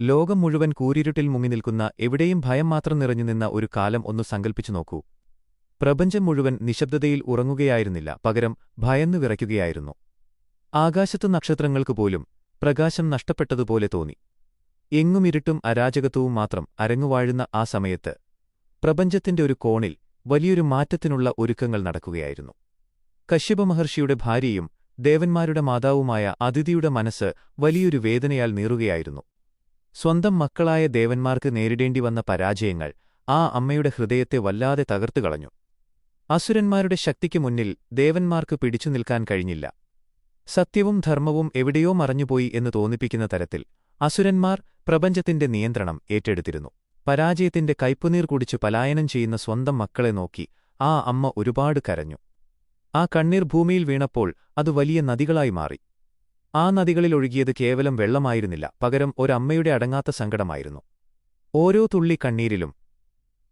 ലോകം മുഴുവൻ കൂരിരുട്ടിൽ മുങ്ങിനിൽക്കുന്ന എവിടെയും ഭയം മാത്രം നിറഞ്ഞുനിന്ന ഒരു കാലം ഒന്നു സങ്കൽപ്പിച്ചു നോക്കൂ. പ്രപഞ്ചം മുഴുവൻ നിശബ്ദതയിൽ ഉറങ്ങുകയായിരുന്നില്ല, പകരം ഭയന്നു വിറയ്ക്കുകയായിരുന്നു. ആകാശത്തു നക്ഷത്രങ്ങൾക്കുപോലും പ്രകാശം നഷ്ടപ്പെട്ടതുപോലെ തോന്നി. എങ്ങും ഇരുട്ടും അരാജകത്വവും മാത്രം അരങ്ങുവാഴുന്ന ആ സമയത്ത് പ്രപഞ്ചത്തിന്റെ ഒരു കോണിൽ വലിയൊരു മാറ്റത്തിനുള്ള ഒരുക്കങ്ങൾ നടക്കുകയായിരുന്നു. കശ്യപമഹർഷിയുടെ ഭാര്യയും ദേവന്മാരുടെ മാതാവുമായ അദിതിയുടെ മനസ്സ് വലിയൊരു വേദനയാൽ നീറുകയായിരുന്നു. സ്വന്തം മക്കളായ ദേവന്മാർക്ക് നേരിടേണ്ടി വന്ന പരാജയങ്ങൾ ആ അമ്മയുടെ ഹൃദയത്തെ വല്ലാതെ തകർത്തുകളഞ്ഞു. അസുരന്മാരുടെ ശക്തിക്ക് മുന്നിൽ ദേവന്മാർക്ക് പിടിച്ചു നിൽക്കാൻ കഴിഞ്ഞില്ല. സത്യവും ധർമ്മവും എവിടെയോ മറഞ്ഞുപോയി എന്ന് തോന്നിപ്പിക്കുന്ന തരത്തിൽ അസുരന്മാർ പ്രപഞ്ചത്തിന്റെ നിയന്ത്രണം ഏറ്റെടുത്തിരുന്നു. പരാജയത്തിന്റെ കയ്പുനീർ കുടിച്ചു പലായനം ചെയ്യുന്ന സ്വന്തം മക്കളെ നോക്കി ആ അമ്മ ഒരുപാട് കരഞ്ഞു. ആ കണ്ണീർ ഭൂമിയിൽ വീണപ്പോൾ അത് വലിയ നദികളായി മാറി. ആ നദികളിൽ ഒഴുകിയത് കേവലം വെള്ളമായിരുന്നില്ല, പകരം ഒരമ്മയുടെ അടങ്ങാത്ത സങ്കടമായിരുന്നു. ഓരോ തുള്ളി കണ്ണീരിലും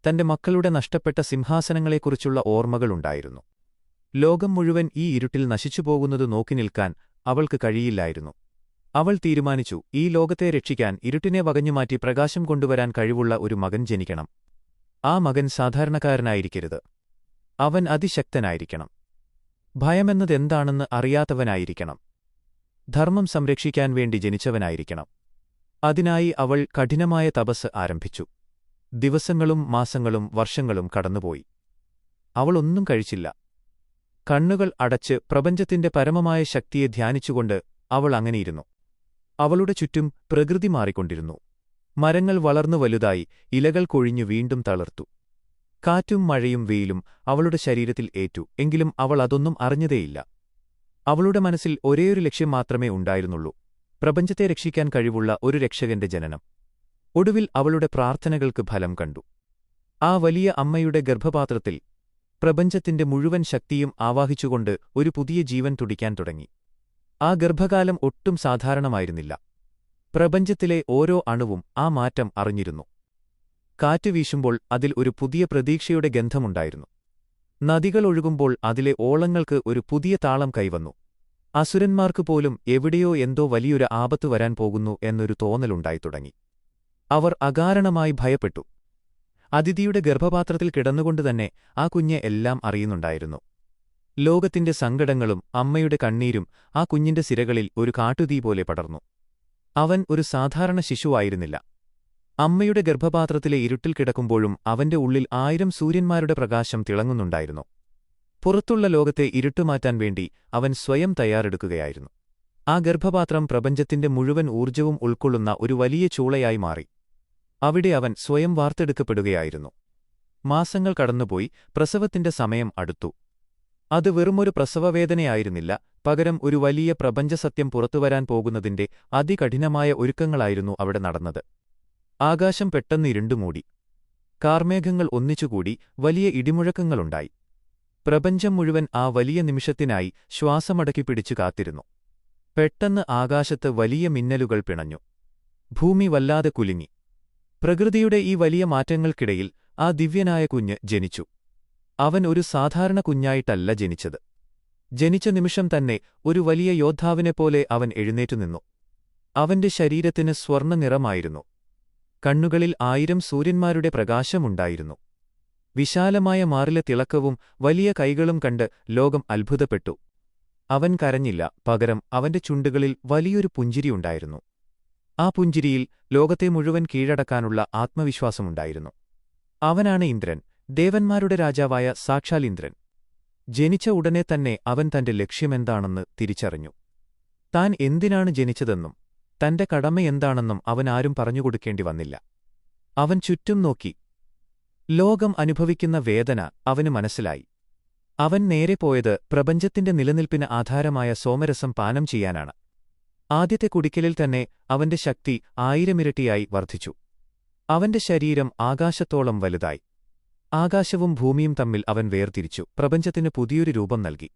തന്റെ മക്കളുടെ നഷ്ടപ്പെട്ട സിംഹാസനങ്ങളെക്കുറിച്ചുള്ള ഓർമ്മകളുണ്ടായിരുന്നു. ലോകം മുഴുവൻ ഈ ഇരുട്ടിൽ നശിച്ചുപോകുന്നത് നോക്കി നിൽക്കാൻ അവൾക്ക് കഴിയില്ലായിരുന്നു. അവൾ തീരുമാനിച്ചു, ഈ ലോകത്തെ രക്ഷിക്കാൻ ഇരുട്ടിനെ വകഞ്ഞുമാറ്റി പ്രകാശം കൊണ്ടുവരാൻ കഴിവുള്ള ഒരു മകൻ ജനിക്കണം. ആ മകൻ സാധാരണക്കാരനായിരിക്കരുത്. അവൻ അതിശക്തനായിരിക്കണം. ഭയമെന്നതെന്താണെന്ന് അറിയാത്തവനായിരിക്കണം. ധർമ്മം സംരക്ഷിക്കാൻ വേണ്ടി ജനിച്ചവനായിരിക്കണം. അതിനായി അവൾ കഠിനമായ തപസ് ആരംഭിച്ചു. ദിവസങ്ങളും മാസങ്ങളും വർഷങ്ങളും കടന്നുപോയി. അവൾ ഒന്നും കഴിച്ചില്ല. കണ്ണുകൾ അടച്ച് പ്രപഞ്ചത്തിന്റെ പരമമായ ശക്തിയെ ധ്യാനിച്ചുകൊണ്ട് അവൾ അങ്ങനെയിരുന്നു. അവളുടെ ചുറ്റും പ്രകൃതി മാറിക്കൊണ്ടിരുന്നു. മരങ്ങൾ വളർന്നു വലുതായി, ഇലകൾ കൊഴിഞ്ഞു വീണ്ടും തളിർത്തു. കാറ്റും മഴയും വെയിലും അവളുടെ ശരീരത്തിൽ ഏറ്റു, എങ്കിലും അവൾ അതൊന്നും അറിഞ്ഞതേയില്ല. അവളുടെ മനസ്സിൽ ഒരേയൊരു ലക്ഷ്യം മാത്രമേ ഉണ്ടായിരുന്നുള്ളൂ: പ്രപഞ്ചത്തെ രക്ഷിക്കാൻ കഴിവുള്ള ഒരു രക്ഷകന്റെ ജനനം. ഒടുവിൽ അവളുടെ പ്രാർത്ഥനകൾക്ക് ഫലം കണ്ടു. ആ വലിയ അമ്മയുടെ ഗർഭപാത്രത്തിൽ പ്രപഞ്ചത്തിന്റെ മുഴുവൻ ശക്തിയും ആവാഹിച്ചുകൊണ്ട് ഒരു പുതിയ ജീവൻ തുടിക്കാൻ തുടങ്ങി. ആ ഗർഭകാലം ഒട്ടും സാധാരണമായിരുന്നില്ല. പ്രപഞ്ചത്തിലെ ഓരോ അണുവും ആ മാറ്റം അറിഞ്ഞിരുന്നു. കാറ്റ് വീശുമ്പോൾ അതിൽ ഒരു പുതിയ പ്രതീക്ഷയുടെ ഗന്ധമുണ്ടായിരുന്നു. നദികൾ ഒഴുകുമ്പോൾ അതിലെ ഓളങ്ങൾക്ക് ഒരു പുതിയ താളം കൈവന്നു. അസുരന്മാർക്കുപോലും എവിടെയോ എന്തോ വലിയൊരു ആപത്ത് വരാൻ പോകുന്നു എന്നൊരു തോന്നലുണ്ടായിത്തുടങ്ങി. അവർ അകാരണമായി ഭയപ്പെട്ടു. അദിതിയുടെ ഗർഭപാത്രത്തിൽ കിടന്നുകൊണ്ടുതന്നെ ആ കുഞ്ഞ് എല്ലാം അറിയുന്നുണ്ടായിരുന്നു. ലോകത്തിന്റെ സങ്കടങ്ങളും അമ്മയുടെ കണ്ണീരും ആ കുഞ്ഞിന്റെ സിരകളിൽ ഒരു കാട്ടുതീ പോലെ പടർന്നു. അവൻ ഒരു സാധാരണ ശിശുവായിരുന്നില്ല. അമ്മയുടെ ഗർഭപാത്രത്തിലെ ഇരുട്ടിൽ കിടക്കുമ്പോഴും അവന്റെ ഉള്ളിൽ 1000 സൂര്യന്മാരുടെ പ്രകാശം തിളങ്ങുന്നുണ്ടായിരുന്നു. പുറത്തുള്ള ലോകത്തെ ഇരുട്ടുമാറ്റാൻ വേണ്ടി അവൻ സ്വയം തയ്യാറെടുക്കുകയായിരുന്നു. ആ ഗർഭപാത്രം പ്രപഞ്ചത്തിന്റെ മുഴുവൻ ഊർജ്ജവും ഉൾക്കൊള്ളുന്ന ഒരു വലിയ ചൂളയായി മാറി. അവിടെ അവൻ സ്വയം വാർത്തെടുക്കപ്പെടുകയായിരുന്നു. മാസങ്ങൾ കടന്നുപോയി. പ്രസവത്തിന്റെ സമയം അടുത്തു. അത് വെറുമൊരു പ്രസവവേദനയായിരുന്നില്ല, പകരം ഒരു വലിയ പ്രപഞ്ചസത്യം പുറത്തുവരാൻ പോകുന്നതിന്റെ അതികഠിനമായ ഒരുക്കങ്ങളായിരുന്നു അവിടെ നടന്നത്. ആകാശം പെട്ടെന്ന് ഇരുണ്ടുമൂടി. കാർമേഘങ്ങൾ ഒന്നിച്ചുകൂടി വലിയ ഇടിമുഴക്കങ്ങളുണ്ടായി. പ്രപഞ്ചം മുഴുവൻ ആ വലിയ നിമിഷത്തിനായി ശ്വാസമടക്കിപ്പിടിച്ചു കാത്തിരുന്നു. പെട്ടെന്ന് ആകാശത്ത് വലിയ മിന്നലുകൾ പിണഞ്ഞു. ഭൂമി വല്ലാതെ കുലുങ്ങി. പ്രകൃതിയുടെ ഈ വലിയ മാറ്റങ്ങൾക്കിടയിൽ ആ ദിവ്യനായ കുഞ്ഞ് ജനിച്ചു. അവൻ ഒരു സാധാരണ കുഞ്ഞായിട്ടല്ല ജനിച്ചത്. ജനിച്ച നിമിഷം തന്നെ ഒരു വലിയ യോദ്ധാവിനെപ്പോലെ അവൻ എഴുന്നേറ്റുനിന്നു. അവന്റെ ശരീരത്തിന് സ്വർണ്ണ നിറമായിരുന്നു. കണ്ണുകളിൽ 1000 സൂര്യന്മാരുടെ പ്രകാശമുണ്ടായിരുന്നു. വിശാലമായ മാറിലെ തിളക്കവും വലിയ കൈകളും കണ്ട് ലോകം അത്ഭുതപ്പെട്ടു. അവൻ കരഞ്ഞില്ല, പകരം അവന്റെ ചുണ്ടുകളിൽ വലിയൊരു പുഞ്ചിരിയുണ്ടായിരുന്നു. ആ പുഞ്ചിരിയിൽ ലോകത്തെ മുഴുവൻ കീഴടക്കാനുള്ള ആത്മവിശ്വാസമുണ്ടായിരുന്നു. അവനാണ് ഇന്ദ്രൻ, ദേവന്മാരുടെ രാജാവായ സാക്ഷാൽ ഇന്ദ്രൻ. ജനിച്ച ഉടനെ തന്നെ അവൻ തന്റെ ലക്ഷ്യമെന്താണെന്ന് തിരിച്ചറിഞ്ഞു. താൻ എന്തിനാണ് ജനിച്ചതെന്നും തന്റെ കടമയെന്താണെന്നും അവനാരും പറഞ്ഞുകൊടുക്കേണ്ടി വന്നില്ല. അവൻ ചുറ്റും നോക്കി. ലോകം അനുഭവിക്കുന്ന വേദന അവന് മനസ്സിലായി. അവൻ നേരെ പോയത് പ്രപഞ്ചത്തിന്റെ നിലനിൽപ്പിന് ആധാരമായ സോമരസം പാനം ചെയ്യാനാണ്. ആദ്യത്തെ കുടിക്കലിൽ തന്നെ അവന്റെ ശക്തി 1000 ഇരട്ടിയായി വർദ്ധിച്ചു. അവന്റെ ശരീരം ആകാശത്തോളം വലുതായി. ആകാശവും ഭൂമിയും തമ്മിൽ അവൻ വേർതിരിച്ചു, പ്രപഞ്ചത്തിന് പുതിയൊരു രൂപം നൽകി.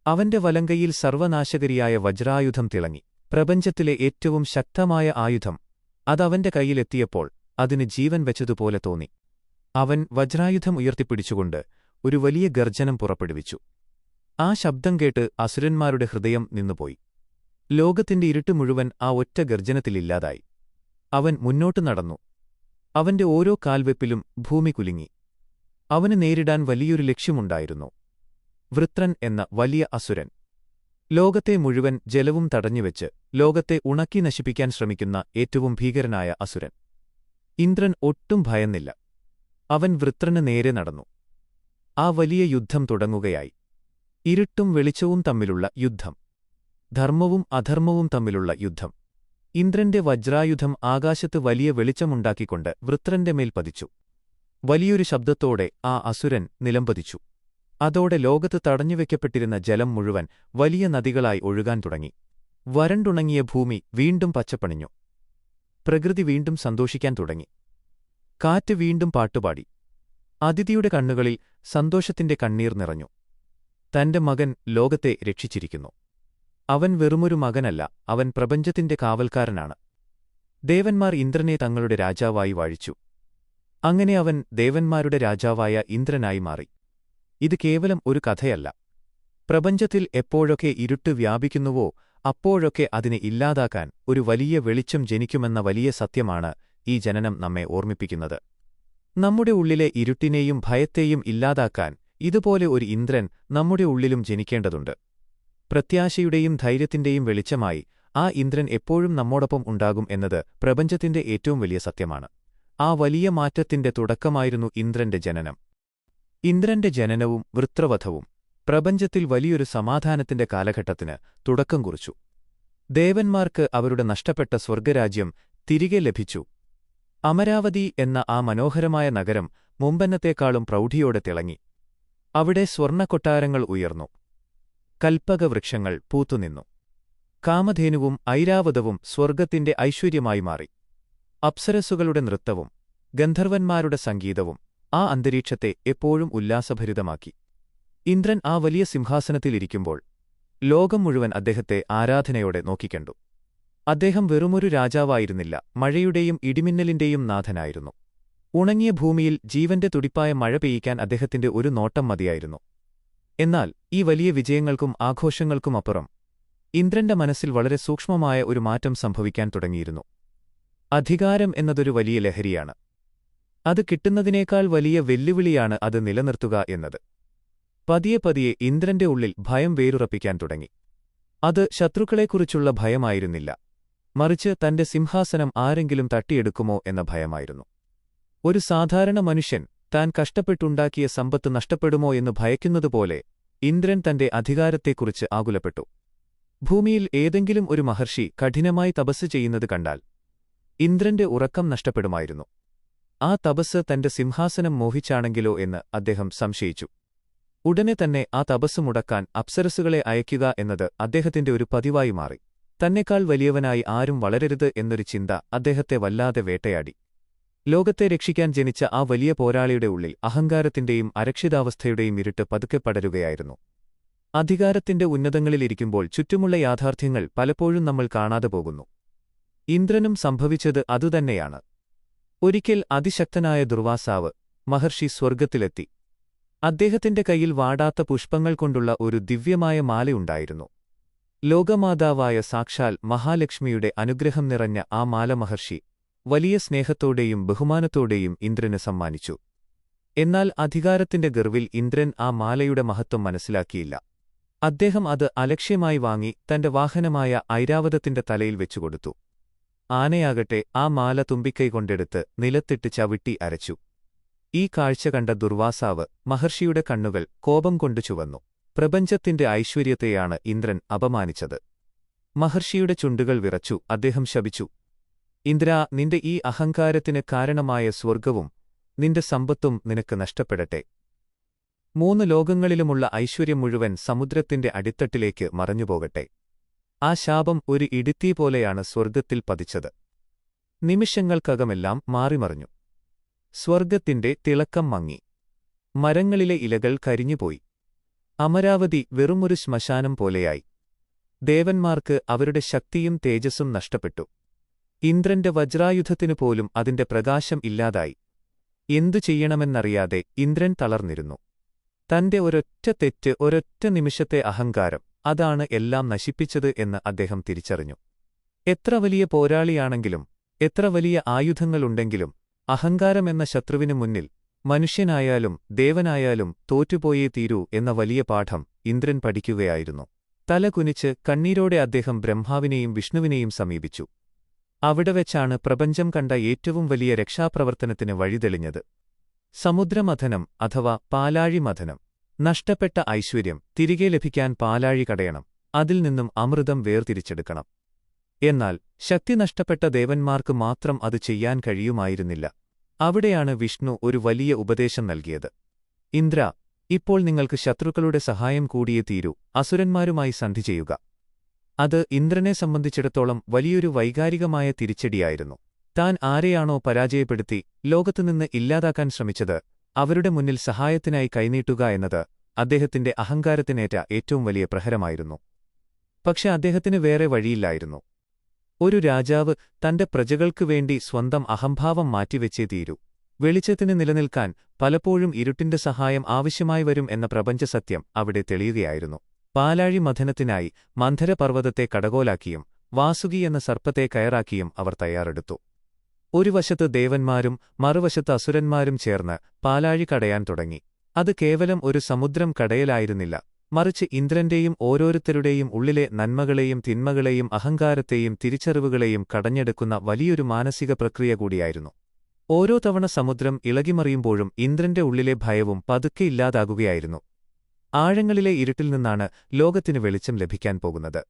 അവന്റെ വലങ്കയിൽ സർവനാശകരിയായ വജ്രായുധം തിളങ്ങി. പ്രപഞ്ചത്തിലെ ഏറ്റവും ശക്തമായ ആയുധം അതവന്റെ കൈയിലെത്തിയപ്പോൾ അതിന് ജീവൻ വെച്ചതുപോലെ തോന്നി. അവൻ വജ്രായുധം ഉയർത്തിപ്പിടിച്ചുകൊണ്ട് ഒരു വലിയ ഗർജനം പുറപ്പെടുവിച്ചു. ആ ശബ്ദം കേട്ട് അസുരന്മാരുടെ ഹൃദയം നിന്നുപോയി. ലോകത്തിന്റെ ഇരുട്ട് മുഴുവൻ ആ ഒറ്റ ഗർജനത്തിലില്ലാതായി. അവൻ മുന്നോട്ടു നടന്നു. അവന്റെ ഓരോ കാൽവെപ്പിലും ഭൂമി കുലുങ്ങി. അവന് നേരിടാൻ വലിയൊരു ലക്ഷ്യമുണ്ടായിരുന്നു. വൃത്രൻ എന്ന വലിയ അസുരൻ. ലോകത്തെ മുഴുവൻ ജലവും തടഞ്ഞുവെച്ച് ലോകത്തെ ഉണക്കി നശിപ്പിക്കാൻ ശ്രമിക്കുന്ന ഏറ്റവും ഭീകരനായ അസുരൻ. ഇന്ദ്രൻ ഒട്ടും ഭയന്നില്ല. അവൻ വൃത്രന് നേരെ നടന്നു. ആ വലിയ യുദ്ധം തുടങ്ങുകയായി. ഇരുട്ടും വെളിച്ചവും തമ്മിലുള്ള യുദ്ധം. ധർമ്മവും അധർമ്മവും തമ്മിലുള്ള യുദ്ധം. ഇന്ദ്രന്റെ വജ്രായുധം ആകാശത്ത് വലിയ വെളിച്ചമുണ്ടാക്കിക്കൊണ്ട് വൃത്രന്റെ മേൽ പതിച്ചു. വലിയൊരു ശബ്ദത്തോടെ ആ അസുരൻ നിലംപതിച്ചു. അതോടെ ലോകത്ത് തടഞ്ഞുവെക്കപ്പെട്ടിരുന്ന ജലം മുഴുവൻ വലിയ നദികളായി ഒഴുകാൻ തുടങ്ങി. വരണ്ടുണങ്ങിയ ഭൂമി വീണ്ടും പച്ചപ്പണിഞ്ഞു. പ്രകൃതി വീണ്ടും സന്തോഷിക്കാൻ തുടങ്ങി. കാറ്റ് വീണ്ടും പാട്ടുപാടി. അതിഥിയുടെ കണ്ണുകളിൽ സന്തോഷത്തിന്റെ കണ്ണീർ നിറഞ്ഞു. തന്റെ മകൻ ലോകത്തെ രക്ഷിച്ചിരിക്കുന്നു. അവൻ വെറുമൊരു മകനല്ല, അവൻ പ്രപഞ്ചത്തിന്റെ കാവൽക്കാരനാണ്. ദേവന്മാർ ഇന്ദ്രനെ തങ്ങളുടെ രാജാവായി വാഴിച്ചു. അങ്ങനെ അവൻ ദേവന്മാരുടെ രാജാവായ ഇന്ദ്രനായി മാറി. ഇത് കേവലം ഒരു കഥയല്ല. പ്രപഞ്ചത്തിൽ എപ്പോഴൊക്കെ ഇരുട്ട് വ്യാപിക്കുന്നുവോ അപ്പോഴൊക്കെ അതിനെ ഇല്ലാതാക്കാൻ ഒരു വലിയ വെളിച്ചം ജനിക്കുമെന്ന വലിയ സത്യമാണ് ഈ ജനനം നമ്മെ ഓർമ്മിപ്പിക്കുന്നത്. നമ്മുടെ ഉള്ളിലെ ഇരുട്ടിനെയും ഭയത്തെയും ഇല്ലാതാക്കാൻ ഇതുപോലെ ഒരു ഇന്ദ്രൻ നമ്മുടെ ഉള്ളിലും ജനിക്കേണ്ടതുണ്ട്. പ്രത്യാശയുടെയും ധൈര്യത്തിന്റെയും വെളിച്ചമായി ആ ഇന്ദ്രൻ എപ്പോഴും നമ്മോടൊപ്പം ഉണ്ടാകും എന്നത് പ്രപഞ്ചത്തിന്റെ ഏറ്റവും വലിയ സത്യമാണ്. ആ വലിയ മാറ്റത്തിന്റെ തുടക്കമായിരുന്നു ഇന്ദ്രന്റെ ജനനം. ഇന്ദ്രന്റെ ജനനവും വൃത്രവധവും പ്രപഞ്ചത്തിൽ വലിയൊരു സമാധാനത്തിന്റെ കാലഘട്ടത്തിന് തുടക്കം കുറിച്ചു. ദേവന്മാർക്ക് അവരുടെ നഷ്ടപ്പെട്ട സ്വർഗരാജ്യം തിരികെ ലഭിച്ചു. അമരാവതി എന്ന ആ മനോഹരമായ നഗരം മുമ്പെന്നത്തേക്കാളും പ്രൗഢിയോടെ തിളങ്ങി. അവിടെ സ്വർണ്ണക്കൊട്ടാരങ്ങൾ ഉയർന്നു. കൽപ്പകവൃക്ഷങ്ങൾ പൂത്തുനിന്നു. കാമധേനുവും ഐരാവതവും സ്വർഗത്തിന്റെ ഐശ്വര്യമായി മാറി. അപ്സരസ്സുകളുടെ നൃത്തവും ഗന്ധർവന്മാരുടെ സംഗീതവും ആ അന്തരീക്ഷത്തെ എപ്പോഴും ഉല്ലാസഭരിതമാക്കി. ഇന്ദ്രൻ ആ വലിയ സിംഹാസനത്തിലിരിക്കുമ്പോൾ ലോകം മുഴുവൻ അദ്ദേഹത്തെ ആരാധനയോടെ നോക്കിക്കണ്ടു. അദ്ദേഹം വെറുമൊരു രാജാവായിരുന്നില്ല, മഴയുടെയും ഇടിമിന്നലിന്റെയും നാഥനായിരുന്നു. ഉണങ്ങിയ ഭൂമിയിൽ ജീവന്റെ തുടിപ്പായ മഴ പെയ്യിക്കാൻ അദ്ദേഹത്തിന്റെ ഒരു നോട്ടം മതിയായിരുന്നു. എന്നാൽ ഈ വലിയ വിജയങ്ങൾക്കും ആഘോഷങ്ങൾക്കുമപ്പുറം ഇന്ദ്രന്റെ മനസ്സിൽ വളരെ സൂക്ഷ്മമായ ഒരു മാറ്റം സംഭവിക്കാൻ തുടങ്ങിയിരുന്നു. അധികാരം എന്നതൊരു വലിയ ലഹരിയാണ്. അത് കിട്ടുന്നതിനേക്കാൾ വലിയ വെല്ലുവിളിയാണ് അത് നിലനിർത്തുക എന്നത്. പതിയെ പതിയെ ഇന്ദ്രന്റെ ഉള്ളിൽ ഭയം വേരുറപ്പിക്കാൻ തുടങ്ങി. അത് ശത്രുക്കളെക്കുറിച്ചുള്ള ഭയമായിരുന്നില്ല, മറിച്ച് തന്റെ സിംഹാസനം ആരെങ്കിലും തട്ടിയെടുക്കുമോ എന്ന ഭയമായിരുന്നു. ഒരു സാധാരണ മനുഷ്യൻ താൻ കഷ്ടപ്പെട്ടുണ്ടാക്കിയ സമ്പത്ത് നഷ്ടപ്പെടുമോ എന്ന് ഭയക്കുന്നതുപോലെ ഇന്ദ്രൻ തന്റെ അധികാരത്തെക്കുറിച്ച് ആകുലപ്പെട്ടു. ഭൂമിയിൽ ഏതെങ്കിലും ഒരു മഹർഷി കഠിനമായി തപസ് ചെയ്യുന്നത് കണ്ടാൽ ഇന്ദ്രന്റെ ഉറക്കം നഷ്ടപ്പെടുമായിരുന്നു. ആ തപസ് തന്റെ സിംഹാസനം മോഹിച്ചാണെങ്കിലോ എന്ന് അദ്ദേഹം സംശയിച്ചു. ഉടനെ തന്നെ ആ തപസ് മുടക്കാൻ അപ്സരസ്സുകളെ അയയ്ക്കുക എന്നത് അദ്ദേഹത്തിന്റെ ഒരു പതിവായി മാറി. തന്നെക്കാൾ വലിയവനായി ആരും വളരരുത് എന്നൊരു ചിന്ത അദ്ദേഹത്തെ വല്ലാതെ വേട്ടയാടി. ലോകത്തെ രക്ഷിക്കാൻ ജനിച്ച ആ വലിയ പോരാളിയുടെ ഉള്ളിൽ അഹങ്കാരത്തിന്റെയും അരക്ഷിതാവസ്ഥയുടെയും ഇരുട്ട് പതുക്കെ പടരുകയായിരുന്നു. അധികാരത്തിന്റെ ഉന്നതങ്ങളിലിരിക്കുമ്പോൾ ചുറ്റുമുള്ള യാഥാർത്ഥ്യങ്ങൾ പലപ്പോഴും നമ്മൾ കാണാതെ പോകുന്നു. ഇന്ദ്രനും സംഭവിച്ചത് അതുതന്നെയാണ്. ഒരിക്കൽ അതിശക്തനായ ദുർവാസാവ് മഹർഷി സ്വർഗ്ഗത്തിലെത്തി. അദ്ദേഹത്തിന്റെ കയ്യിൽ വാടാത്ത പുഷ്പങ്ങൾ കൊണ്ടുള്ള ഒരു ദിവ്യമായ മാലയുണ്ടായിരുന്നു. ലോകമാതാവായ സാക്ഷാൽ മഹാലക്ഷ്മിയുടെ അനുഗ്രഹം നിറഞ്ഞ ആ മാല മഹർഷി വലിയ സ്നേഹത്തോടെയും ബഹുമാനത്തോടെയും ഇന്ദ്രന് സമ്മാനിച്ചു. എന്നാൽ അധികാരത്തിന്റെ ഗർവിൽ ഇന്ദ്രൻ ആ മാലയുടെ മഹത്വം മനസ്സിലാക്കിയില്ല. അദ്ദേഹം അത് അലക്ഷ്യമായി വാങ്ങി തന്റെ വാഹനമായ ഐരാവതത്തിന്റെ തലയിൽ വെച്ചുകൊടുത്തു. ആനയാകട്ടെ ആ മാല തുമ്പിക്കൈകൊണ്ടെടുത്ത് നിലത്തിട്ട് ചവിട്ടി അരച്ചു. ഈ കാഴ്ച കണ്ട ദുർവാസാവ് മഹർഷിയുടെ കണ്ണുകൾ കോപം കൊണ്ടു ചുവന്നു. പ്രപഞ്ചത്തിന്റെ ഐശ്വര്യത്തെയാണ് ഇന്ദ്രൻ അപമാനിച്ചത്. മഹർഷിയുടെ ചുണ്ടുകൾ വിറച്ചു. അദ്ദേഹം ശപിച്ചു, ഇന്ദ്രാ, നിന്റെ ഈ അഹങ്കാരത്തിന് കാരണമായ സ്വർഗവും നിന്റെ സമ്പത്തും നിനക്ക് നഷ്ടപ്പെടട്ടെ. 3 ലോകങ്ങളിലുമുള്ള ഐശ്വര്യം മുഴുവൻ സമുദ്രത്തിന്റെ അടിത്തട്ടിലേക്ക് മറഞ്ഞുപോകട്ടെ. ആ ശാപം ഒരു ഇടിത്തീ പോലെയാണ് സ്വർഗ്ഗത്തിൽ പതിച്ചത്. നിമിഷങ്ങൾക്കകമെല്ലാം മാറിമറിഞ്ഞു. സ്വർഗ്ഗത്തിന്റെ തിളക്കം മങ്ങി. മരങ്ങളിലെ ഇലകൾ കരിഞ്ഞുപോയി. അമരാവതി വെറുമൊരു ശ്മശാനം പോലെയായി. ദേവന്മാർക്ക് അവരുടെ ശക്തിയും തേജസ്സും നഷ്ടപ്പെട്ടു. ഇന്ദ്രന്റെ വജ്രായുധത്തിനു പോലും അതിന്റെ പ്രകാശം ഇല്ലാതായി. എന്തു ചെയ്യണമെന്നറിയാതെ ഇന്ദ്രൻ തളർന്നിരുന്നു. തന്റെ ഒരൊറ്റ തെറ്റ്, ഒരൊറ്റ നിമിഷത്തെ അഹങ്കാരം, അതാണ് എല്ലാം നശിപ്പിച്ചത് എന്ന് അദ്ദേഹം തിരിച്ചറിഞ്ഞു. എത്ര വലിയ പോരാളിയാണെങ്കിലും എത്ര വലിയ ആയുധങ്ങളുണ്ടെങ്കിലും അഹങ്കാരമെന്ന ശത്രുവിനു മുന്നിൽ മനുഷ്യനായാലും ദേവനായാലും തോറ്റുപോയേ തീരൂ എന്ന വലിയ പാഠം ഇന്ദ്രൻ പഠിക്കുകയായിരുന്നു. തല കുനിച്ച് കണ്ണീരോടെ അദ്ദേഹം ബ്രഹ്മാവിനെയും വിഷ്ണുവിനെയും സമീപിച്ചു. അവിടെ വെച്ചാണ് പ്രപഞ്ചം കണ്ട ഏറ്റവും വലിയ രക്ഷാപ്രവർത്തനത്തിന് വഴിതെളിഞ്ഞത്. സമുദ്രമഥനം അഥവാ പാലാഴിമഥനം. നഷ്ടപ്പെട്ട ഐശ്വര്യം തിരികെ ലഭിക്കാൻ പാലാഴി കടയണം, അതിൽ നിന്നും അമൃതം വേർതിരിച്ചെടുക്കണം. എന്നാൽ ശക്തി നഷ്ടപ്പെട്ട ദേവന്മാർക്ക് മാത്രം അത് ചെയ്യാൻ കഴിയുമായിരുന്നില്ല. അവിടെയാണ് വിഷ്ണു ഒരു വലിയ ഉപദേശം നൽകിയത്. ഇന്ദ്ര, ഇപ്പോൾ നിങ്ങൾക്ക് ശത്രുക്കളുടെ സഹായം കൂടിയേ തീരൂ, അസുരന്മാരുമായി സന്ധി ചെയ്യുക. അത് ഇന്ദ്രനെ സംബന്ധിച്ചിടത്തോളം വലിയൊരു വൈകാരികമായ തിരിച്ചടിയായിരുന്നു. താൻ ആരെയാണോ പരാജയപ്പെടുത്തി ലോകത്തുനിന്ന് ഇല്ലാതാക്കാൻ ശ്രമിച്ചത്, അവരുടെ മുന്നിൽ സഹായത്തിനായി കൈനീട്ടുക എന്നത് അദ്ദേഹത്തിന്റെ അഹങ്കാരത്തിനേറ്റ ഏറ്റവും വലിയ പ്രഹരമായിരുന്നു. പക്ഷെ അദ്ദേഹത്തിന് വേറെ വഴിയില്ലായിരുന്നു. ഒരു രാജാവ് തന്റെ പ്രജകൾക്കു വേണ്ടി സ്വന്തം അഹംഭാവം മാറ്റിവെച്ചേ തീരൂ. വെളിച്ചത്തിന് നിലനിൽക്കാൻ പലപ്പോഴും ഇരുട്ടിന്റെ സഹായം ആവശ്യമായി വരും എന്ന പ്രപഞ്ചസത്യം അവിടെ തെളിയുകയായിരുന്നു. പാലാഴി മഥനത്തിനായി മന്ധരപർവ്വതത്തെ കടകോലാക്കിയും വാസുകി എന്ന സർപ്പത്തെ കയറാക്കിയും അവർ തയ്യാറെടുത്തു. ഒരു വശത്ത് ദേവന്മാരും മറുവശത്ത് അസുരന്മാരും ചേർന്ന് പാലാഴി കടയാൻ തുടങ്ങി. അത് കേവലം ഒരു സമുദ്രം കടയലായിരുന്നില്ല, മറിച്ച് ഇന്ദ്രന്റെയും ഓരോരുത്തരുടെയും ഉള്ളിലെ നന്മകളെയും തിന്മകളെയും അഹങ്കാരത്തെയും തിരിച്ചറിവുകളെയും കടഞ്ഞെടുക്കുന്ന വലിയൊരു മാനസിക പ്രക്രിയ കൂടിയായിരുന്നു. ഓരോ തവണ സമുദ്രം ഇളകിമറിയുമ്പോഴും ഇന്ദ്രന്റെ ഉള്ളിലെ ഭയവും പതുക്കെ ഇല്ലാതാകുകയായിരുന്നു. ആഴങ്ങളിലെ ഇരുട്ടിൽ നിന്നാണ് ലോകത്തിന് വെളിച്ചം ലഭിക്കാൻ പോകുന്നത്.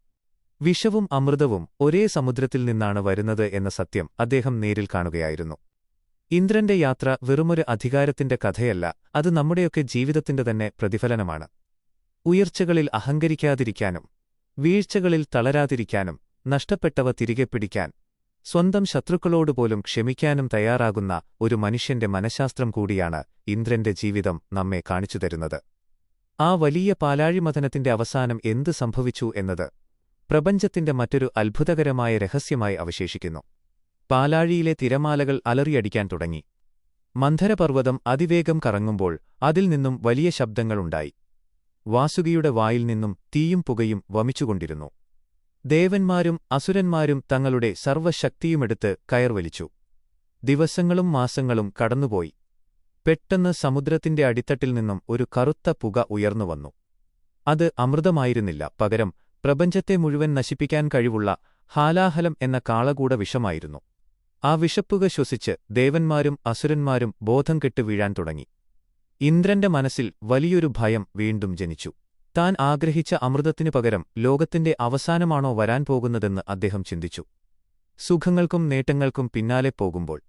വിഷവും അമൃതവും ഒരേ സമുദ്രത്തിൽ നിന്നാണ് വരുന്നത് എന്ന സത്യം അദ്ദേഹം നേരിൽ കാണുകയായിരുന്നു. ഇന്ദ്രന്റെ യാത്ര വെറുമൊരു അധികാരത്തിന്റെ കഥയല്ല, അത് നമ്മുടെയൊക്കെ ജീവിതത്തിന്റെ തന്നെ പ്രതിഫലനമാണ്. ഉയർച്ചകളിൽ അഹങ്കരിക്കാതിരിക്കാനും വീഴ്ചകളിൽ തളരാതിരിക്കാനും നഷ്ടപ്പെട്ടവ തിരികെ പിടിക്കാൻ സ്വന്തം ശത്രുക്കളോടുപോലും ക്ഷമിക്കാനും തയ്യാറാകുന്ന ഒരു മനുഷ്യന്റെ മനഃശാസ്ത്രം കൂടിയാണ് ഇന്ദ്രന്റെ ജീവിതം നമ്മെ കാണിച്ചുതരുന്നത്. ആ വലിയ പാലാഴിമഥനത്തിന്റെ അവസാനം എന്ത് സംഭവിച്ചു എന്നത് പ്രപഞ്ചത്തിന്റെ മറ്റൊരു അത്ഭുതകരമായ രഹസ്യമായി അവശേഷിക്കുന്നു. പാലാഴിയിലെ തിരമാലകൾ അലറിയടിക്കാൻ തുടങ്ങി. മന്ധരപർവ്വതം അതിവേഗം കറങ്ങുമ്പോൾ അതിൽ നിന്നും വലിയ ശബ്ദങ്ങളുണ്ടായി. വാസുകിയുടെ വായിൽ നിന്നും തീയും പുകയും വമിച്ചുകൊണ്ടിരുന്നു. ദേവന്മാരും അസുരന്മാരും തങ്ങളുടെ സർവ്വശക്തിയുമെടുത്ത് കയർവലിച്ചു. ദിവസങ്ങളും മാസങ്ങളും കടന്നുപോയി. പെട്ടെന്ന് സമുദ്രത്തിന്റെ അടിത്തട്ടിൽ നിന്നും ഒരു കറുത്ത പുക ഉയർന്നുവന്നു. അത് അമൃതമായിരുന്നില്ല, പകരം പ്രപഞ്ചത്തെ മുഴുവൻ നശിപ്പിക്കാൻ കഴിവുള്ള ഹാലാഹലം എന്ന കാളകൂട വിഷമായിരുന്നു. ആ വിഷപ്പുക ശ്വസിച്ച് ദേവന്മാരും അസുരന്മാരും ബോധം കെട്ട് വീഴാൻ തുടങ്ങി. ഇന്ദ്രന്റെ മനസ്സിൽ വലിയൊരു ഭയം വീണ്ടും ജനിച്ചു. താൻ ആഗ്രഹിച്ച അമൃതത്തിനു പകരം ലോകത്തിന്റെ അവസാനമാണോ വരാൻ പോകുന്നതെന്ന് അദ്ദേഹം ചിന്തിച്ചു. സുഖങ്ങൾക്കും നേട്ടങ്ങൾക്കും പിന്നാലെ പോകുമ്പോൾ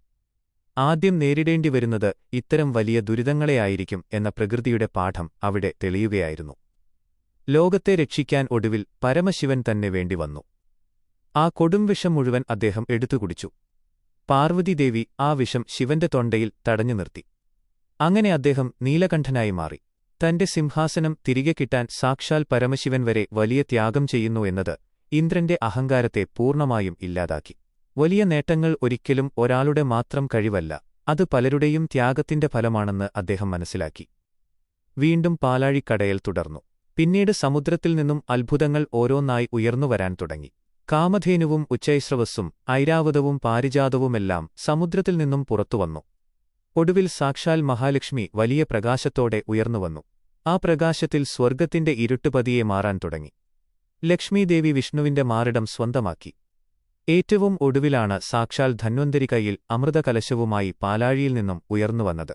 ആദ്യം നേരിടേണ്ടിവരുന്നത് ഇത്തരം വലിയ ദുരിതങ്ങളെയായിരിക്കും എന്ന പ്രകൃതിയുടെ പാഠം അവിടെ തെളിയുകയായിരുന്നു. ലോകത്തെ രക്ഷിക്കാൻ ഒടുവിൽ പരമശിവൻ തന്നെ വേണ്ടിവന്നു. ആ കൊടുംവിഷം മുഴുവൻ അദ്ദേഹം എടുത്തുകുടിച്ചു. പാർവതീദേവി ആ വിഷം ശിവന്റെ തൊണ്ടയിൽ തടഞ്ഞു നിർത്തി. അങ്ങനെ അദ്ദേഹം നീലകണ്ഠനായി മാറി. തന്റെ സിംഹാസനം തിരികെ കിട്ടാൻ സാക്ഷാൽ പരമശിവൻ വരെ വലിയ ത്യാഗം ചെയ്യുന്നു എന്നത് ഇന്ദ്രന്റെ അഹങ്കാരത്തെ പൂർണ്ണമായും ഇല്ലാതാക്കി. വലിയ നേട്ടങ്ങൾ ഒരിക്കലും ഒരാളുടെ മാത്രം കഴിവല്ല, അത് പലരുടെയും ത്യാഗത്തിന്റെ ഫലമാണെന്ന് അദ്ദേഹം മനസ്സിലാക്കി. വീണ്ടും പാലാഴിക്കടയൽ തുടർന്നു. പിന്നീട് സമുദ്രത്തിൽ നിന്നും അത്ഭുതങ്ങൾ ഓരോന്നായി ഉയർന്നുവരാൻ തുടങ്ങി. കാമധേനുവും ഉച്ചൈസ്രവസ്സും ഐരാവതവും പാരിജാതവുമെല്ലാം സമുദ്രത്തിൽ നിന്നും പുറത്തുവന്നു. ഒടുവിൽ സാക്ഷാൽ മഹാലക്ഷ്മി വലിയ പ്രകാശത്തോടെ ഉയർന്നുവന്നു. ആ പ്രകാശത്തിൽ സ്വർഗ്ഗത്തിന്റെ ഇരുട്ടുപതിയെ മാറാൻ തുടങ്ങി. ലക്ഷ്മീദേവി വിഷ്ണുവിന്റെ മാറിടം സ്വന്തമാക്കി. ഏറ്റവും ഒടുവിലാണ് സാക്ഷാൽ ധന്വന്തരി കൈയിൽ അമൃതകലശവുമായി പാലാഴിയിൽ നിന്നും ഉയർന്നുവന്നത്.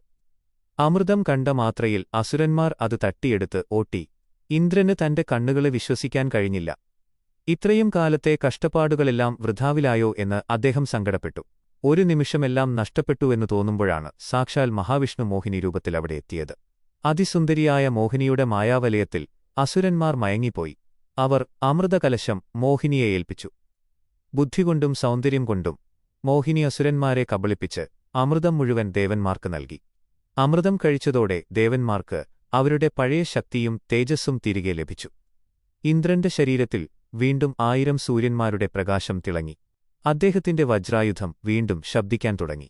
അമൃതം കണ്ട മാത്രയിൽ അസുരന്മാർ അത് തട്ടിയെടുത്ത് ഓട്ടി. ഇന്ദ്രന് തന്റെ കണ്ണുകളെ വിശ്വസിക്കാൻ കഴിഞ്ഞില്ല. ഇത്രയും കാലത്തെ കഷ്ടപ്പാടുകളെല്ലാം വൃഥാവിലായോ എന്ന് അദ്ദേഹം സങ്കടപ്പെട്ടു. ഒരു നിമിഷമെല്ലാം നഷ്ടപ്പെട്ടുവെന്ന് തോന്നുമ്പോഴാണ് സാക്ഷാൽ മഹാവിഷ്ണു മോഹിനി രൂപത്തിൽ അവിടെ എത്തിയത്. അതിസുന്ദരിയായ മോഹിനിയുടെ മായാവലയത്തിൽ അസുരന്മാർ മയങ്ങിപ്പോയി. അവർ അമൃതകലശം മോഹിനിയെ ഏൽപ്പിച്ചു. ബുദ്ധികൊണ്ടും സൗന്ദര്യം കൊണ്ടും മോഹിനി അസുരന്മാരെ കബളിപ്പിച്ച് അമൃതം മുഴുവൻ ദേവന്മാർക്ക് നൽകി. അമൃതം കഴിച്ചതോടെ ദേവന്മാർക്ക് അവരുടെ പഴയ ശക്തിയും തേജസ്സും തിരികെ ലഭിച്ചു. ഇന്ദ്രന്റെ ശരീരത്തിൽ വീണ്ടും 1000 സൂര്യന്മാരുടെ പ്രകാശം തിളങ്ങി. അദ്ദേഹത്തിന്റെ വജ്രായുധം വീണ്ടും ശബ്ദിക്കാൻ തുടങ്ങി.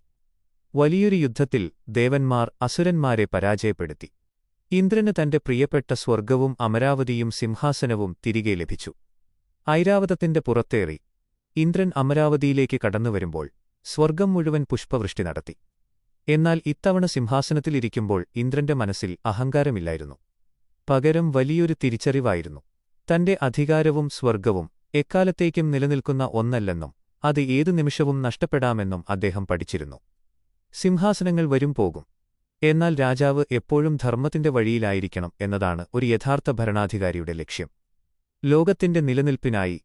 വലിയൊരു യുദ്ധത്തിൽ ദേവന്മാർ അസുരന്മാരെ പരാജയപ്പെടുത്തി. ഇന്ദ്രന് തന്റെ പ്രിയപ്പെട്ട സ്വർഗ്ഗവും അമരാവതിയും സിംഹാസനവും തിരികെ ലഭിച്ചു. ഐരാവതത്തിന്റെ പുറത്തേറി ഇന്ദ്രൻ അമരാവതിയിലേക്ക് കടന്നുവരുമ്പോൾ സ്വർഗം മുഴുവൻ പുഷ്പവൃഷ്ടി നടത്തി. എന്നാൽ ഇത്തവണ സിംഹാസനത്തിലിരിക്കുമ്പോൾ ഇന്ദ്രന്റെ മനസ്സിൽ അഹങ്കാരമില്ലായിരുന്നു. പകരം വലിയൊരു തിരിച്ചറിവായിരുന്നു. തന്റെ അധികാരവും സ്വർഗവും എക്കാലത്തേക്കും നിലനിൽക്കുന്ന ഒന്നല്ലെന്നും അത് ഏതു നിമിഷവും നഷ്ടപ്പെടാമെന്നും അദ്ദേഹം പഠിച്ചിരുന്നു. സിംഹാസനങ്ങൾ വരും പോകും. എന്നാൽ രാജാവ് എപ്പോഴും ധർമ്മത്തിന്റെ വഴിയിലായിരിക്കണം എന്നതാണ് ഒരു യഥാർത്ഥ ഭരണാധികാരിയുടെ ലക്ഷ്യം. ലോകത്തിന്റെ നിലനിൽപ്പിനായി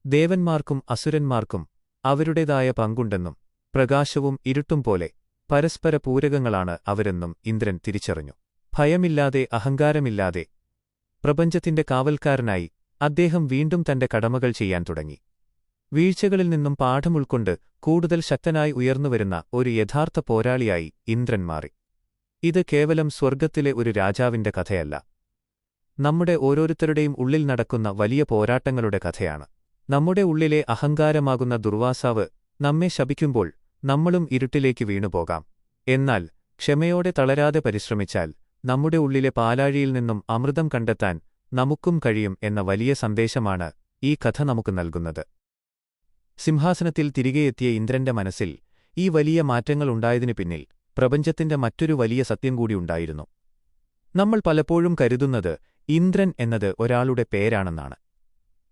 ദേവന്മാർക്കും അസുരന്മാർക്കും അവരുടേതായ പങ്കുണ്ടെന്നും പ്രകാശവും ഇരുട്ടും പോലെ പരസ്പര പൂരകങ്ങളാണ് അവരെന്നും ഇന്ദ്രൻ തിരിച്ചറിഞ്ഞു. ഭയമില്ലാതെ അഹങ്കാരമില്ലാതെ പ്രപഞ്ചത്തിന്റെ കാവൽക്കാരനായി അദ്ദേഹം വീണ്ടും തന്റെ കടമകൾ ചെയ്യാൻ തുടങ്ങി. വീഴ്ചകളിൽ നിന്നും പാഠമുൾക്കൊണ്ട് കൂടുതൽ ശക്തനായി ഉയർന്നുവരുന്ന ഒരു യഥാർത്ഥ പോരാളിയായി ഇന്ദ്രൻ മാറി. ഇത് കേവലം സ്വർഗത്തിലെ ഒരു രാജാവിന്റെ കഥയല്ല. നമ്മുടെ ഓരോരുത്തരുടെയും ഉള്ളിൽ നടക്കുന്ന വലിയ പോരാട്ടങ്ങളുടെ കഥയാണ്. നമ്മുടെ ഉള്ളിലെ അഹങ്കാരമാകുന്ന ദുർവാസാവ് നമ്മെ ശപിക്കുമ്പോൾ നമ്മളും ഇരുട്ടിലേക്ക് വീണുപോകാം. എന്നാൽ ക്ഷമയോടെ തളരാതെ പരിശ്രമിച്ചാൽ നമ്മുടെ ഉള്ളിലെ പാലാഴിയിൽ നിന്നും അമൃതം കണ്ടെത്താൻ നമുക്കും കഴിയും എന്ന വലിയ സന്ദേശമാണ് ഈ കഥ നമുക്ക് നൽകുന്നത്. സിംഹാസനത്തിൽ തിരികെയെത്തിയ ഇന്ദ്രന്റെ മനസ്സിൽ ഈ വലിയ മാറ്റങ്ങളുണ്ടായതിനു പിന്നിൽ പ്രപഞ്ചത്തിന്റെ മറ്റൊരു വലിയ സത്യം കൂടി ഉണ്ടായിരുന്നു. നമ്മൾ പലപ്പോഴും കരുതുന്നത് ഇന്ദ്രൻ എന്നത് ഒരാളുടെ പേരാണെന്നാണ്.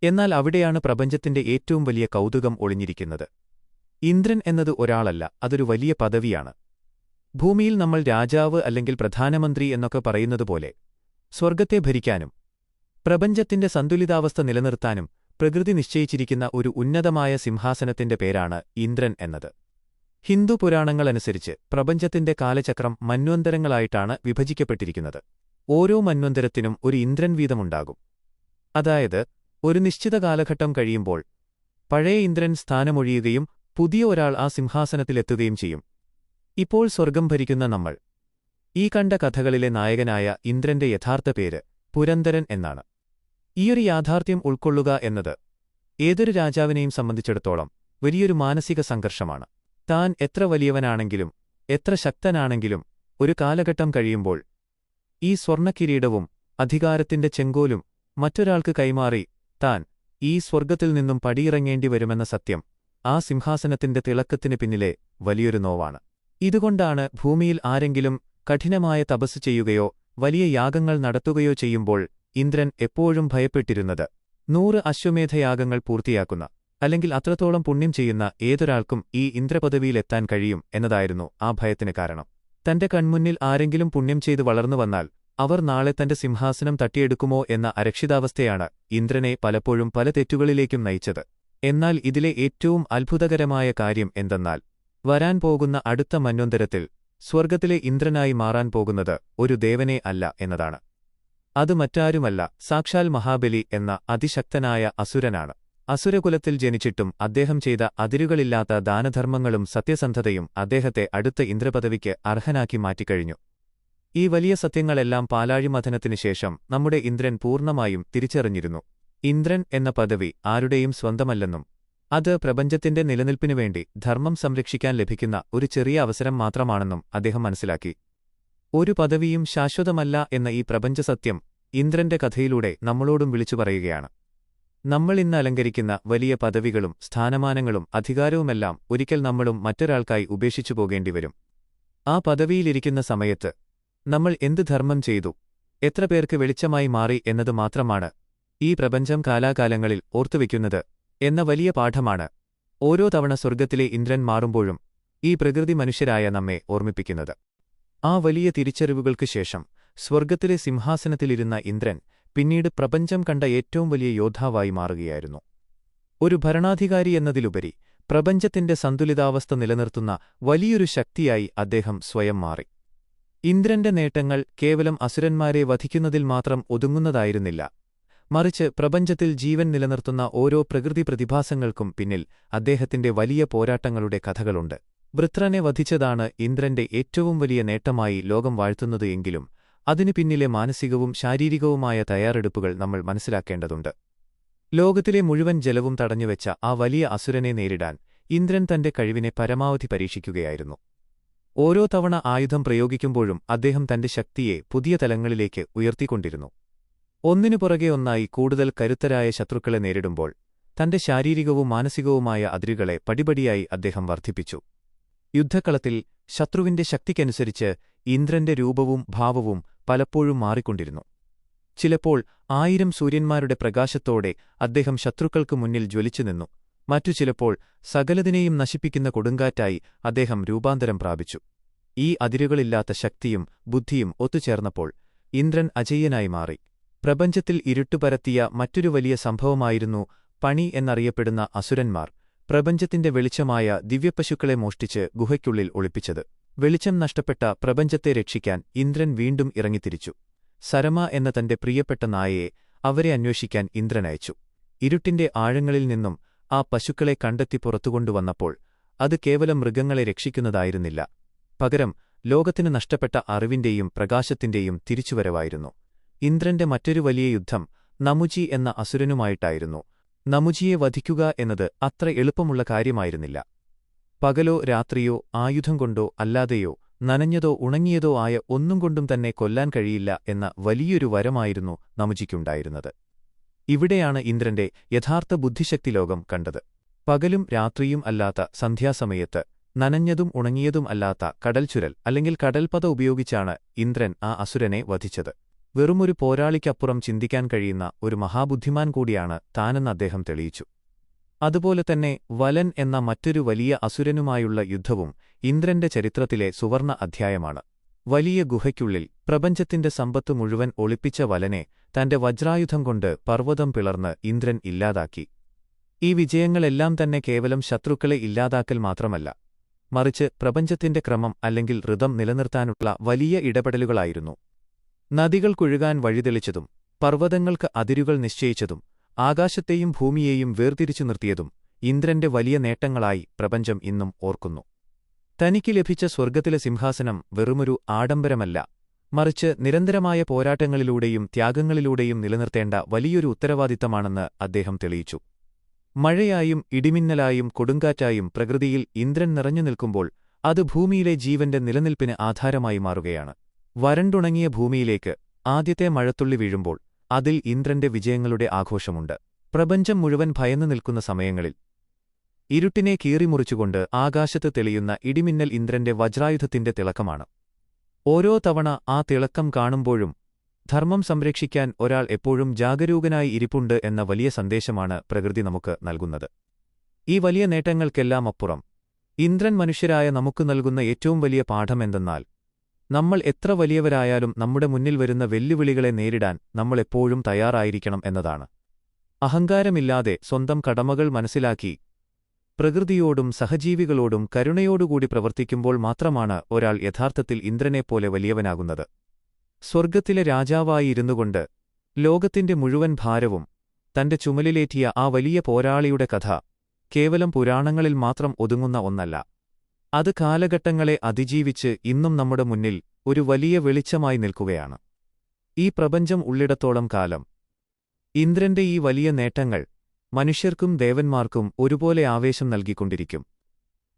എന്നാൽ അവിടെയാണ് പ്രപഞ്ചത്തിന്റെ ഏറ്റവും വലിയ കൗതുകം ഒളിഞ്ഞിരിക്കുന്നത്. ഇന്ദ്രൻ എന്നത് ഒരാളല്ല, അതൊരു വലിയ പദവിയാണ്. ഭൂമിയിൽ നമ്മൾ രാജാവ് അല്ലെങ്കിൽ പ്രധാനമന്ത്രി എന്നൊക്കെ പറയുന്നതുപോലെ സ്വർഗത്തെ ഭരിക്കാനും പ്രപഞ്ചത്തിന്റെ സന്തുലിതാവസ്ഥ നിലനിർത്താനും പ്രകൃതി നിശ്ചയിച്ചിരിക്കുന്ന ഒരു ഉന്നതമായ സിംഹാസനത്തിന്റെ പേരാണ് ഇന്ദ്രൻ എന്നത്. ഹിന്ദു പുരാണങ്ങളനുസരിച്ച് പ്രപഞ്ചത്തിന്റെ കാലചക്രം മന്വന്തരങ്ങളായിട്ടാണ് വിഭജിക്കപ്പെട്ടിരിക്കുന്നത്. ഓരോ മന്വന്തരത്തിനും ഒരു ഇന്ദ്രൻ വീതമുണ്ടാകും. അതായത് ഒരു നിശ്ചിത കാലഘട്ടം കഴിയുമ്പോൾ പഴയ ഇന്ദ്രൻ സ്ഥാനമൊഴിയുകയും പുതിയ ഒരാൾ ആ സിംഹാസനത്തിലെത്തുകയും ചെയ്യും. ഇപ്പോൾ സ്വർഗം ഭരിക്കുന്ന നമ്മൾ ഈ കണ്ട കഥകളിലെ നായകനായ ഇന്ദ്രന്റെ യഥാർത്ഥ പേര് പുരന്ദരൻ എന്നാണ്. ഈയൊരു യാഥാർത്ഥ്യം ഉൾക്കൊള്ളുക എന്നത് ഏതൊരു രാജാവിനെയും സംബന്ധിച്ചിടത്തോളം വലിയൊരു മാനസിക സംഘർഷമാണ്. താൻ എത്ര വലിയവനാണെങ്കിലും എത്ര ശക്തനാണെങ്കിലും ഒരു കാലഘട്ടം കഴിയുമ്പോൾ ഈ സ്വർണ്ണക്കിരീടവും അധികാരത്തിന്റെ ചെങ്കോലും മറ്റൊരാൾക്ക് കൈമാറി താൻ ഈ സ്വർഗത്തിൽ നിന്നും പടിയിറങ്ങേണ്ടി വരുമെന്ന സത്യം ആ സിംഹാസനത്തിന്റെ തിളക്കത്തിന് പിന്നിലെ വലിയൊരു നോവാണ്. ഇതുകൊണ്ടാണ് ഭൂമിയിൽ ആരെങ്കിലും കഠിനമായ തപസ് ചെയ്യുകയോ വലിയ യാഗങ്ങൾ നടത്തുകയോ ചെയ്യുമ്പോൾ ഇന്ദ്രൻ എപ്പോഴും ഭയപ്പെട്ടിരുന്നത്. 100 അശ്വമേധയാഗങ്ങൾ പൂർത്തിയാക്കുന്ന അല്ലെങ്കിൽ അത്രത്തോളം പുണ്യം ചെയ്യുന്ന ഏതൊരാൾക്കും ഈ ഇന്ദ്രപദവിയിലെത്താൻ കഴിയും എന്നതായിരുന്നു ആ ഭയത്തിന് കാരണം. തന്റെ കൺമുന്നിൽ ആരെങ്കിലും പുണ്യം ചെയ്ത് വളർന്നു വന്നാൽ അവർ നാളെ തന്റെ സിംഹാസനം തട്ടിയെടുക്കുമോ എന്ന അരക്ഷിതാവസ്ഥയാണ് ഇന്ദ്രനെ പലപ്പോഴും പല തെറ്റുകളിലേക്കും നയിച്ചത്. എന്നാൽ ഇതിലെ ഏറ്റവും അത്ഭുതകരമായ കാര്യം എന്തെന്നാൽ വരാൻ പോകുന്ന അടുത്ത മന്വന്തരത്തിൽ സ്വർഗത്തിലെ ഇന്ദ്രനായി മാറാൻ പോകുന്നത് ഒരു ദേവനെ അല്ല എന്നതാണ്. അത് മറ്റാരുമല്ല, സാക്ഷാൽ മഹാബലി എന്ന അതിശക്തനായ അസുരനാണ്. അസുരകുലത്തിൽ ജനിച്ചിട്ടും അദ്ദേഹം ചെയ്ത അതിരുകളില്ലാത്ത ദാനധർമ്മങ്ങളും സത്യസന്ധതയും അദ്ദേഹത്തെ അടുത്ത ഇന്ദ്രപദവിക്ക് അർഹനാക്കി മാറ്റിക്കഴിഞ്ഞു. ഈ വലിയ സത്യങ്ങളെല്ലാം പാലാഴിമഥനത്തിനു ശേഷം നമ്മുടെ ഇന്ദ്രൻ പൂർണ്ണമായും തിരിച്ചറിഞ്ഞിരുന്നു. ഇന്ദ്രൻ എന്ന പദവി ആരുടെയും സ്വന്തമല്ലെന്നും അത് പ്രപഞ്ചത്തിന്റെ നിലനിൽപ്പിനുവേണ്ടി ധർമ്മം സംരക്ഷിക്കാൻ ലഭിക്കുന്ന ഒരു ചെറിയ അവസരം മാത്രമാണെന്നും അദ്ദേഹം മനസ്സിലാക്കി. ഒരു പദവിയും ശാശ്വതമല്ല എന്ന ഈ പ്രപഞ്ചസത്യം ഇന്ദ്രന്റെ കഥയിലൂടെ നമ്മളോടും വിളിച്ചു പറയുകയാണ്. നമ്മൾ ഇന്ന് അലങ്കരിക്കുന്ന വലിയ പദവികളും സ്ഥാനമാനങ്ങളും അധികാരവുമെല്ലാം ഒരിക്കൽ നമ്മളും മറ്റൊരാൾക്കായി ഉപേക്ഷിച്ചു പോകേണ്ടിവരും. ആ പദവിയിലിരിക്കുന്ന സമയത്ത് നമ്മൾ എന്ത് ധർമ്മം ചെയ്തു, എത്ര പേർക്ക് വെളിച്ചമായി മാറി എന്നത് മാത്രമാണ് ഈ പ്രപഞ്ചം കാലാകാലങ്ങളിൽ ഓർത്തുവെക്കുന്നത് എന്ന വലിയ പാഠമാണ് ഓരോ തവണ സ്വർഗത്തിലെ ഇന്ദ്രൻ മാറുമ്പോഴും ഈ പ്രകൃതി മനുഷ്യരായ നമ്മെ ഓർമ്മിപ്പിക്കുന്നത്. ആ വലിയ തിരിച്ചറിവുകൾക്ക് ശേഷം സ്വർഗത്തിലെ സിംഹാസനത്തിലിരുന്ന ഇന്ദ്രൻ പിന്നീട് പ്രപഞ്ചം കണ്ട ഏറ്റവും വലിയ യോദ്ധാവായി മാറുകയായിരുന്നു. ഒരു ഭരണാധികാരി എന്നതിലുപരി പ്രപഞ്ചത്തിന്റെ സന്തുലിതാവസ്ഥ നിലനിർത്തുന്ന വലിയൊരു ശക്തിയായി അദ്ദേഹം സ്വയം മാറി. ഇന്ദ്രന്റെ നേട്ടങ്ങൾ കേവലം അസുരന്മാരെ വധിക്കുന്നതിൽ മാത്രം ഒതുങ്ങുന്നതായിരുന്നില്ല. മറിച്ച് പ്രപഞ്ചത്തിൽ ജീവൻ നിലനിർത്തുന്ന ഓരോ പ്രകൃതി പ്രതിഭാസങ്ങൾക്കും പിന്നിൽ അദ്ദേഹത്തിന്റെ വലിയ പോരാട്ടങ്ങളുടെ കഥകളുണ്ട്. വൃത്രനെ വധിച്ചതാണ് ഇന്ദ്രന്റെ ഏറ്റവും വലിയ നേട്ടമായി ലോകം വാഴ്ത്തുന്നത് എങ്കിലും അതിനു പിന്നിലെ മാനസികവും ശാരീരികവുമായ തയ്യാറെടുപ്പുകൾ നമ്മൾ മനസ്സിലാക്കേണ്ടതുണ്ട്. ലോകത്തിലെ മുഴുവൻ ജലവും തടഞ്ഞുവെച്ച ആ വലിയ അസുരനെ നേരിടാൻ ഇന്ദ്രൻ തന്റെ കഴിവിനെ പരമാവധി പരീക്ഷിക്കുകയായിരുന്നു. ഓരോ തവണ ആയുധം പ്രയോഗിക്കുമ്പോഴും അദ്ദേഹം തന്റെ ശക്തിയെ പുതിയ തലങ്ങളിലേക്ക് ഉയർത്തിക്കൊണ്ടിരുന്നു. ഒന്നിനു പുറകെ ഒന്നായി കൂടുതൽ കരുത്തരായ ശത്രുക്കളെ നേരിടുമ്പോൾ തന്റെ ശാരീരികവും മാനസികവുമായ അതിരുകളെ പടിപടിയായി അദ്ദേഹം വർദ്ധിപ്പിച്ചു. യുദ്ധക്കളത്തിൽ ശത്രുവിന്റെ ശക്തിക്കനുസരിച്ച് ഇന്ദ്രന്റെ രൂപവും ഭാവവും പലപ്പോഴും മാറിക്കൊണ്ടിരുന്നു. ചിലപ്പോൾ 1000 സൂര്യന്മാരുടെ പ്രകാശത്തോടെ അദ്ദേഹം ശത്രുക്കൾക്ക് മുന്നിൽ ജ്വലിച്ചുനിന്നു. മറ്റു ചിലപ്പോൾ സകലതിനെയും നശിപ്പിക്കുന്ന കൊടുങ്കാറ്റായി അദ്ദേഹം രൂപാന്തരം പ്രാപിച്ചു. ഈ അതിരുകളില്ലാത്ത ശക്തിയും ബുദ്ധിയും ഒത്തുചേർന്നപ്പോൾ ഇന്ദ്രൻ അജയ്യനായി മാറി. പ്രപഞ്ചത്തിൽ ഇരുട്ടുപരത്തിയ മറ്റൊരു വലിയ സംഭവമായിരുന്നു പണി എന്നറിയപ്പെടുന്ന അസുരന്മാർ പ്രപഞ്ചത്തിന്റെ വെളിച്ചമായ ദിവ്യപശുക്കളെ മോഷ്ടിച്ച് ഗുഹയ്ക്കുള്ളിൽ ഒളിപ്പിച്ചത്. വെളിച്ചം നഷ്ടപ്പെട്ട പ്രപഞ്ചത്തെ രക്ഷിക്കാൻ ഇന്ദ്രൻ വീണ്ടും ഇറങ്ങിത്തിരിച്ചു. സരമ എന്ന തന്റെ പ്രിയപ്പെട്ട നായയെ അവരെ അന്വേഷിക്കാൻ ഇന്ദ്രനയച്ചു. ഇരുട്ടിന്റെ ആഴങ്ങളിൽ നിന്നും ആ പശുക്കളെ കണ്ടെത്തി പുറത്തുകൊണ്ടുവന്നപ്പോൾ അത് കേവലം മൃഗങ്ങളെ രക്ഷിക്കുന്നതായിരുന്നില്ല, പകരം ലോകത്തിന് നഷ്ടപ്പെട്ട അറിവിന്റെയും പ്രകാശത്തിന്റെയും തിരിച്ചുവരവായിരുന്നു. ഇന്ദ്രന്റെ മറ്റൊരു വലിയ യുദ്ധം നമുജി എന്ന അസുരനുമായിട്ടായിരുന്നു. നമുജിയെ വധിക്കുക എന്നത് അത്ര എളുപ്പമുള്ള കാര്യമായിരുന്നില്ല. പകലോ രാത്രിയോ ആയുധം കൊണ്ടോ അല്ലാതെയോ നനഞ്ഞതോ ഉണങ്ങിയതോ ആയ ഒന്നും കൊണ്ടും തന്നെ കൊല്ലാൻ കഴിയില്ല എന്ന വലിയൊരു വരമായിരുന്നു നമുജിക്കുണ്ടായിരുന്നത്. ഇവിടെയാണ് ഇന്ദ്രന്റെ യഥാർത്ഥ ബുദ്ധിശക്തി ലോകം കണ്ടത്. പകലും രാത്രിയും അല്ലാത്ത സന്ധ്യാസമയത്ത് നനഞ്ഞതും ഉണങ്ങിയതും അല്ലാത്ത കടൽച്ചുരൽ അല്ലെങ്കിൽ കടൽപത ഉപയോഗിച്ചാണ് ഇന്ദ്രൻ ആ അസുരനെ വധിച്ചത്. വെറുമൊരു പോരാളിക്കപ്പുറം ചിന്തിക്കാൻ കഴിയുന്ന ഒരു മഹാബുദ്ധിമാൻ കൂടിയാണ് താനെന്ന് അദ്ദേഹം തെളിയിച്ചു. അതുപോലെ തന്നെ വലൻ എന്ന മറ്റൊരു വലിയ അസുരനുമായുള്ള യുദ്ധവും ഇന്ദ്രന്റെ ചരിത്രത്തിലെ സുവർണ അധ്യായമാണ്. വലിയ ഗുഹയ്ക്കുള്ളിൽ പ്രപഞ്ചത്തിന്റെ സമ്പത്ത് മുഴുവൻ ഒളിപ്പിച്ച വലനെ തന്റെ വജ്രായുധം കൊണ്ട് പർവ്വതം പിളർന്ന് ഇന്ദ്രൻ ഇല്ലാതാക്കി. ഈ വിജയങ്ങളെല്ലാം തന്നെ കേവലം ശത്രുക്കളെ ഇല്ലാതാക്കൽ മാത്രമല്ല, മറിച്ച് പ്രപഞ്ചത്തിന്റെ ക്രമം അല്ലെങ്കിൽ ഋതം നിലനിർത്താനുള്ള വലിയ ഇടപെടലുകളായിരുന്നു. നദികൾ കുഴുകാൻ വഴിതെളിച്ചതും പർവ്വതങ്ങൾക്ക് അതിരുകൾ നിശ്ചയിച്ചതും ആകാശത്തെയും ഭൂമിയെയും വേർതിരിച്ചു നിർത്തിയതും ഇന്ദ്രന്റെ വലിയ നേട്ടങ്ങളായി പ്രപഞ്ചം ഇന്നും ഓർക്കുന്നു. തനിക്ക് ലഭിച്ച സ്വർഗ്ഗത്തിലെ സിംഹാസനം വെറുമൊരു ആഡംബരമല്ല, മറിച്ച് നിരന്തരമായ പോരാട്ടങ്ങളിലൂടെയും ത്യാഗങ്ങളിലൂടെയും നിലനിർത്തേണ്ട വലിയൊരു ഉത്തരവാദിത്തമാണെന്ന് അദ്ദേഹം തെളിയിച്ചു. മഴയായും ഇടിമിന്നലായും കൊടുങ്കാറ്റായും പ്രകൃതിയിൽ ഇന്ദ്രൻ നിറഞ്ഞു നിൽക്കുമ്പോൾ അത് ഭൂമിയിലെ ജീവന്റെ നിലനിൽപ്പിന് ആധാരമായി മാറുകയാണ്. വരണ്ടുണങ്ങിയ ഭൂമിയിലേക്ക് ആദ്യത്തെ മഴത്തുള്ളി വീഴുമ്പോൾ അതിൽ ഇന്ദ്രന്റെ വിജയങ്ങളുടെ ആഘോഷമുണ്ട്. പ്രപഞ്ചം മുഴുവൻ ഭയന്നു നിൽക്കുന്ന സമയങ്ങളിൽ ഇരുട്ടിനെ കീറിമുറിച്ചുകൊണ്ട് ആകാശത്ത് തെളിയുന്ന ഇടിമിന്നൽ ഇന്ദ്രന്റെ വജ്രായുധത്തിന്റെ തിളക്കമാണ്. ഓരോ തവണ ആ തിളക്കം കാണുമ്പോഴും ധർമ്മം സംരക്ഷിക്കാൻ ഒരാൾ എപ്പോഴും ജാഗരൂകനായി ഇരിപ്പുണ്ട് എന്ന വലിയ സന്ദേശമാണ് പ്രകൃതി നമുക്ക് നൽകുന്നത്. ഈ വലിയ നേട്ടങ്ങൾക്കെല്ലാം അപ്പുറം ഇന്ദ്രൻ മനുഷ്യരായ നമുക്ക് നൽകുന്ന ഏറ്റവും വലിയ പാഠമെന്തെന്നാൽ, നമ്മൾ എത്ര വലിയവരായാലും നമ്മുടെ മുന്നിൽ വരുന്ന വെല്ലുവിളികളെ നേരിടാൻ നമ്മളെപ്പോഴും തയ്യാറായിരിക്കണം എന്നതാണ്. അഹങ്കാരമില്ലാതെ സ്വന്തം കടമകൾ മനസ്സിലാക്കി പ്രകൃതിയോടും സഹജീവികളോടും കരുണയോടുകൂടി പ്രവർത്തിക്കുമ്പോൾ മാത്രമാണ് ഒരാൾ യഥാർത്ഥത്തിൽ ഇന്ദ്രനെപ്പോലെ വലിയവനാകുന്നത്. സ്വർഗ്ഗത്തിലെ രാജാവായി ഇരുന്നുകൊണ്ട് ലോകത്തിന്റെ മുഴുവൻ ഭാരവും തന്റെ ചുമലിലേറ്റിയ ആ വലിയ പോരാളിയുടെ കഥ കേവലം പുരാണങ്ങളിൽ മാത്രം ഒതുങ്ങുന്ന ഒന്നല്ല. അത് കാലഘട്ടങ്ങളെ അതിജീവിച്ച് ഇന്നും നമ്മുടെ മുന്നിൽ ഒരു വലിയ വെളിച്ചമായി നിൽക്കുകയാണ്. ഈ പ്രപഞ്ചം ഉള്ളിടത്തോളം കാലം ഇന്ദ്രന്റെ ഈ വലിയ നേട്ടങ്ങൾ മനുഷ്യർക്കും ദേവന്മാർക്കും ഒരുപോലെ ആവേശം നൽകിക്കൊണ്ടിരിക്കും.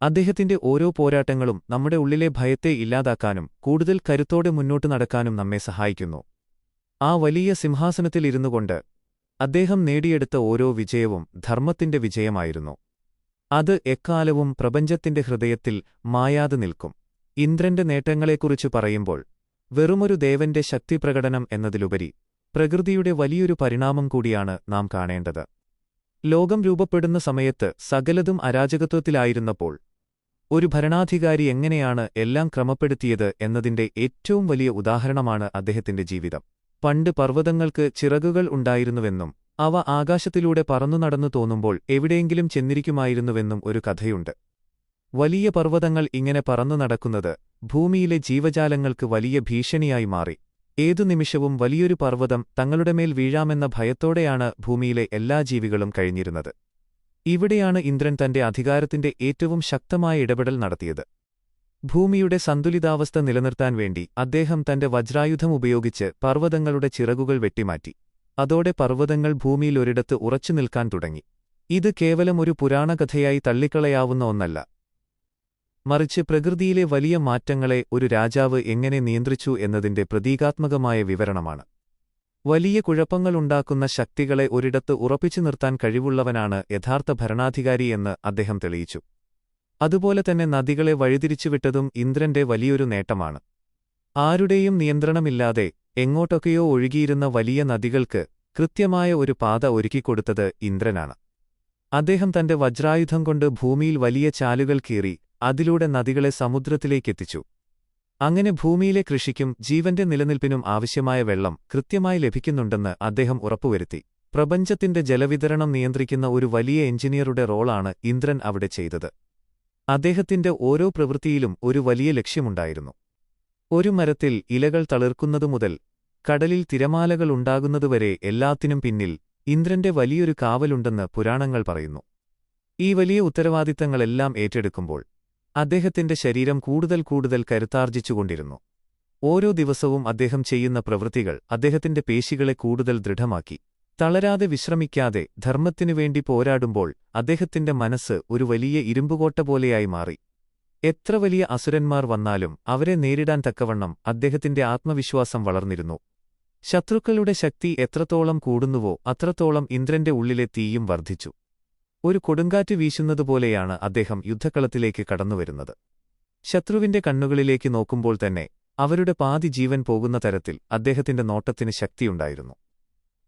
അദ്ദേഹത്തിന്റെ ഓരോ പോരാട്ടങ്ങളും നമ്മുടെ ഉള്ളിലെ ഭയത്തെ ഇല്ലാതാക്കാനും കൂടുതൽ കരുത്തോടെ മുന്നോട്ടു നടക്കാനും നമ്മെ സഹായിക്കുന്നു. ആ വലിയ സിംഹാസനത്തിൽ ഇരുന്നുകൊണ്ട് അദ്ദേഹം നേടിയെടുത്ത ഓരോ വിജയവും ധർമ്മത്തിന്റെ വിജയമായിരുന്നു. അത് എക്കാലവും പ്രപഞ്ചത്തിന്റെ ഹൃദയത്തിൽ മായാതെ നിൽക്കും. ഇന്ദ്രന്റെ നേട്ടങ്ങളെക്കുറിച്ച് പറയുമ്പോൾ വെറുമൊരു ദേവന്റെ ശക്തിപ്രകടനം എന്നതിലുപരി പ്രകൃതിയുടെ വലിയൊരു പരിണാമം കൂടിയാണ് നാം കാണേണ്ടത്. ലോകം രൂപപ്പെടുന്ന സമയത്ത് സകലതും അരാജകത്വത്തിലായിരുന്നപ്പോൾ ഒരു ഭരണാധികാരി എങ്ങനെയാണ് എല്ലാം ക്രമപ്പെടുത്തിയത് എന്നതിന്റെ ഏറ്റവും വലിയ ഉദാഹരണമാണ് അദ്ദേഹത്തിന്റെ ജീവിതം. പണ്ട് പർവ്വതങ്ങൾക്ക് ചിറകുകൾ ഉണ്ടായിരുന്നുവെന്നും അവ ആകാശത്തിലൂടെ പറന്നു നടന്നു തോന്നുമ്പോൾ എവിടെയെങ്കിലും ചെന്നിരിക്കുമായിരുന്നുവെന്നും ഒരു കഥയുണ്ട്. വലിയ പർവ്വതങ്ങൾ ഇങ്ങനെ പറന്നു നടക്കുന്നത് ഭൂമിയിലെ ജീവജാലങ്ങൾക്ക് വലിയ ഭീഷണിയായി മാറി. ഏതു നിമിഷവും വലിയൊരു പർവ്വതം തങ്ങളുടെ മേൽ വീഴാമെന്ന ഭയത്തോടെയാണ് ഭൂമിയിലെ എല്ലാ ജീവികളും കഴിഞ്ഞിരുന്നത്. ഇവിടെയാണ് ഇന്ദ്രൻ തന്റെ അധികാരത്തിന്റെ ഏറ്റവും ശക്തമായ ഇടപെടൽ നടത്തിയത്. ഭൂമിയുടെ സന്തുലിതാവസ്ഥ നിലനിർത്താൻ വേണ്ടി അദ്ദേഹം തന്റെ വജ്രായുധം ഉപയോഗിച്ച് പർവ്വതങ്ങളുടെ ചിറകുകൾ വെട്ടിമാറ്റി. അതോടെ പർവ്വതങ്ങൾ ഭൂമിയിൽ ഒരിടത്ത് ഉറച്ചു നിൽക്കാൻ തുടങ്ങി. ഇത് കേവലം ഒരു പുരാണകഥയായി തള്ളിക്കളയാവുന്ന ഒന്നല്ല, മറിച്ച് പ്രകൃതിയിലെ വലിയ മാറ്റങ്ങളെ ഒരു രാജാവ് എങ്ങനെ നിയന്ത്രിച്ചു എന്നതിന്റെ പ്രതീകാത്മകമായ വിവരണമാണ്. വലിയ കുഴപ്പങ്ങളുണ്ടാക്കുന്ന ശക്തികളെ ഒരിടത്ത് ഉറപ്പിച്ചു നിർത്താൻ കഴിവുള്ളവനാണ് യഥാർത്ഥ ഭരണാധികാരി എന്ന് അദ്ദേഹം തെളിയിച്ചു. അതുപോലെ തന്നെ നദികളെ വഴിതിരിച്ചുവിട്ടതും ഇന്ദ്രന്റെ വലിയൊരു നേട്ടമാണ്. ആരുടെയും നിയന്ത്രണമില്ലാതെ എങ്ങോട്ടൊക്കെയോ ഒഴുകിയിരുന്ന വലിയ നദികൾക്ക് കൃത്യമായ ഒരു പാത ഒരുക്കിക്കൊടുത്തത് ഇന്ദ്രനാണ്. അദ്ദേഹം തന്റെ വജ്രായുധം കൊണ്ട് ഭൂമിയിൽ വലിയ ചാലുകൾ കീറി അതിലൂടെ നദികളെ സമുദ്രത്തിലേക്കെത്തിച്ചു. അങ്ങനെ ഭൂമിയിലെ കൃഷിക്കും ജീവന്റെ നിലനിൽപ്പിനും ആവശ്യമായ വെള്ളം കൃത്യമായി ലഭിക്കുന്നുണ്ടെന്ന് അദ്ദേഹം ഉറപ്പുവരുത്തി. പ്രപഞ്ചത്തിന്റെ ജലവിതരണം നിയന്ത്രിക്കുന്ന ഒരു വലിയ എഞ്ചിനീയറുടെ റോളാണ് ഇന്ദ്രൻ അവിടെ ചെയ്തത്. അദ്ദേഹത്തിന്റെ ഓരോ പ്രവൃത്തിയിലും ഒരു വലിയ ലക്ഷ്യമുണ്ടായിരുന്നു. ഒരു മരത്തിൽ ഇലകൾ തളിർക്കുന്നതുമുതൽ കടലിൽ തിരമാലകൾ ഉണ്ടാകുന്നതുവരെ എല്ലാത്തിനും പിന്നിൽ ഇന്ദ്രന്റെ വലിയൊരു കാവലുണ്ടെന്ന് പുരാണങ്ങൾ പറയുന്നു. ഈ വലിയ ഉത്തരവാദിത്തങ്ങളെല്ലാം ഏറ്റെടുക്കുമ്പോൾ അദ്ദേഹത്തിന്റെ ശരീരം കൂടുതൽ കരുത്താർജിച്ചുകൊണ്ടിരുന്നു. ഓരോ ദിവസവും അദ്ദേഹം ചെയ്യുന്ന പ്രവൃത്തികൾ അദ്ദേഹത്തിന്റെ പേശികളെ കൂടുതൽ ദൃഢമാക്കി. തളരാതെ വിശ്രമിക്കാതെ ധർമ്മത്തിനുവേണ്ടി പോരാടുമ്പോൾ അദ്ദേഹത്തിന്റെ മനസ്സ് ഒരു വലിയ ഇരുമ്പുകോട്ട പോലെയായി മാറി. എത്ര വലിയ അസുരന്മാർ വന്നാലും അവരെ നേരിടാൻ തക്കവണ്ണം അദ്ദേഹത്തിന്റെ ആത്മവിശ്വാസം വളർന്നിരുന്നു. ശത്രുക്കളുടെ ശക്തി എത്രത്തോളം കൂടുന്നുവോ അത്രത്തോളം ഇന്ദ്രന്റെ ഉള്ളിലെ തീയും വർദ്ധിച്ചു. ഒരു കൊടുങ്കാറ്റ് വീശുന്നതുപോലെയാണ് അദ്ദേഹം യുദ്ധക്കളത്തിലേക്ക് കടന്നുവരുന്നത്. ശത്രുവിന്റെ കണ്ണുകളിലേക്ക് നോക്കുമ്പോൾ തന്നെ അവരുടെ പാതി ജീവൻ പോകുന്ന തരത്തിൽ അദ്ദേഹത്തിന്റെ നോട്ടത്തിന് ശക്തിയുണ്ടായിരുന്നു.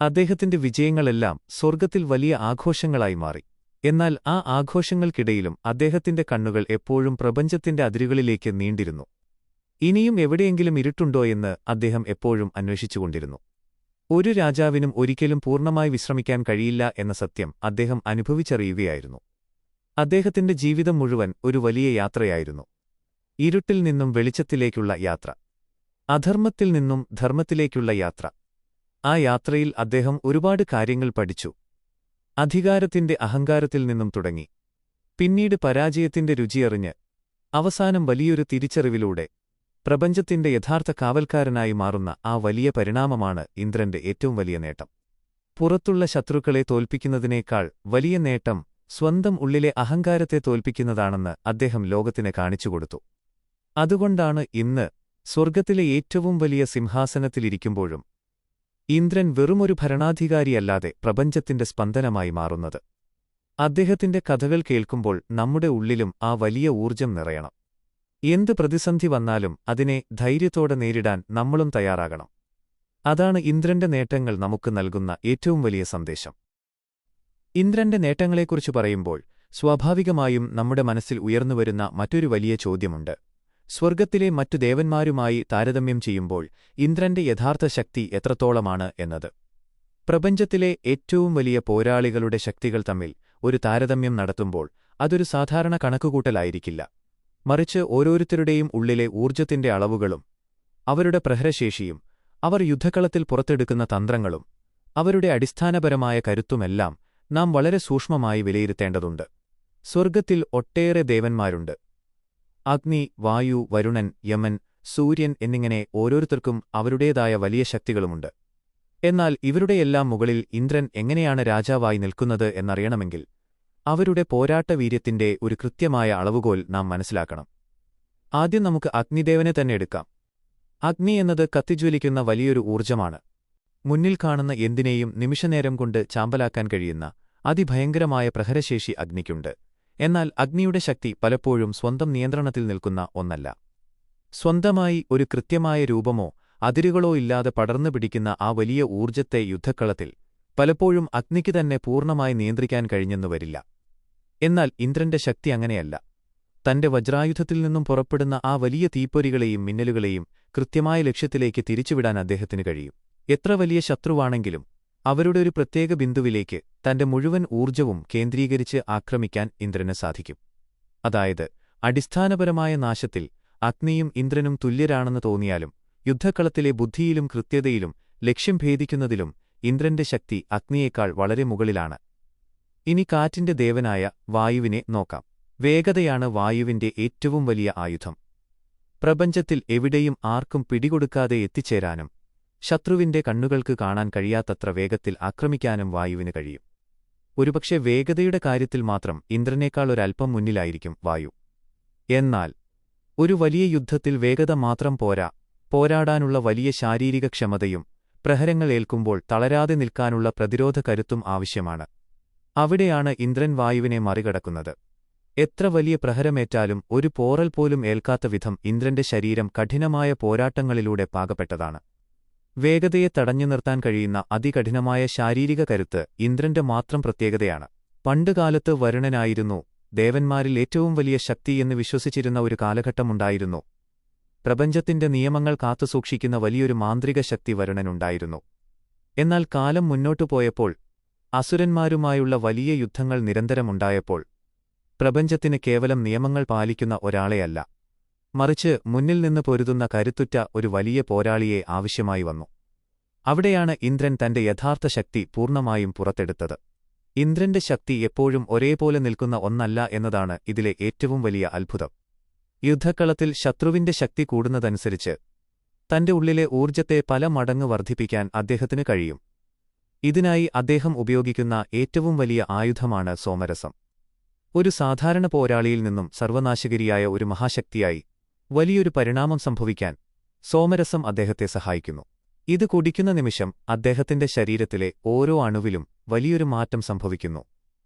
അദ്ദേഹത്തിന്റെ വിജയങ്ങളെല്ലാം സ്വർഗ്ഗത്തിൽ വലിയ ആഘോഷങ്ങളായി മാറി. എന്നാൽ ആ ആഘോഷങ്ങൾക്കിടയിലും അദ്ദേഹത്തിന്റെ കണ്ണുകൾ എപ്പോഴും പ്രപഞ്ചത്തിന്റെ അതിരുകളിലേക്ക് നീണ്ടിരുന്നു. ഇനിയും എവിടെയെങ്കിലും ഇരുട്ടുണ്ടോയെന്ന് അദ്ദേഹം എപ്പോഴും അന്വേഷിച്ചുകൊണ്ടിരുന്നു. ഒരു രാജാവിനും ഒരിക്കലും പൂർണ്ണമായി വിശ്രമിക്കാൻ കഴിയില്ല എന്ന സത്യം അദ്ദേഹം അനുഭവിച്ചറിയുകയായിരുന്നു. അദ്ദേഹത്തിന്റെ ജീവിതം മുഴുവൻ ഒരു വലിയ യാത്രയായിരുന്നു. ഇരുട്ടിൽ നിന്നും വെളിച്ചത്തിലേക്കുള്ള യാത്ര, അധർമ്മത്തിൽ നിന്നും ധർമ്മത്തിലേക്കുള്ള യാത്ര. ആ യാത്രയിൽ അദ്ദേഹം ഒരുപാട് കാര്യങ്ങൾ പഠിച്ചു. അധികാരത്തിന്റെ അഹങ്കാരത്തിൽ നിന്നും തുടങ്ങി, പിന്നീട് പരാജയത്തിന്റെ രുചിയറിഞ്ഞ്, അവസാനം വലിയൊരു തിരിച്ചറിവിലൂടെ പ്രപഞ്ചത്തിന്റെ യഥാർത്ഥ കാവൽക്കാരനായി മാറുന്ന ആ വലിയ പരിണാമമാണ് ഇന്ദ്രന്റെ ഏറ്റവും വലിയ നേട്ടം. പുറത്തുള്ള ശത്രുക്കളെ തോൽപ്പിക്കുന്നതിനേക്കാൾ വലിയ നേട്ടം സ്വന്തം ഉള്ളിലെ അഹങ്കാരത്തെ തോൽപ്പിക്കുന്നതാണെന്ന് അദ്ദേഹം ലോകത്തിന് കാണിച്ചുകൊടുത്തു. അതുകൊണ്ടാണ് ഇന്ന് സ്വർഗ്ഗത്തിലെ ഏറ്റവും വലിയ സിംഹാസനത്തിലിരിക്കുമ്പോഴും ഇന്ദ്രൻ വെറുമൊരു ഭരണാധികാരിയല്ലാതെ പ്രപഞ്ചത്തിന്റെ സ്പന്ദനമായി മാറുന്നത്. അദ്ദേഹത്തിന്റെ കഥകൾ കേൾക്കുമ്പോൾ നമ്മുടെ ഉള്ളിലും ആ വലിയ ഊർജ്ജം നിറയണം. എന്ത് പ്രതിസന്ധി വന്നാലും അതിനെ ധൈര്യത്തോടെ നേരിടാൻ നമ്മളും തയ്യാറാകണം. അതാണ് ഇന്ദ്രന്റെ നേട്ടങ്ങൾ നമുക്ക് നൽകുന്ന ഏറ്റവും വലിയ സന്ദേശം. ഇന്ദ്രന്റെ നേട്ടങ്ങളെക്കുറിച്ച് പറയുമ്പോൾ സ്വാഭാവികമായും നമ്മുടെ മനസ്സിൽ ഉയർന്നുവരുന്ന മറ്റൊരു വലിയ ചോദ്യമുണ്ട്. സ്വർഗ്ഗത്തിലെ മറ്റു ദേവന്മാരുമായി താരതമ്യം ചെയ്യുമ്പോൾ ഇന്ദ്രന്റെ യഥാർത്ഥ ശക്തി എത്രത്തോളമാണ് എന്നത്. പ്രപഞ്ചത്തിലെ ഏറ്റവും വലിയ പോരാളികളുടെ ശക്തികൾ തമ്മിൽ ഒരു താരതമ്യം നടത്തുമ്പോൾ അതൊരു സാധാരണ കണക്കുകൂട്ടലായിരിക്കില്ല. മറിച്ച് ഓരോരുത്തരുടെയും ഉള്ളിലെ ഊർജ്ജത്തിന്റെ അളവുകളും അവരുടെ പ്രഹരശേഷിയും അവർ യുദ്ധക്കളത്തിൽ പുറത്തെടുക്കുന്ന തന്ത്രങ്ങളും അവരുടെ അടിസ്ഥാനപരമായ കരുത്തുമെല്ലാം നാം വളരെ സൂക്ഷ്മമായി വിലയിരുത്തേണ്ടതുണ്ട്. സ്വർഗ്ഗത്തിൽ ഒട്ടേറെ ദേവന്മാരുണ്ട്. അഗ്നി, വായു, വരുണൻ, യമൻ, സൂര്യൻ എന്നിങ്ങനെ ഓരോരുത്തർക്കും അവരുടേതായ വലിയ ശക്തികളുമുണ്ട്. എന്നാൽ ഇവരുടെയെല്ലാം മുകളിൽ ഇന്ദ്രൻ എങ്ങനെയാണ് രാജാവായി നിൽക്കുന്നത് എന്നറിയണമെങ്കിൽ അവരുടെ പോരാട്ടവീര്യത്തിന്റെ ഒരു കൃത്യമായ അളവുകോൽ നാം മനസ്സിലാക്കണം. ആദ്യം നമുക്ക് അഗ്നിദേവനെ തന്നെ എടുക്കാം. അഗ്നി എന്നത് കത്തിജ്വലിക്കുന്ന വലിയൊരു ഊർജ്ജമാണ്. മുന്നിൽ കാണുന്ന എന്തിനേയും നിമിഷനേരം കൊണ്ട് ചാമ്പലാക്കാൻ കഴിയുന്ന അതിഭയങ്കരമായ പ്രഹരശേഷി അഗ്നിക്കുണ്ട്. എന്നാൽ അഗ്നിയുടെ ശക്തി പലപ്പോഴും സ്വന്തം നിയന്ത്രണത്തിൽ നിൽക്കുന്ന ഒന്നല്ല. സ്വന്തമായി ഒരു കൃത്യമായ രൂപമോ അതിരുകളോ ഇല്ലാതെ പടർന്നു പിടിക്കുന്ന ആ വലിയ ഊർജ്ജത്തെ യുദ്ധക്കളത്തിൽ പലപ്പോഴും അഗ്നിക്ക് തന്നെ പൂർണ്ണമായി നിയന്ത്രിക്കാൻ കഴിഞ്ഞെന്നു വരില്ല. എന്നാൽ ഇന്ദ്രന്റെ ശക്തി അങ്ങനെയല്ല. തന്റെ വജ്രായുധത്തിൽ നിന്നും പുറപ്പെടുന്ന ആ വലിയ തീപ്പൊരികളെയും മിന്നലുകളെയും കൃത്യമായ ലക്ഷ്യത്തിലേക്ക് തിരിച്ചുവിടാൻ അദ്ദേഹത്തിന് കഴിയും. എത്ര വലിയ ശത്രുവാണെങ്കിലും അവരുടെ ഒരു പ്രത്യേക ബിന്ദുവിലേക്ക് തന്റെ മുഴുവൻ ഊർജ്ജവും കേന്ദ്രീകരിച്ച് ആക്രമിക്കാൻ ഇന്ദ്രന് സാധിക്കും. അതായത് അടിസ്ഥാനപരമായ നാശത്തിൽ അഗ്നിയും ഇന്ദ്രനും തുല്യരാണെന്ന് തോന്നിയാലും യുദ്ധക്കളത്തിലെ ബുദ്ധിയിലും കൃത്യതയിലും ലക്ഷ്യം ഭേദിക്കുന്നതിലും ഇന്ദ്രന്റെ ശക്തി അഗ്നിയേക്കാൾ വളരെ മുകളിലാണ്. ഇനി കാറ്റിന്റെ ദേവനായ വായുവിനെ നോക്കാം. വേഗതയാണ് വായുവിന്റെ ഏറ്റവും വലിയ ആയുധം. പ്രപഞ്ചത്തിൽ എവിടെയും ആർക്കും പിടികൊടുക്കാതെ എത്തിച്ചേരാനും ശത്രുവിന്റെ കണ്ണുകൾക്ക് കാണാൻ കഴിയാത്തത്ര വേഗത്തിൽ ആക്രമിക്കാനും വായുവിന് കഴിയും. ഒരുപക്ഷെ വേഗതയുടെ കാര്യത്തിൽ മാത്രം ഇന്ദ്രനേക്കാൾ ഒരൽപ്പം മുന്നിലായിരിക്കും വായു. എന്നാൽ ഒരു വലിയ യുദ്ധത്തിൽ വേഗത മാത്രം പോരാ, പോരാടാനുള്ള വലിയ ശാരീരിക ക്ഷമതയും പ്രഹരങ്ങൾ ഏൽക്കുമ്പോൾ തളരാതെ നിൽക്കാനുള്ള പ്രതിരോധ കരുത്തും ആവശ്യമാണ്. അവിടെയാണ് ഇന്ദ്രൻ വായുവിനെ മറികടക്കുന്നത്. എത്ര വലിയ പ്രഹരമേറ്റാലും ഒരു പോറൽ പോലും ഏൽക്കാത്ത വിധം ഇന്ദ്രന്റെ ശരീരം കഠിനമായ പോരാട്ടങ്ങളിലൂടെ പാകപ്പെട്ടതാണ്. വേഗതയെ തടഞ്ഞു നിർത്താൻ കഴിയുന്ന അതികഠിനമായ ശാരീരിക കരുത്ത് ഇന്ദ്രന്റെ മാത്രം പ്രത്യേകതയാണ്. പണ്ടുകാലത്ത് വരുണനായിരുന്നു ദേവന്മാരിൽ ഏറ്റവും വലിയ ശക്തിയെന്ന് വിശ്വസിച്ചിരുന്ന ഒരു കാലഘട്ടമുണ്ടായിരുന്നു. പ്രപഞ്ചത്തിന്റെ നിയമങ്ങൾ കാത്തുസൂക്ഷിക്കുന്ന വലിയൊരു മാന്ത്രിക ശക്തി വരുണനുണ്ടായിരുന്നു. എന്നാൽ കാലം മുന്നോട്ടു പോയപ്പോൾ, അസുരന്മാരുമായുള്ള വലിയ യുദ്ധങ്ങൾ നിരന്തരമുണ്ടായപ്പോൾ, പ്രപഞ്ചത്തിന് കേവലം നിയമങ്ങൾ പാലിക്കുന്ന ഒരാളെയല്ല, മറിച്ച് മുന്നിൽ നിന്ന് പൊരുതുന്ന കരുത്തുറ്റ ഒരു വലിയ പോരാളിയെ ആവശ്യമായി വന്നു. അവിടെയാണ് ഇന്ദ്രൻ തന്റെ യഥാർത്ഥ ശക്തി പൂർണ്ണമായും പുറത്തെടുത്തത്. ഇന്ദ്രന്റെ ശക്തി എപ്പോഴും ഒരേപോലെ നിൽക്കുന്ന ഒന്നല്ല എന്നതാണ് ഇതിലെ ഏറ്റവും വലിയ അത്ഭുതം. യുദ്ധക്കളത്തിൽ ശത്രുവിന്റെ ശക്തി കൂടുന്നതനുസരിച്ച് തന്റെ ഉള്ളിലെ ഊർജ്ജത്തെ പല മടങ്ങ് വർദ്ധിപ്പിക്കാൻ അദ്ദേഹത്തിന് കഴിയും. ഇതിനായി അദ്ദേഹം ഉപയോഗിക്കുന്ന ഏറ്റവും വലിയ ആയുധമാണ് സോമരസം. ഒരു സാധാരണ പോരാളിയിൽ നിന്നും സർവനാശകരിയായ ഒരു മഹാശക്തിയായി വലിയൊരു പരിണാമം സംഭവിക്കാൻ സോമരസം അദ്ദേഹത്തെ സഹായിക്കുന്നു. ഇത് കുടിക്കുന്ന നിമിഷം അദ്ദേഹത്തിന്റെ ശരീരത്തിലെ ഓരോ അണുവിലും വലിയൊരു മാറ്റം സംഭവിക്കുന്നു.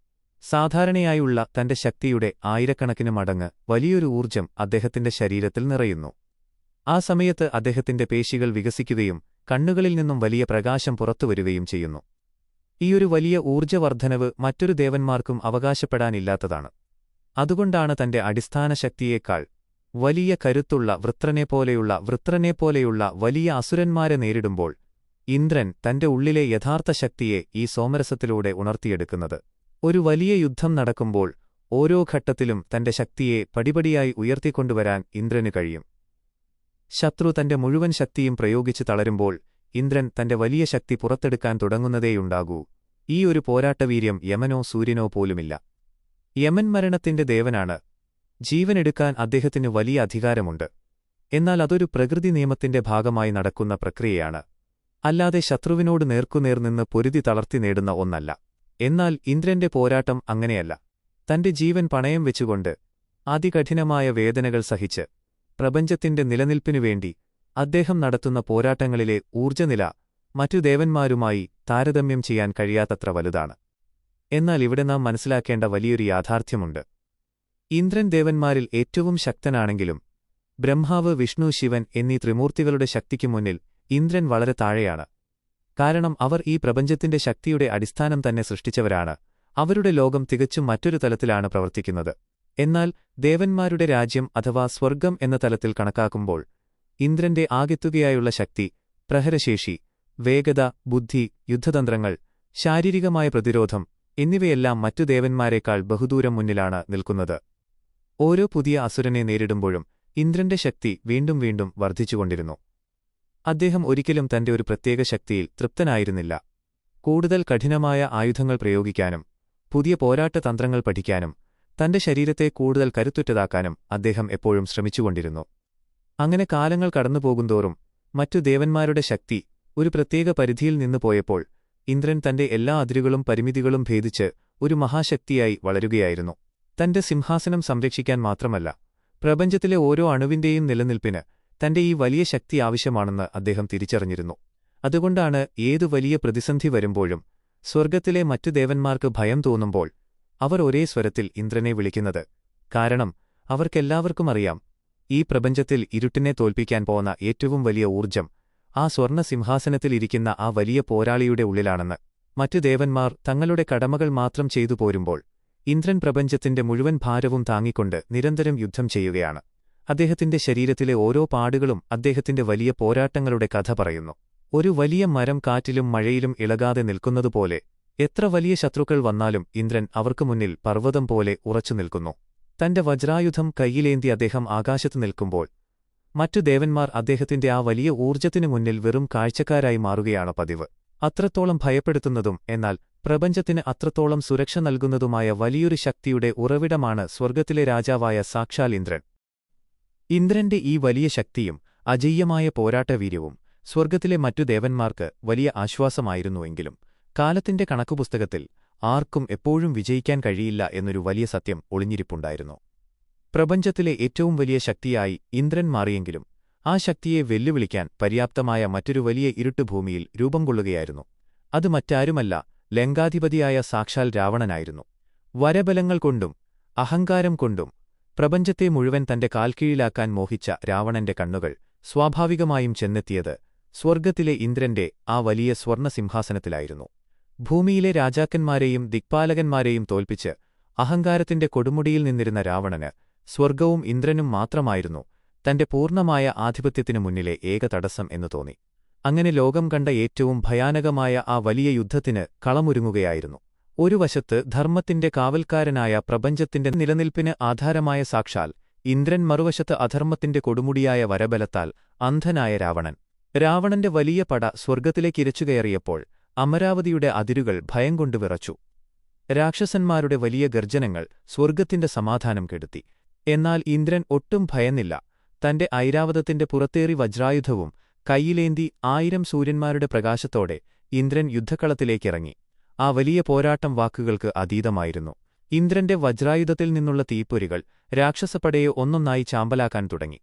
സാധാരണയായുള്ള തന്റെ ശക്തിയുടെ ആയിരക്കണക്കിന് മടങ്ങ് വലിയൊരു ഊർജ്ജം അദ്ദേഹത്തിന്റെ ശരീരത്തിൽ നിറയുന്നു. ആ സമയത്ത് അദ്ദേഹത്തിന്റെ പേശികൾ വികസിക്കുകയും കണ്ണുകളിൽ നിന്നും വലിയ പ്രകാശം പുറത്തുവരുകയും ചെയ്യുന്നു. ഈയൊരു വലിയ ഊർജ്ജവർദ്ധനവ് മറ്റൊരു ദേവന്മാർക്കും അവകാശപ്പെടാനില്ലാത്തതാണ്. അതുകൊണ്ടാണ് തന്റെ അടിസ്ഥാന ശക്തിയേക്കാൾ വലിയ കരുത്തുള്ള വൃത്രനെപ്പോലെയുള്ള വലിയ അസുരന്മാരെ നേരിടുമ്പോൾ ഇന്ദ്രൻ തന്റെ ഉള്ളിലെ യഥാർത്ഥ ശക്തിയെ ഈ സോമരസത്തിലൂടെ ഉണർത്തിയെടുക്കുന്നത്. ഒരു വലിയ യുദ്ധം നടക്കുമ്പോൾ ഓരോ ഘട്ടത്തിലും തന്റെ ശക്തിയെ പടിപടിയായി ഉയർത്തിക്കൊണ്ടുവരാൻ ഇന്ദ്രന് കഴിയും. ശത്രു തന്റെ മുഴുവൻ ശക്തിയും പ്രയോഗിച്ച് തളരുമ്പോൾ ഇന്ദ്രൻ തന്റെ വലിയ ശക്തി പുറത്തെടുക്കാൻ തുടങ്ങുന്നതേയുണ്ടാകൂ. ഈ ഒരു പോരാട്ടവീര്യം യമനോ സൂര്യനോ പോലുമില്ല. യമൻ മരണത്തിന്റെ ദേവനാണ്. ജീവനെടുക്കാൻ അദ്ദേഹത്തിന് വലിയ അധികാരമുണ്ട്. എന്നാൽ അതൊരു പ്രകൃതി നിയമത്തിന്റെ ഭാഗമായി നടക്കുന്ന പ്രക്രിയയാണ്, അല്ലാതെ ശത്രുവിനോട് നേർക്കുനേർ നിന്ന് പൊരുതി തളർത്തി നേടുന്ന ഒന്നല്ല. എന്നാൽ ഇന്ദ്രന്റെ പോരാട്ടം അങ്ങനെയല്ല. തന്റെ ജീവൻ പണയം വെച്ചുകൊണ്ട് അതികഠിനമായ വേദനകൾ സഹിച്ച് പ്രപഞ്ചത്തിന്റെ നിലനിൽപ്പിനുവേണ്ടി അദ്ദേഹം നടത്തുന്ന പോരാട്ടങ്ങളിലെ ഊർജ്ജനില മറ്റു ദേവന്മാരുമായി താരതമ്യം ചെയ്യാൻ കഴിയാത്തത്ര വലുതാണ്. എന്നാൽ ഇവിടെ നാം മനസ്സിലാക്കേണ്ട വലിയൊരു യാഥാർത്ഥ്യമുണ്ട്. ഇന്ദ്രൻ ദേവന്മാരിൽ ഏറ്റവും ശക്തനാണെങ്കിലും ബ്രഹ്മാവ്, വിഷ്ണു, ശിവൻ എന്നീ ത്രിമൂർത്തികളുടെ ശക്തിക്കു മുന്നിൽ ഇന്ദ്രൻ വളരെ താഴെയാണ്. കാരണം അവർ ഈ പ്രപഞ്ചത്തിന്റെ ശക്തിയുടെ അടിസ്ഥാനം തന്നെ സൃഷ്ടിച്ചവരാണ്. അവരുടെ ലോകം തികച്ചും മറ്റൊരു തലത്തിലാണ് പ്രവർത്തിക്കുന്നത്. എന്നാൽ ദേവന്മാരുടെ രാജ്യം അഥവാ സ്വർഗം എന്ന തലത്തിൽ കണക്കാക്കുമ്പോൾ ഇന്ദ്രന്റെ ആകെത്തുകയായുള്ള ശക്തി, പ്രഹരശേഷി, വേഗത, ബുദ്ധി, യുദ്ധതന്ത്രങ്ങൾ, ശാരീരികമായ പ്രതിരോധം എന്നിവയെല്ലാം മറ്റു ദേവന്മാരെക്കാൾ ബഹുദൂരം മുന്നിലാണ് നിൽക്കുന്നത്. ഓരോ പുതിയ അസുരനെ നേരിടുമ്പോഴും ഇന്ദ്രന്റെ ശക്തി വീണ്ടും വീണ്ടും വർദ്ധിച്ചുകൊണ്ടിരുന്നു. അദ്ദേഹം ഒരിക്കലും തന്റെ ഒരു പ്രത്യേക ശക്തിയിൽ തൃപ്തനായിരുന്നില്ല. കൂടുതൽ കഠിനമായ ആയുധങ്ങൾ പ്രയോഗിക്കാനും പുതിയ പോരാട്ട തന്ത്രങ്ങൾ പഠിക്കാനും തന്റെ ശരീരത്തെ കൂടുതൽ കരുത്തുറ്റതാക്കാനും അദ്ദേഹം എപ്പോഴും ശ്രമിച്ചുകൊണ്ടിരുന്നു. അങ്ങനെ കാലങ്ങൾ കടന്നുപോകുന്തോറും മറ്റു ദേവന്മാരുടെ ശക്തി ഒരു പ്രത്യേക പരിധിയിൽ നിന്ന് പോയപ്പോൾ ഇന്ദ്രൻ തന്റെ എല്ലാ അതിരുകളും പരിമിതികളും ഭേദിച്ച് ഒരു മഹാശക്തിയായി വളരുകയായിരുന്നു. തന്റെ സിംഹാസനം സംരക്ഷിക്കാൻ മാത്രമല്ല, പ്രപഞ്ചത്തിലെ ഓരോ അണുവിന്റെയും നിലനിൽപ്പിന് തന്റെ ഈ വലിയ ശക്തി ആവശ്യമാണെന്ന് അദ്ദേഹം തിരിച്ചറിഞ്ഞിരുന്നു. അതുകൊണ്ടാണ് ഏതു വലിയ പ്രതിസന്ധി വരുമ്പോഴും സ്വർഗത്തിലെ മറ്റു ദേവന്മാർക്ക് ഭയം തോന്നുമ്പോൾ അവർ ഒരേ സ്വരത്തിൽ ഇന്ദ്രനെ വിളിക്കുന്നത്. കാരണം അവർക്കെല്ലാവർക്കും അറിയാം, ഈ പ്രപഞ്ചത്തിൽ ഇരുട്ടിനെ തോൽപ്പിക്കാൻ പോന്ന ഏറ്റവും വലിയ ഊർജ്ജം ആ സ്വർണ്ണ സിംഹാസനത്തിലിരിക്കുന്ന ആ വലിയ പോരാളിയുടെ ഉള്ളിലാണെന്ന്. മറ്റു ദേവന്മാർ തങ്ങളുടെ കടമകൾ മാത്രം ചെയ്തു പോരുമ്പോൾ ഇന്ദ്രൻ പ്രപഞ്ചത്തിന്റെ മുഴുവൻ ഭാരവും താങ്ങിക്കൊണ്ട് നിരന്തരം യുദ്ധം ചെയ്യുകയാണ്. അദ്ദേഹത്തിന്റെ ശരീരത്തിലെ ഓരോ പാടുകളും അദ്ദേഹത്തിന്റെ വലിയ പോരാട്ടങ്ങളുടെ കഥ പറയുന്നു. ഒരു വലിയ മരം കാറ്റിലും മഴയിലും ഇളകാതെ നിൽക്കുന്നതുപോലെ എത്ര വലിയ ശത്രുക്കൾ വന്നാലും ഇന്ദ്രൻ അവർക്കു മുന്നിൽ പർവ്വതം പോലെ ഉറച്ചു നിൽക്കുന്നു. തന്റെ വജ്രായുധം കൈയിലേന്തി അദ്ദേഹം ആകാശത്ത് നിൽക്കുമ്പോൾ മറ്റു ദേവന്മാർ അദ്ദേഹത്തിന്റെ ആ വലിയ ഊർജ്ജത്തിനു മുന്നിൽ വെറും കാഴ്ചക്കാരായി മാറുകയാണ് പതിവ്. അത്രത്തോളം ഭയപ്പെടുത്തുന്നതും എന്നാൽ പ്രപഞ്ചത്തിന് അത്രത്തോളം സുരക്ഷ നൽകുന്നതുമായ വലിയൊരു ശക്തിയുടെ ഉറവിടമാണ് സ്വർഗത്തിലെ രാജാവായ സാക്ഷാൽ ഇന്ദ്രൻ. ഇന്ദ്രന്റെ ഈ വലിയ ശക്തിയും അജയ്യമായ പോരാട്ടവീര്യവും സ്വർഗത്തിലെ മറ്റു ദേവന്മാർക്ക് വലിയ ആശ്വാസമായിരുന്നുവെങ്കിലും കാലത്തിന്റെ കണക്കുപുസ്തകത്തിൽ ആർക്കും എപ്പോഴും വിജയിക്കാൻ കഴിയില്ല എന്നൊരു വലിയ സത്യം ഒളിഞ്ഞിരിപ്പുണ്ടായിരുന്നു. പ്രപഞ്ചത്തിലെ ഏറ്റവും വലിയ ശക്തിയായി ഇന്ദ്രൻ മാറിയെങ്കിലും ആ ശക്തിയെ വെല്ലുവിളിക്കാൻ പര്യാപ്തമായ മറ്റൊരു വലിയ ഇരുട്ടുഭൂമിയിൽ രൂപം കൊള്ളുകയായിരുന്നു. അത് മറ്റാരുമല്ല, ലങ്കാധിപതിയായ സാക്ഷാൽ രാവണനായിരുന്നു. വരബലങ്ങൾ കൊണ്ടും അഹങ്കാരം കൊണ്ടും പ്രപഞ്ചത്തെ മുഴുവൻ തന്റെ കാൽക്കീഴിലാക്കാൻ മോഹിച്ച രാവണന്റെ കണ്ണുകൾ സ്വാഭാവികമായും ചെന്നെത്തിയത് സ്വർഗ്ഗത്തിലെ ഇന്ദ്രന്റെ ആ വലിയ സ്വർണസിംഹാസനത്തിലായിരുന്നു. ഭൂമിയിലെ രാജാക്കന്മാരെയും ദിക്പാലകന്മാരെയും തോൽപ്പിച്ച് അഹങ്കാരത്തിന്റെ കൊടുമുടിയിൽ നിന്നിരുന്ന രാവണന് സ്വർഗ്ഗവും ഇന്ദ്രനും മാത്രമായിരുന്നു തന്റെ പൂർണ്ണമായ ആധിപത്യത്തിനു മുന്നിലെ ഏക തടസ്സം എന്നു തോന്നി. അങ്ങനെ ലോകം കണ്ട ഏറ്റവും ഭയാനകമായ ആ വലിയ യുദ്ധത്തിന് കളമൊരുങ്ങുകയായിരുന്നു. ഒരു വശത്ത് ധർമ്മത്തിന്റെ കാവൽക്കാരനായ പ്രപഞ്ചത്തിന്റെ നിലനിൽപ്പിന് ആധാരമായ സാക്ഷാൽ ഇന്ദ്രൻ, മറുവശത്ത് അധർമ്മത്തിന്റെ കൊടുമുടിയായ വരബലത്താൽ അന്ധനായ രാവണൻ. രാവണന്റെ വലിയ പട സ്വർഗ്ഗത്തിലേക്കിരച്ചുകയറിയപ്പോൾ അമരാവതിയുടെ അതിരുകൾ ഭയം കൊണ്ട് വിറച്ചു. രാക്ഷസന്മാരുടെ വലിയ ഗർജനങ്ങൾ സ്വർഗ്ഗത്തിന്റെ സമാധാനം കെടുത്തി. എന്നാൽ ഇന്ദ്രൻ ഒട്ടും ഭയന്നില്ല. തന്റെ ഐരാവതത്തിന്റെ പുറത്തേറി വജ്രായുധവും കൈയിലേന്തി 1000 സൂര്യന്മാരുടെ പ്രകാശത്തോടെ ഇന്ദ്രൻ യുദ്ധക്കളത്തിലേക്കിറങ്ങി. ആ വലിയ പോരാട്ടം വാക്കുകൾക്ക് അതീതമായിരുന്നു. ഇന്ദ്രന്റെ വജ്രായുധത്തിൽ നിന്നുള്ള തീപ്പൊരികൾ രാക്ഷസപ്പടയെ ഒന്നൊന്നായി ചാമ്പലാക്കാൻ തുടങ്ങി.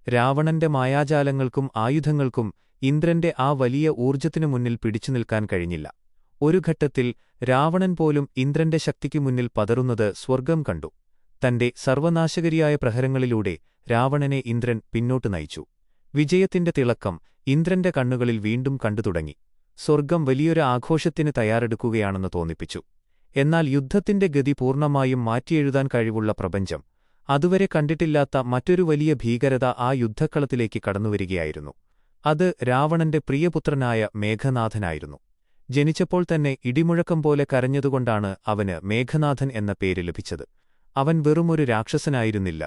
രാവണന്റെ മായാജാലങ്ങൾക്കും ആയുധങ്ങൾക്കും ഇന്ദ്രന്റെ ആ വലിയ ഊർജ്ജത്തിനു മുന്നിൽ പിടിച്ചുനിൽക്കാൻ കഴിഞ്ഞില്ല. ഒരു ഘട്ടത്തിൽ രാവണൻ പോലും ഇന്ദ്രന്റെ ശക്തിക്കു മുന്നിൽ പതറുന്നത് സ്വർഗ്ഗം കണ്ടു. തന്റെ സർവനാശകരിയായ പ്രഹരങ്ങളിലൂടെ രാവണനെ ഇന്ദ്രൻ പിന്നോട്ടു നയിച്ചു. വിജയത്തിന്റെ തിളക്കം ഇന്ദ്രന്റെ കണ്ണുകളിൽ വീണ്ടും കണ്ടുതുടങ്ങി. സ്വർഗ്ഗം വലിയൊരു ആഘോഷത്തിന് തയ്യാറെടുക്കുകയാണെന്ന് തോന്നിപ്പിച്ചു. എന്നാൽ യുദ്ധത്തിന്റെ ഗതി പൂർണ്ണമായും മാറ്റിയെഴുതാൻ കഴിവുള്ള പ്രപഞ്ചം അതുവരെ കണ്ടിട്ടില്ലാത്ത മറ്റൊരു വലിയ ഭീകരത ആ യുദ്ധക്കളത്തിലേക്ക് കടന്നുവരികയായിരുന്നു. അത് രാവണന്റെ പ്രിയപുത്രനായ മേഘനാഥനായിരുന്നു. ജനിച്ചപ്പോൾ തന്നെ ഇടിമുഴക്കം പോലെ കരഞ്ഞതുകൊണ്ടാണ് അവന് മേഘനാഥൻ എന്ന പേര് ലഭിച്ചത്. അവൻ വെറുമൊരു രാക്ഷസനായിരുന്നില്ല.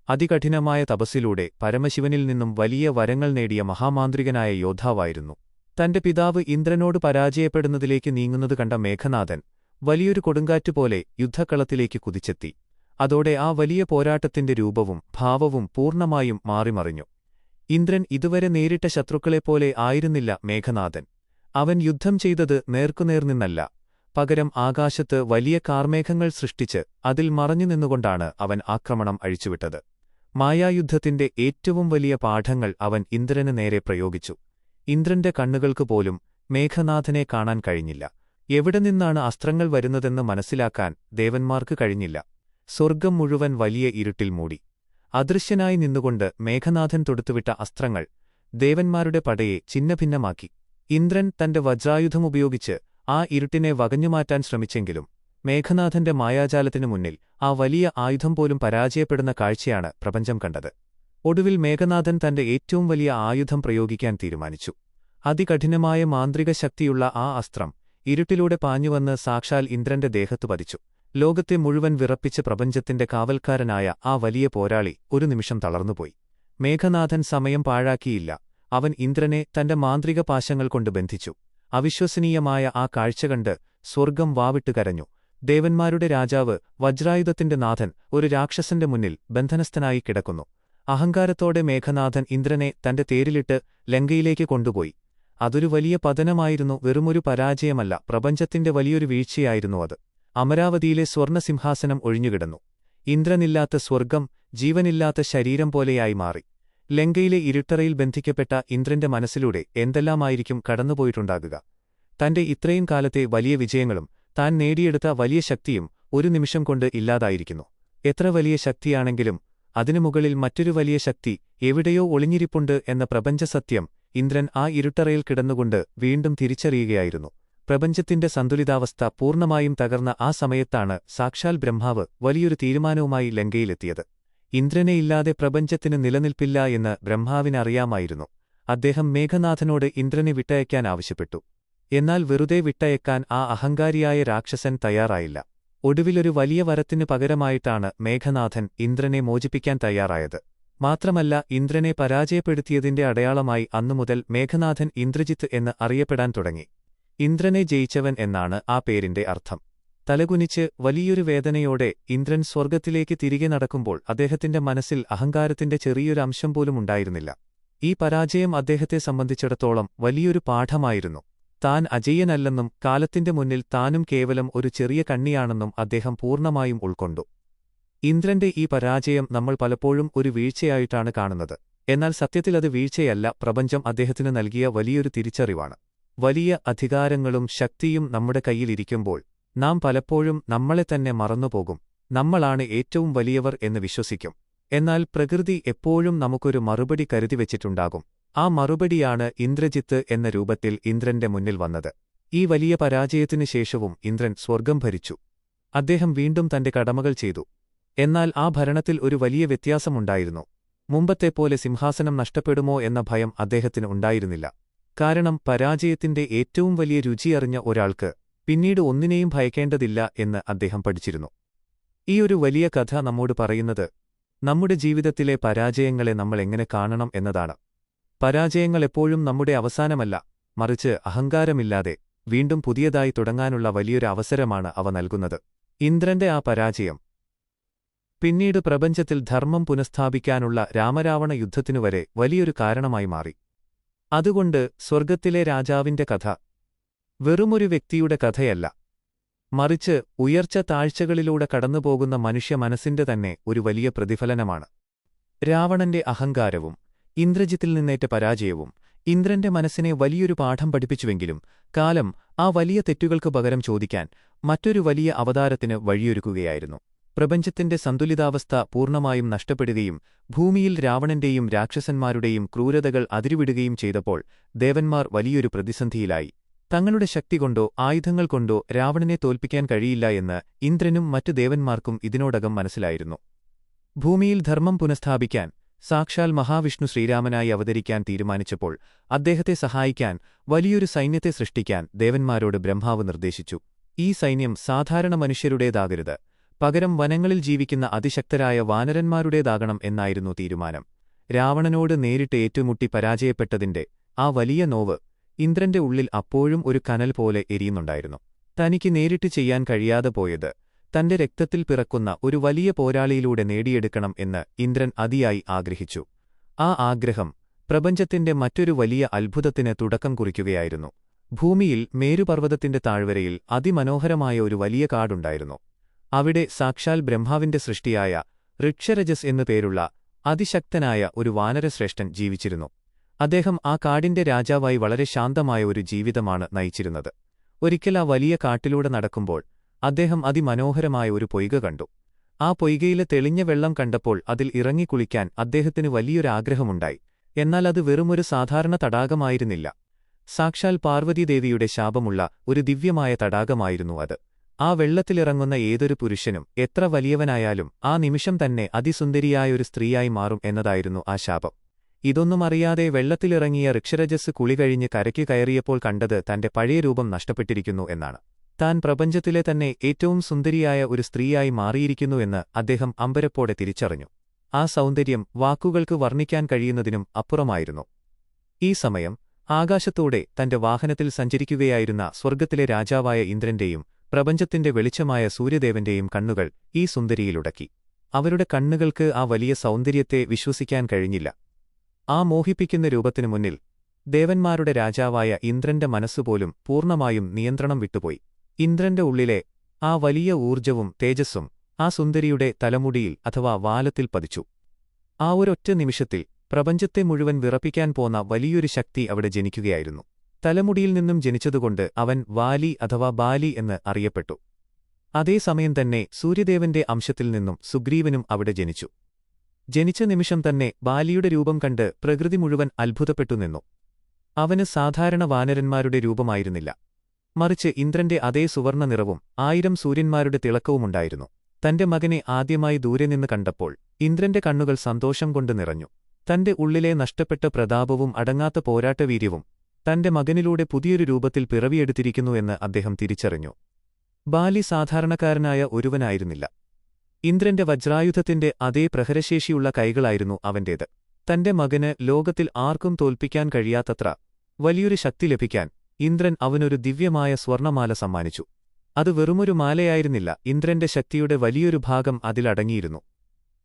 അതികഠിനമായ തപസ്സിലൂടെ പരമശിവനിൽ നിന്നും വലിയ വരങ്ങൾ നേടിയ മഹാമാന്ത്രികനായ യോദ്ധാവായിരുന്നു. തന്റെ പിതാവ് ഇന്ദ്രനോട് പരാജയപ്പെടുന്നതിലേക്ക് നീങ്ങുന്നത് കണ്ട മേഘനാഥൻ വലിയൊരു കൊടുങ്കാറ്റുപോലെ യുദ്ധക്കളത്തിലേക്ക് കുതിച്ചെത്തി. അതോടെ ആ വലിയ പോരാട്ടത്തിന്റെ രൂപവും ഭാവവും പൂർണ്ണമായും മാറിമറിഞ്ഞു. ഇന്ദ്രൻ ഇതുവരെ നേരിട്ട ശത്രുക്കളെപ്പോലെ ആയിരുന്നില്ല മേഘനാഥൻ. അവൻ യുദ്ധം ചെയ്തത് നേർക്കുനേർ നിന്നല്ല, പകരം ആകാശത്ത് വലിയ കാർമേഘങ്ങൾ സൃഷ്ടിച്ച് അതിൽ മറഞ്ഞുനിന്നുകൊണ്ടാണ് അവൻ ആക്രമണം അഴിച്ചുവിട്ടത്. മായായുദ്ധത്തിന്റെ ഏറ്റവും വലിയ പാഠങ്ങൾ അവൻ ഇന്ദ്രന് നേരെ പ്രയോഗിച്ചു. ഇന്ദ്രന്റെ കണ്ണുകൾക്കുപോലും മേഘനാഥനെ കാണാൻ കഴിഞ്ഞില്ല. എവിടെ നിന്നാണ് അസ്ത്രങ്ങൾ വരുന്നതെന്ന് മനസ്സിലാക്കാൻ ദേവന്മാർക്ക് കഴിഞ്ഞില്ല. സ്വർഗ്ഗം മുഴുവൻ വലിയ ഇരുട്ടിൽ മൂടി. അദൃശ്യനായി നിന്നുകൊണ്ട് മേഘനാഥൻ തൊടുത്തുവിട്ട അസ്ത്രങ്ങൾ ദേവന്മാരുടെ പടയെ ഛിന്നഭിന്നമാക്കി. ഇന്ദ്രൻ തന്റെ വജ്രായുധമുപയോഗിച്ച് ആ ഇരുട്ടിനെ വകഞ്ഞുമാറ്റാൻ ശ്രമിച്ചെങ്കിലും മേഘനാഥന്റെ മായാജാലത്തിനു മുന്നിൽ ആ വലിയ ആയുധം പോലും പരാജയപ്പെടുന്ന കാഴ്ചയാണ് പ്രപഞ്ചം കണ്ടത്. ഒടുവിൽ മേഘനാഥൻ തന്റെ ഏറ്റവും വലിയ ആയുധം പ്രയോഗിക്കാൻ തീരുമാനിച്ചു. അതികഠിനമായ മാന്ത്രിക ശക്തിയുള്ള ആ അസ്ത്രം ഇരുട്ടിലൂടെ പാഞ്ഞുവന്ന് സാക്ഷാൽ ഇന്ദ്രന്റെ ദേഹത്തു പതിച്ചു. ലോകത്തെ മുഴുവൻ വിറപ്പിച്ച് പ്രപഞ്ചത്തിന്റെ കാവൽക്കാരനായ ആ വലിയ പോരാളി ഒരു നിമിഷം തളർന്നുപോയി. മേഘനാഥൻ സമയം പാഴാക്കിയില്ല. അവൻ ഇന്ദ്രനെ തന്റെ മാന്ത്രിക പാശങ്ങൾ കൊണ്ട് ബന്ധിച്ചു. അവിശ്വസനീയമായ ആ കാഴ്ച കണ്ട് സ്വർഗ്ഗം വാവിട്ട് കരഞ്ഞു. ദേവന്മാരുടെ രാജാവ്, വജ്രായുധത്തിന്റെ നാഥൻ, ഒരു രാക്ഷസന്റെ മുന്നിൽ ബന്ധനസ്ഥനായി കിടക്കുന്നു. അഹങ്കാരത്തോടെ മേഘനാഥൻ ഇന്ദ്രനെ തന്റെ തേരിലിട്ട് ലങ്കയിലേക്ക് കൊണ്ടുപോയി. അതൊരു വലിയ പതനമായിരുന്നു, വെറുമൊരു പരാജയമല്ല, പ്രപഞ്ചത്തിന്റെ വലിയൊരു വീഴ്ചയായിരുന്നു അത്. അമരാവതിയിലെ സ്വർണസിംഹാസനം ഒഴിഞ്ഞുകിടന്നു. ഇന്ദ്രനില്ലാത്ത സ്വർഗ്ഗം ജീവനില്ലാത്ത ശരീരം പോലെയായി മാറി. ലങ്കയിലെ ഇരുട്ടറയിൽ ബന്ധിക്കപ്പെട്ട ഇന്ദ്രന്റെ മനസ്സിലൂടെ എന്തെല്ലാമായിരിക്കും കടന്നുപോയിട്ടുണ്ടാകുക. തന്റെ ഇത്രയും കാലത്തെ വലിയ വിജയങ്ങളും താൻ നേടിയെടുത്ത വലിയ ശക്തിയും ഒരു നിമിഷം കൊണ്ട് ഇല്ലാതായിരിക്കുന്നു. എത്ര വലിയ ശക്തിയാണെങ്കിലും അതിനു മുകളിൽ മറ്റൊരു വലിയ ശക്തി എവിടെയോ ഒളിഞ്ഞിരിപ്പുണ്ട് എന്ന പ്രപഞ്ചസത്യം ഇന്ദ്രൻ ആ ഇരുട്ടറയിൽ കിടന്നുകൊണ്ട് വീണ്ടും തിരിച്ചറിയുകയായിരുന്നു. പ്രപഞ്ചത്തിന്റെ സന്തുലിതാവസ്ഥ പൂർണ്ണമായും തകർന്ന ആ സമയത്താണ് സാക്ഷാൽ ബ്രഹ്മാവ് വലിയൊരു തീരുമാനവുമായി ലങ്കയിലെത്തിയത്. ഇന്ദ്രനെയില്ലാതെ പ്രപഞ്ചത്തിന് നിലനിൽപ്പില്ല എന്ന് ബ്രഹ്മാവിനറിയാമായിരുന്നു. അദ്ദേഹം മേഘനാഥനോട് ഇന്ദ്രനെ വിട്ടയക്കാൻ ആവശ്യപ്പെട്ടു. എന്നാൽ വെറുതെ വിട്ടയക്കാൻ ആ അഹങ്കാരിയായ രാക്ഷസൻ തയ്യാറായില്ല. ഒടുവിലൊരു വലിയ വരത്തിന് പകരമായിട്ടാണ് മേഘനാഥൻ ഇന്ദ്രനെ മോചിപ്പിക്കാൻ തയ്യാറായത്. മാത്രമല്ല, ഇന്ദ്രനെ പരാജയപ്പെടുത്തിയതിന്റെ അടയാളമായി അന്നുമുതൽ മേഘനാഥൻ ഇന്ദ്രജിത്ത് എന്ന് അറിയപ്പെടാൻ തുടങ്ങി. ഇന്ദ്രനെ ജയിച്ചവൻ എന്നാണ് ആ പേരിന്റെ അർത്ഥം. തലകുനിച്ച് വലിയൊരു വേദനയോടെ ഇന്ദ്രൻ സ്വർഗ്ഗത്തിലേക്ക് തിരികെ നടക്കുമ്പോൾ അദ്ദേഹത്തിന്റെ മനസ്സിൽ അഹങ്കാരത്തിന്റെ ചെറിയൊരു അംശം പോലും ഉണ്ടായിരുന്നില്ല. ഈ പരാജയം അദ്ദേഹത്തെ സംബന്ധിച്ചിടത്തോളം വലിയൊരു പാഠമായിരുന്നു. താൻ അജയ്യനല്ലെന്നും കാലത്തിന്റെ മുന്നിൽ താനും കേവലം ഒരു ചെറിയ കണ്ണിയാണെന്നും അദ്ദേഹം പൂർണ്ണമായും ഉൾക്കൊണ്ടു. ഇന്ദ്രന്റെ ഈ പരാജയം നമ്മൾ പലപ്പോഴും ഒരു വീഴ്ചയായിട്ടാണ് കാണുന്നത്. എന്നാൽ സത്യത്തിലത് വീഴ്ചയല്ല, പ്രപഞ്ചം അദ്ദേഹത്തിന് നൽകിയ വലിയൊരു തിരിച്ചറിവാണ്. വലിയ അധികാരങ്ങളും ശക്തിയും നമ്മുടെ കയ്യിലിരിക്കുമ്പോൾ നാം പലപ്പോഴും നമ്മളെ തന്നെ മറന്നുപോകും. നമ്മളാണ് ഏറ്റവും വലിയവർ എന്ന് വിശ്വസിക്കും. എന്നാൽ പ്രകൃതി എപ്പോഴും നമുക്കൊരു മറുപടി കരുതിവെച്ചിട്ടുണ്ടാകും. ആ മറുപടിയാണ് ഇന്ദ്രജിത്ത് എന്ന രൂപത്തിൽ ഇന്ദ്രന്റെ മുന്നിൽ വന്നത്. ഈ വലിയ പരാജയത്തിനു ശേഷവും ഇന്ദ്രൻ സ്വർഗം ഭരിച്ചു. അദ്ദേഹം വീണ്ടും തന്റെ കടമകൾ ചെയ്തു. എന്നാൽ ആ ഭരണത്തിൽ ഒരു വലിയ വ്യത്യാസമുണ്ടായിരുന്നു. മുമ്പത്തെപ്പോലെ സിംഹാസനം നഷ്ടപ്പെടുമോ എന്ന ഭയം അദ്ദേഹത്തിന് ഉണ്ടായിരുന്നില്ല. കാരണം പരാജയത്തിന്റെ ഏറ്റവും വലിയ രുചിയറിഞ്ഞ ഒരാൾക്ക് പിന്നീട് ഒന്നിനെയും ഭയക്കേണ്ടതില്ല എന്ന് അദ്ദേഹം പഠിച്ചിരുന്നു. ഈ ഒരു വലിയ കഥ നമ്മോട് പറയുന്നത് നമ്മുടെ ജീവിതത്തിലെ പരാജയങ്ങളെ നമ്മൾ എങ്ങനെ കാണണം എന്നതാണ്. പരാജയങ്ങൾ എപ്പോഴും നമ്മുടെ അവസാനമല്ല, മറിച്ച് അഹങ്കാരമില്ലാതെ വീണ്ടും പുതിയതായി തുടങ്ങാനുള്ള വലിയൊരു അവസരമാണ് അവ നൽകുന്നത്. ഇന്ദ്രന്റെ ആ പരാജയം പിന്നീട് പ്രപഞ്ചത്തിൽ ധർമ്മം പുനഃസ്ഥാപിക്കാനുള്ള രാമരാവണ യുദ്ധത്തിനുവരെ വലിയൊരു കാരണമായി മാറി. അതുകൊണ്ട് സ്വർഗത്തിലെ രാജാവിന്റെ കഥ വെറുമൊരു വ്യക്തിയുടെ കഥയല്ല, മറിച്ച് ഉയർച്ച താഴ്ചകളിലൂടെ കടന്നുപോകുന്ന മനുഷ്യ മനസ്സിന്റെ തന്നെ ഒരു വലിയ പ്രതിഫലനമാണ്. രാവണന്റെ അഹങ്കാരവും ഇന്ദ്രജിത്തിൽ നിന്നേറ്റ പരാജയവും ഇന്ദ്രന്റെ മനസ്സിനെ വലിയൊരു പാഠം പഠിപ്പിച്ചുവെങ്കിലും കാലം ആ വലിയ തെറ്റുകൾക്ക് പകരം ചോദിക്കാൻ മറ്റൊരു വലിയ അവതാരത്തിന് വഴിയൊരുക്കുകയായിരുന്നു. പ്രപഞ്ചത്തിന്റെ സന്തുലിതാവസ്ഥ പൂർണ്ണമായും നഷ്ടപ്പെടുകയും ഭൂമിയിൽ രാവണന്റെയും രാക്ഷസന്മാരുടെയും ക്രൂരതകൾ അതിരുവിടുകയും ചെയ്തപ്പോൾ ദേവന്മാർ വലിയൊരു പ്രതിസന്ധിയിലായി. തങ്ങളുടെ ശക്തി കൊണ്ടോ ആയുധങ്ങൾ കൊണ്ടോ രാവണനെ തോൽപ്പിക്കാൻ കഴിയില്ല എന്ന് ഇന്ദ്രനും മറ്റു ദേവന്മാർക്കും ഇതിനോടകം മനസ്സിലായിരുന്നു. ഭൂമിയിൽ ധർമ്മം പുനഃസ്ഥാപിക്കാൻ സാക്ഷാൽ മഹാവിഷ്ണു ശ്രീരാമനായി അവതരിക്കാൻ തീരുമാനിച്ചപ്പോൾ അദ്ദേഹത്തെ സഹായിക്കാൻ വലിയൊരു സൈന്യത്തെ സൃഷ്ടിക്കാൻ ദേവന്മാരോട് ബ്രഹ്മാവ് നിർദ്ദേശിച്ചു. ഈ സൈന്യം സാധാരണ മനുഷ്യരുടേതാകരുത്, പകരം വനങ്ങളിൽ ജീവിക്കുന്ന അതിശക്തരായ വാനരന്മാരുടേതാകണം എന്നായിരുന്നു തീരുമാനം. രാവണനോട് നേരിട്ട് ഏറ്റുമുട്ടി പരാജയപ്പെട്ടതിന്റെ ആ വലിയ നോവ് ഇന്ദ്രന്റെ ഉള്ളിൽ അപ്പോഴും ഒരു കനൽ പോലെ എരിയുന്നുണ്ടായിരുന്നു. തനിക്ക് നേരിട്ട് ചെയ്യാൻ കഴിയാതെ പോയത് തന്റെ രക്തത്തിൽ പിറക്കുന്ന ഒരു വലിയ പോരാളിയിലൂടെ നേടിയെടുക്കണം എന്ന് ഇന്ദ്രൻ അതിയായി ആഗ്രഹിച്ചു. ആ ആഗ്രഹം പ്രപഞ്ചത്തിന്റെ മറ്റൊരു വലിയ അത്ഭുതത്തിന് തുടക്കം കുറിക്കുകയായിരുന്നു. ഭൂമിയിൽ മേരുപർവ്വതത്തിന്റെ താഴ്വരയിൽ അതിമനോഹരമായ ഒരു വലിയ കാടുണ്ടായിരുന്നു. അവിടെ സാക്ഷാൽ ബ്രഹ്മാവിന്റെ സൃഷ്ടിയായ ഋക്ഷരജസ് എന്നു പേരുള്ള അതിശക്തനായ ഒരു വാനരശ്രേഷ്ഠൻ ജീവിച്ചിരുന്നു. അദ്ദേഹം ആ കാടിന്റെ രാജാവായി വളരെ ശാന്തമായ ഒരു ജീവിതമാണ് നയിച്ചിരുന്നത്. ഒരിക്കൽ ആ വലിയ കാട്ടിലൂടെ നടക്കുമ്പോൾ അദ്ദേഹം അതിമനോഹരമായ ഒരു പൊയ്ക കണ്ടു. ആ പൊയ്കയിലെ തെളിഞ്ഞ വെള്ളം കണ്ടപ്പോൾ അതിൽ ഇറങ്ങിക്കുളിക്കാൻ അദ്ദേഹത്തിന് വലിയൊരാഗ്രഹമുണ്ടായി. എന്നാൽ അത് വെറുമൊരു സാധാരണ തടാകമായിരുന്നില്ല. സാക്ഷാൽ പാർവതീദേവിയുടെ ശാപമുള്ള ഒരു ദിവ്യമായ തടാകമായിരുന്നു അത്. ആ വെള്ളത്തിലിറങ്ങുന്ന ഏതൊരു പുരുഷനും എത്ര വലിയവനായാലും ആ നിമിഷം തന്നെ അതിസുന്ദരിയായൊരു സ്ത്രീയായി മാറും എന്നതായിരുന്നു ആ ശാപം. ഇതൊന്നും അറിയാതെ വെള്ളത്തിലിറങ്ങിയ ഋക്ഷരജസ് കുളികഴിഞ്ഞ് കരയ്ക്ക് കയറിയപ്പോൾ കണ്ടത് തന്റെ പഴയ രൂപം നഷ്ടപ്പെട്ടിരിക്കുന്നു എന്നാണ്. താൻ പ്രപഞ്ചത്തിലെ തന്നെ ഏറ്റവും സുന്ദരിയായ ഒരു സ്ത്രീയായി മാറിയിരിക്കുന്നുവെന്ന് അദ്ദേഹം അമ്പരപ്പോടെ തിരിച്ചറിഞ്ഞു. ആ സൗന്ദര്യം വാക്കുകൾക്ക് വർണ്ണിക്കാൻ കഴിയുന്നതിനും അപ്പുറമായിരുന്നു. ഈ സമയം ആകാശത്തൂടെ തന്റെ വാഹനത്തിൽ സഞ്ചരിക്കുകയായിരുന്ന സ്വർഗത്തിലെ രാജാവായ ഇന്ദ്രന്റെയും പ്രപഞ്ചത്തിന്റെ വെളിച്ചമായ സൂര്യദേവന്റെയും കണ്ണുകൾ ഈ സുന്ദരിയിലുടക്കി. അവരുടെ കണ്ണുകൾക്ക് ആ വലിയ സൗന്ദര്യത്തെ വിശ്വസിക്കാൻ കഴിഞ്ഞില്ല. ആ മോഹിപ്പിക്കുന്ന രൂപത്തിനു മുന്നിൽ ദേവന്മാരുടെ രാജാവായ ഇന്ദ്രന്റെ മനസ്സുപോലും പൂർണ്ണമായും നിയന്ത്രണം വിട്ടുപോയി. ഇന്ദ്രന്റെ ഉള്ളിലെ ആ വലിയ ഊർജവും തേജസ്സും ആ സുന്ദരിയുടെ തലമുടിയിൽ അഥവാ വാലത്തിൽ പതിച്ചു. ആ ഒരൊറ്റ നിമിഷത്തിൽ പ്രപഞ്ചത്തെ മുഴുവൻ വിറപ്പിക്കാൻ പോന്ന വലിയൊരു ശക്തി അവിടെ ജനിക്കുകയായിരുന്നു. തലമുടിയിൽ നിന്നും ജനിച്ചതുകൊണ്ട് അവൻ വാലി അഥവാ ബാലി എന്ന് അറിയപ്പെട്ടു. അതേസമയം തന്നെ സൂര്യദേവന്റെ അംശത്തിൽ നിന്നും സുഗ്രീവനും അവിടെ ജനിച്ചു. ജനിച്ച നിമിഷം തന്നെ ബാലിയുടെ രൂപം കണ്ട് പ്രകൃതി മുഴുവൻ അത്ഭുതപ്പെട്ടു നിന്നു. അവന് സാധാരണ വാനരന്മാരുടെ രൂപമായിരുന്നില്ല, മറിച്ച് ഇന്ദ്രന്റെ അതേ സുവർണ്ണ നിറവും 1000 സൂര്യന്മാരുടെ തിളക്കവുമുണ്ടായിരുന്നു. തന്റെ മകനെ ആദ്യമായി ദൂരെ നിന്ന് കണ്ടപ്പോൾ ഇന്ദ്രന്റെ കണ്ണുകൾ സന്തോഷം കൊണ്ട് നിറഞ്ഞു. തന്റെ ഉള്ളിലെ നഷ്ടപ്പെട്ട പ്രതാപവും അടങ്ങാത്ത പോരാട്ടവീര്യവും തന്റെ മകനിലൂടെ പുതിയൊരു രൂപത്തിൽ പിറവിയെടുത്തിരിക്കുന്നു എന്ന് അദ്ദേഹം തിരിച്ചറിഞ്ഞു. ബാലി സാധാരണക്കാരനായ ഒരുവനായിരുന്നില്ല. ഇന്ദ്രന്റെ വജ്രായുധത്തിന്റെ അതേ പ്രഹരശേഷിയുള്ള കൈകളായിരുന്നു അവന്റേത്. തന്റെ മകന് ലോകത്തിൽ ആർക്കും തോൽപ്പിക്കാൻ കഴിയാത്തത്ര വലിയൊരു ശക്തി ലഭിക്കാൻ ഇന്ദ്രൻ അവനൊരു ദിവ്യമായ സ്വർണമാല സമ്മാനിച്ചു. അത് വെറുമൊരു മാലയായിരുന്നില്ല, ഇന്ദ്രന്റെ ശക്തിയുടെ വലിയൊരു ഭാഗം അതിലടങ്ങിയിരുന്നു.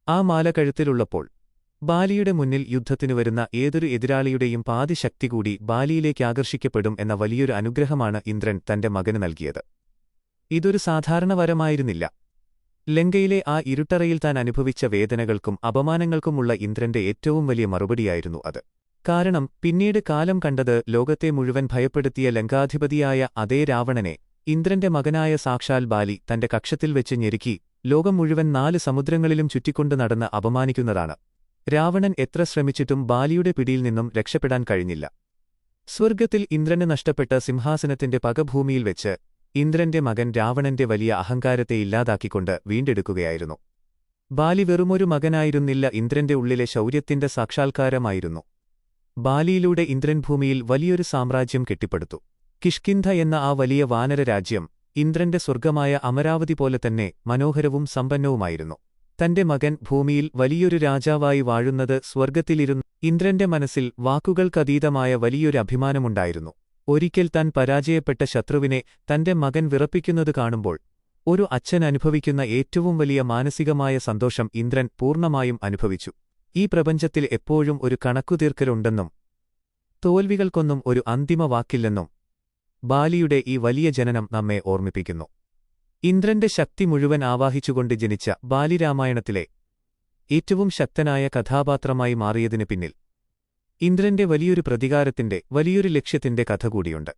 ആ മാല കഴുത്തിലുള്ളപ്പോൾ ബാലിയുടെ മുന്നിൽ യുദ്ധത്തിനു വരുന്ന ഏതൊരു എതിരാളിയുടെയും പാതി ശക്തി കൂടി ബാലിയിലേക്ക് ആകർഷിക്കപ്പെടും എന്ന വലിയൊരു അനുഗ്രഹമാണ് ഇന്ദ്രൻ തന്റെ മകന് നൽകിയത്. ഇതൊരു സാധാരണ വരമായിരുന്നില്ല. ലങ്കയിലെ ആ ഇരുട്ടറയിൽ താൻ അനുഭവിച്ച വേദനകൾക്കും അപമാനങ്ങൾക്കുമുള്ള ഇന്ദ്രന്റെ ഏറ്റവും വലിയ മറുപടിയായിരുന്നു അത്. കാരണം പിന്നീട് കാലം കണ്ടത് ലോകത്തെ മുഴുവൻ ഭയപ്പെടുത്തിയ ലങ്കാധിപതിയായ അതേ രാവണനെ ഇന്ദ്രന്റെ മകനായ സാക്ഷാൽ ബാലി തന്റെ കക്ഷത്തിൽ വെച്ച് ഞെരുക്കി ലോകം മുഴുവൻ 4 സമുദ്രങ്ങളിലും ചുറ്റിക്കൊണ്ട് നടന്ന് അപമാനിക്കുന്നതാണ്. രാവണൻ എത്ര ശ്രമിച്ചിട്ടും ബാലിയുടെ പിടിയിൽ നിന്നും രക്ഷപ്പെടാൻ കഴിഞ്ഞില്ല. സ്വർഗ്ഗത്തിൽ ഇന്ദ്രന് നഷ്ടപ്പെട്ട സിംഹാസനത്തിന്റെ പകഭൂമിയിൽ വെച്ച് ഇന്ദ്രന്റെ മകൻ രാവണന്റെ വലിയ അഹങ്കാരത്തെ ഇല്ലാതാക്കിക്കൊണ്ട് വീണ്ടെടുക്കുകയായിരുന്നു. ബാലി വെറുമൊരു മകനായിരുന്നില്ല, ഇന്ദ്രന്റെ ഉള്ളിലെ ശൗര്യത്തിന്റെ സാക്ഷാത്കാരമായിരുന്നു. ബാലിയിലൂടെ ഇന്ദ്രൻ ഭൂമിയിൽ വലിയൊരു സാമ്രാജ്യം കെട്ടിപ്പടുത്തു. കിഷ്കിന്ധ എന്ന ആ വലിയ വാനര രാജ്യം ഇന്ദ്രന്റെ സ്വർഗ്ഗമായ അമരാവതി പോലെ തന്നെ മനോഹരവും സമ്പന്നവുമായിരുന്നു. തന്റെ മകൻ ഭൂമിയിൽ വലിയൊരു രാജാവായി വാഴുന്നത് സ്വർഗ്ഗത്തിലിരുന്ന് ഇന്ദ്രന്റെ മനസ്സിൽ വാക്കുകൾക്കതീതമായ വലിയൊരു അഭിമാനമുണ്ടായിരുന്നു. ഒരിക്കൽ താൻ പരാജയപ്പെട്ട ശത്രുവിനെ തന്റെ മകൻ വിറപ്പിക്കുന്നത് കാണുമ്പോൾ ഒരു അച്ഛൻ അനുഭവിക്കുന്ന ഏറ്റവും വലിയ മാനസികമായ സന്തോഷം ഇന്ദ്രൻ പൂർണ്ണമായും അനുഭവിച്ചു. ഈ പ്രപഞ്ചത്തിൽ എപ്പോഴും ഒരു കണക്കുതീർക്കലുണ്ടെന്നും തോൽവികൾക്കൊന്നും ഒരു അന്തിമ വാക്കില്ലെന്നും ബാലിയുടെ ഈ വലിയ ജനനം നമ്മെ ഓർമ്മിപ്പിക്കുന്നു. ഇന്ദ്രന്റെ ശക്തി മുഴുവൻ ആവാഹിച്ചുകൊണ്ട് ജനിച്ച ബാലി രാമായണത്തിലെ ഏറ്റവും ശക്തനായ കഥാപാത്രമായി മാറിയതിനു പിന്നിൽ ഇന്ദ്രന്റെ വലിയൊരു പ്രതികാരത്തിന്റെ വലിയൊരു ലക്ഷ്യത്തിന്റെ കഥ കൂടിയുണ്ട്.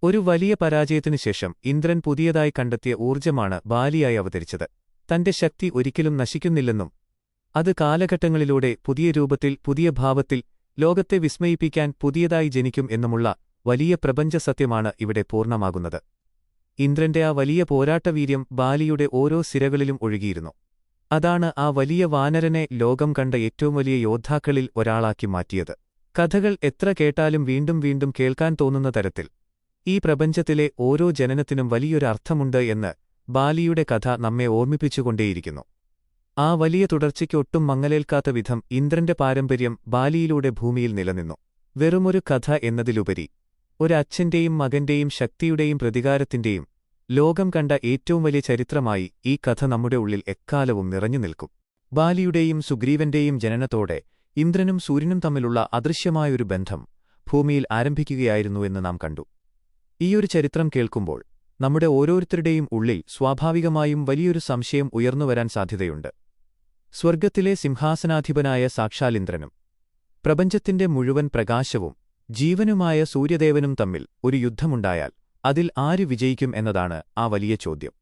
ഒരു വലിയ പരാജയത്തിനുശേഷം ഇന്ദ്രൻ പുതിയതായി കണ്ടെത്തിയ ഊർജ്ജമാണ് ബാലിയായി അവതരിച്ചത്. തന്റെ ശക്തി ഒരിക്കലും നശിക്കുന്നില്ലെന്നും അത് കാലഘട്ടങ്ങളിലൂടെ പുതിയ രൂപത്തിൽ പുതിയ ഭാവത്തിൽ ലോകത്തെ വിസ്മയിപ്പിക്കാൻ പുതിയതായി ജനിക്കും എന്നുമുള്ള വലിയ പ്രപഞ്ചസത്യമാണ് ഇവിടെ പൂർണ്ണമാകുന്നത്. ഇന്ദ്രന്റെ ആ വലിയ പോരാട്ടവീര്യം ബാലിയുടെ ഓരോ സിരകളിലും ഒഴുകിയിരുന്നു. അതാണ് ആ വലിയ വാനരനെ ലോകം കണ്ട ഏറ്റവും വലിയ യോദ്ധാക്കളിൽ ഒരാളാക്കി മാറ്റിയത്. കഥകൾ എത്ര കേട്ടാലും വീണ്ടും വീണ്ടും കേൾക്കാൻ തോന്നുന്ന തരത്തിൽ ഈ പ്രപഞ്ചത്തിലെ ഓരോ ജനനത്തിനും വലിയൊരു അർത്ഥമുണ്ട് എന്ന് ബാലിയുടെ കഥ നമ്മെ ഓർമ്മിപ്പിച്ചുകൊണ്ടേയിരിക്കുന്നു. ആ വലിയ തുടർച്ചയ്ക്ക് ഒട്ടും മങ്ങലേൽക്കാത്ത വിധം ഇന്ദ്രന്റെ പാരമ്പര്യം ബാലിയിലൂടെ ഭൂമിയിൽ നിലനിന്നു. വെറുമൊരു കഥ എന്നതിലുപരി ഒരച്ഛന്റെയും മകന്റെയും ശക്തിയുടെയും പ്രതികാരത്തിന്റെയും ലോകം കണ്ട ഏറ്റവും വലിയ ചരിത്രമായി ഈ കഥ നമ്മുടെ ഉള്ളിൽ എക്കാലവും നിറഞ്ഞുനിൽക്കും. ബാലിയുടെയും സുഗ്രീവന്റെയും ജനനത്തോടെ ഇന്ദ്രനും സൂര്യനും തമ്മിലുള്ള അദൃശ്യമായൊരു ബന്ധം ഭൂമിയിൽ ആരംഭിക്കുകയായിരുന്നുവെന്ന് നാം കണ്ടു. ഈയൊരു ചരിത്രം കേൾക്കുമ്പോൾ നമ്മുടെ ഓരോരുത്തരുടെയും ഉള്ളിൽ സ്വാഭാവികമായും വലിയൊരു സംശയം ഉയർന്നുവരാൻ സാധ്യതയുണ്ട്. സ്വർഗ്ഗത്തിലെ സിംഹാസനാധിപനായ സാക്ഷാൽ ഇന്ദ്രനും പ്രപഞ്ചത്തിന്റെ മുഴുവൻ പ്രകാശവും ജീവനുമായ സൂര്യദേവനും തമ്മിൽ ഒരു യുദ്ധമുണ്ടായാൽ അതിൽ ആര് വിജയിക്കും എന്നതാണ് ആ വലിയ ചോദ്യം.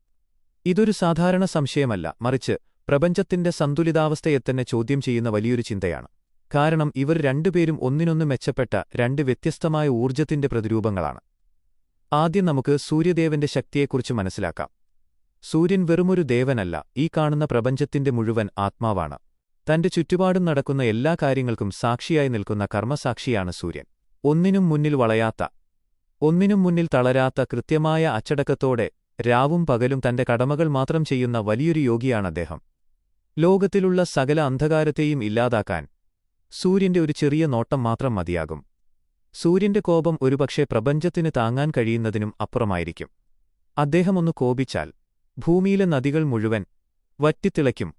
ഇതൊരു സാധാരണ സംശയമല്ല, മറിച്ച് പ്രപഞ്ചത്തിന്റെ സന്തുലിതാവസ്ഥയെത്തന്നെ ചോദ്യം ചെയ്യുന്ന വലിയൊരു ചിന്തയാണ്. കാരണം ഇവർ രണ്ടുപേരും ഒന്നിനൊന്ന് മെച്ചപ്പെട്ട രണ്ട് വ്യത്യസ്തമായ ഊർജ്ജത്തിന്റെ പ്രതിരൂപങ്ങളാണ്. ആദ്യം നമുക്ക് സൂര്യദേവന്റെ ശക്തിയെക്കുറിച്ച് മനസ്സിലാക്കാം. സൂര്യൻ വെറുമൊരു ദേവനല്ല, ഈ കാണുന്ന പ്രപഞ്ചത്തിന്റെ മുഴുവൻ ആത്മാവാണ്. തന്റെ ചുറ്റുപാടും നടക്കുന്ന എല്ലാ കാര്യങ്ങൾക്കും സാക്ഷിയായി നിൽക്കുന്ന കർമ്മസാക്ഷിയാണ് സൂര്യൻ. ഒന്നിനും മുന്നിൽ വളയാത്ത, ഒന്നിനും മുന്നിൽ തളരാത്ത കൃത്യമായ അച്ചടക്കത്തോടെ രാവും പകലും തന്റെ കടമകൾ മാത്രം ചെയ്യുന്ന വലിയൊരു യോഗിയാണദ്ദേഹം. ലോകത്തിലുള്ള സകല അന്ധകാരത്തെയും ഇല്ലാതാക്കാൻ സൂര്യന്റെ ഒരു ചെറിയ നോട്ടം മാത്രം മതിയാകും. സൂര്യന്റെ കോപം ഒരുപക്ഷെ പ്രപഞ്ചത്തിന് താങ്ങാൻ കഴിയുന്നതിനും അപ്പുറമായിരിക്കും. അദ്ദേഹം ഒന്ന് കോപിച്ചാൽ ഭൂമിയിലെ നദികൾ മുഴുവൻ വറ്റിത്തിളയ്ക്കും,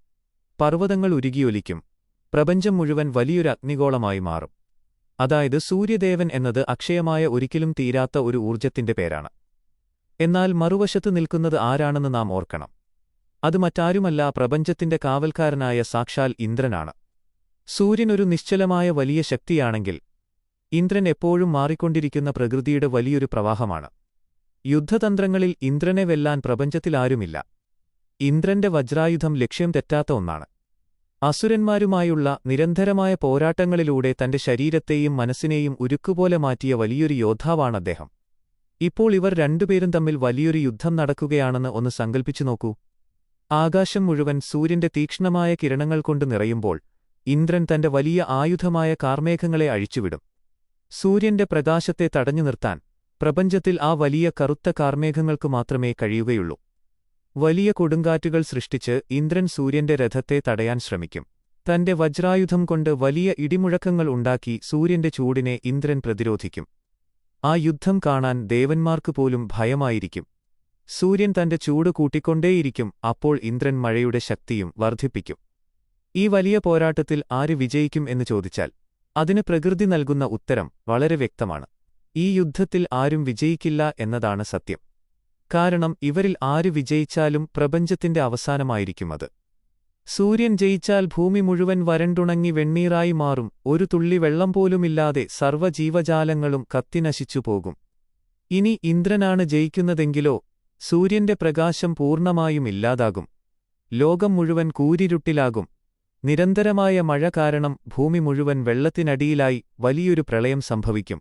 പർവ്വതങ്ങൾ ഉരുകിയൊലിക്കും, പ്രപഞ്ചം മുഴുവൻ വലിയൊരു അഗ്നിഗോളമായി മാറും. അതായത് സൂര്യദേവൻ എന്നത് അക്ഷയമായ ഒരിക്കലും തീരാത്ത ഒരു ഊർജ്ജത്തിന്റെ പേരാണ്. എന്നാൽ മറുവശത്ത് നിൽക്കുന്നത് ആരാണെന്ന് നാം ഓർക്കണം. അത് മറ്റാരുമല്ല, പ്രപഞ്ചത്തിന്റെ കാവൽക്കാരനായ സാക്ഷാൽ ഇന്ദ്രനാണ്. സൂര്യൻ ഒരു നിശ്ചലമായ വലിയ ശക്തിയാണെങ്കിൽ ഇന്ദ്രൻ എപ്പോഴും മാറിക്കൊണ്ടിരിക്കുന്ന പ്രകൃതിയുടെ വലിയൊരു പ്രവാഹമാണ്. യുദ്ധതന്ത്രങ്ങളിൽ ഇന്ദ്രനെ വെല്ലാൻ പ്രപഞ്ചത്തിലാരുമില്ല. ഇന്ദ്രന്റെ വജ്രായുധം ലക്ഷ്യം തെറ്റാത്ത ഒന്നാണ്. അസുരന്മാരുമായുള്ള നിരന്തരമായ പോരാട്ടങ്ങളിലൂടെ തന്റെ ശരീരത്തെയും മനസ്സിനെയും ഉരുക്കുപോലെ മാറ്റിയ വലിയൊരു യോദ്ധാവാണദ്ദേഹം. ഇപ്പോൾ ഇവർ രണ്ടുപേരും തമ്മിൽ വലിയൊരു യുദ്ധം നടക്കുകയാണെന്ന് ഒന്ന് സങ്കൽപ്പിച്ചു നോക്കൂ. ആകാശം മുഴുവൻ സൂര്യന്റെ തീക്ഷ്ണമായ കിരണങ്ങൾ കൊണ്ട് നിറയുമ്പോൾ ഇന്ദ്രൻ തന്റെ വലിയ ആയുധമായ കാർമേഘങ്ങളെ അഴിച്ചുവിടും. സൂര്യന്റെ പ്രകാശത്തെ തടഞ്ഞു നിർത്താൻ പ്രപഞ്ചത്തിൽ ആ വലിയ കറുത്ത കാർമേഘങ്ങൾക്ക് മാത്രമേ കഴിയുകയുള്ളൂ. വലിയ കൊടുങ്കാറ്റുകൾ സൃഷ്ടിച്ച് ഇന്ദ്രൻ സൂര്യന്റെ രഥത്തെ തടയാൻ ശ്രമിക്കും. തന്റെ വജ്രായുധം കൊണ്ട് വലിയ ഇടിമുഴക്കങ്ങൾ ഉണ്ടാക്കി സൂര്യന്റെ ചൂടിനെ ഇന്ദ്രൻ പ്രതിരോധിക്കും. ആ യുദ്ധം കാണാൻ ദേവന്മാർക്ക് പോലും ഭയമായിരിക്കും. സൂര്യൻ തന്റെ ചൂട് കൂട്ടിക്കൊണ്ടേയിരിക്കും, അപ്പോൾ ഇന്ദ്രൻ മഴയുടെ ശക്തിയും വർദ്ധിപ്പിക്കും. ഈ വലിയ പോരാട്ടത്തിൽ ആര് വിജയിക്കും എന്ന് ചോദിച്ചാൽ അതിന് പ്രകൃതി നൽകുന്ന ഉത്തരം വളരെ വ്യക്തമാണ്. ഈ യുദ്ധത്തിൽ ആരും വിജയിക്കില്ല എന്നതാണ് സത്യം. കാരണം ഇവരിൽ ആര് വിജയിച്ചാലും പ്രപഞ്ചത്തിന്റെ അവസാനമായിരിക്കും അത്. സൂര്യൻ ജയിച്ചാൽ ഭൂമി മുഴുവൻ വരണ്ടുണങ്ങി വെണ്ണീറായി മാറും. ഒരു തുള്ളി വെള്ളം പോലുമില്ലാതെ സർവ്വജീവജാലങ്ങളും കത്തിനശിച്ചുപോകും. ഇനി ഇന്ദ്രനാണ് ജയിക്കുന്നതെങ്കിലോ സൂര്യന്റെ പ്രകാശം പൂർണ്ണമായും ഇല്ലാതാകും. ലോകം മുഴുവൻ കൂരിരുട്ടിലാകും. നിരന്തരമായ മഴ കാരണം ഭൂമി മുഴുവൻ വെള്ളത്തിനടിയിലായി വലിയൊരു പ്രളയം സംഭവിക്കും.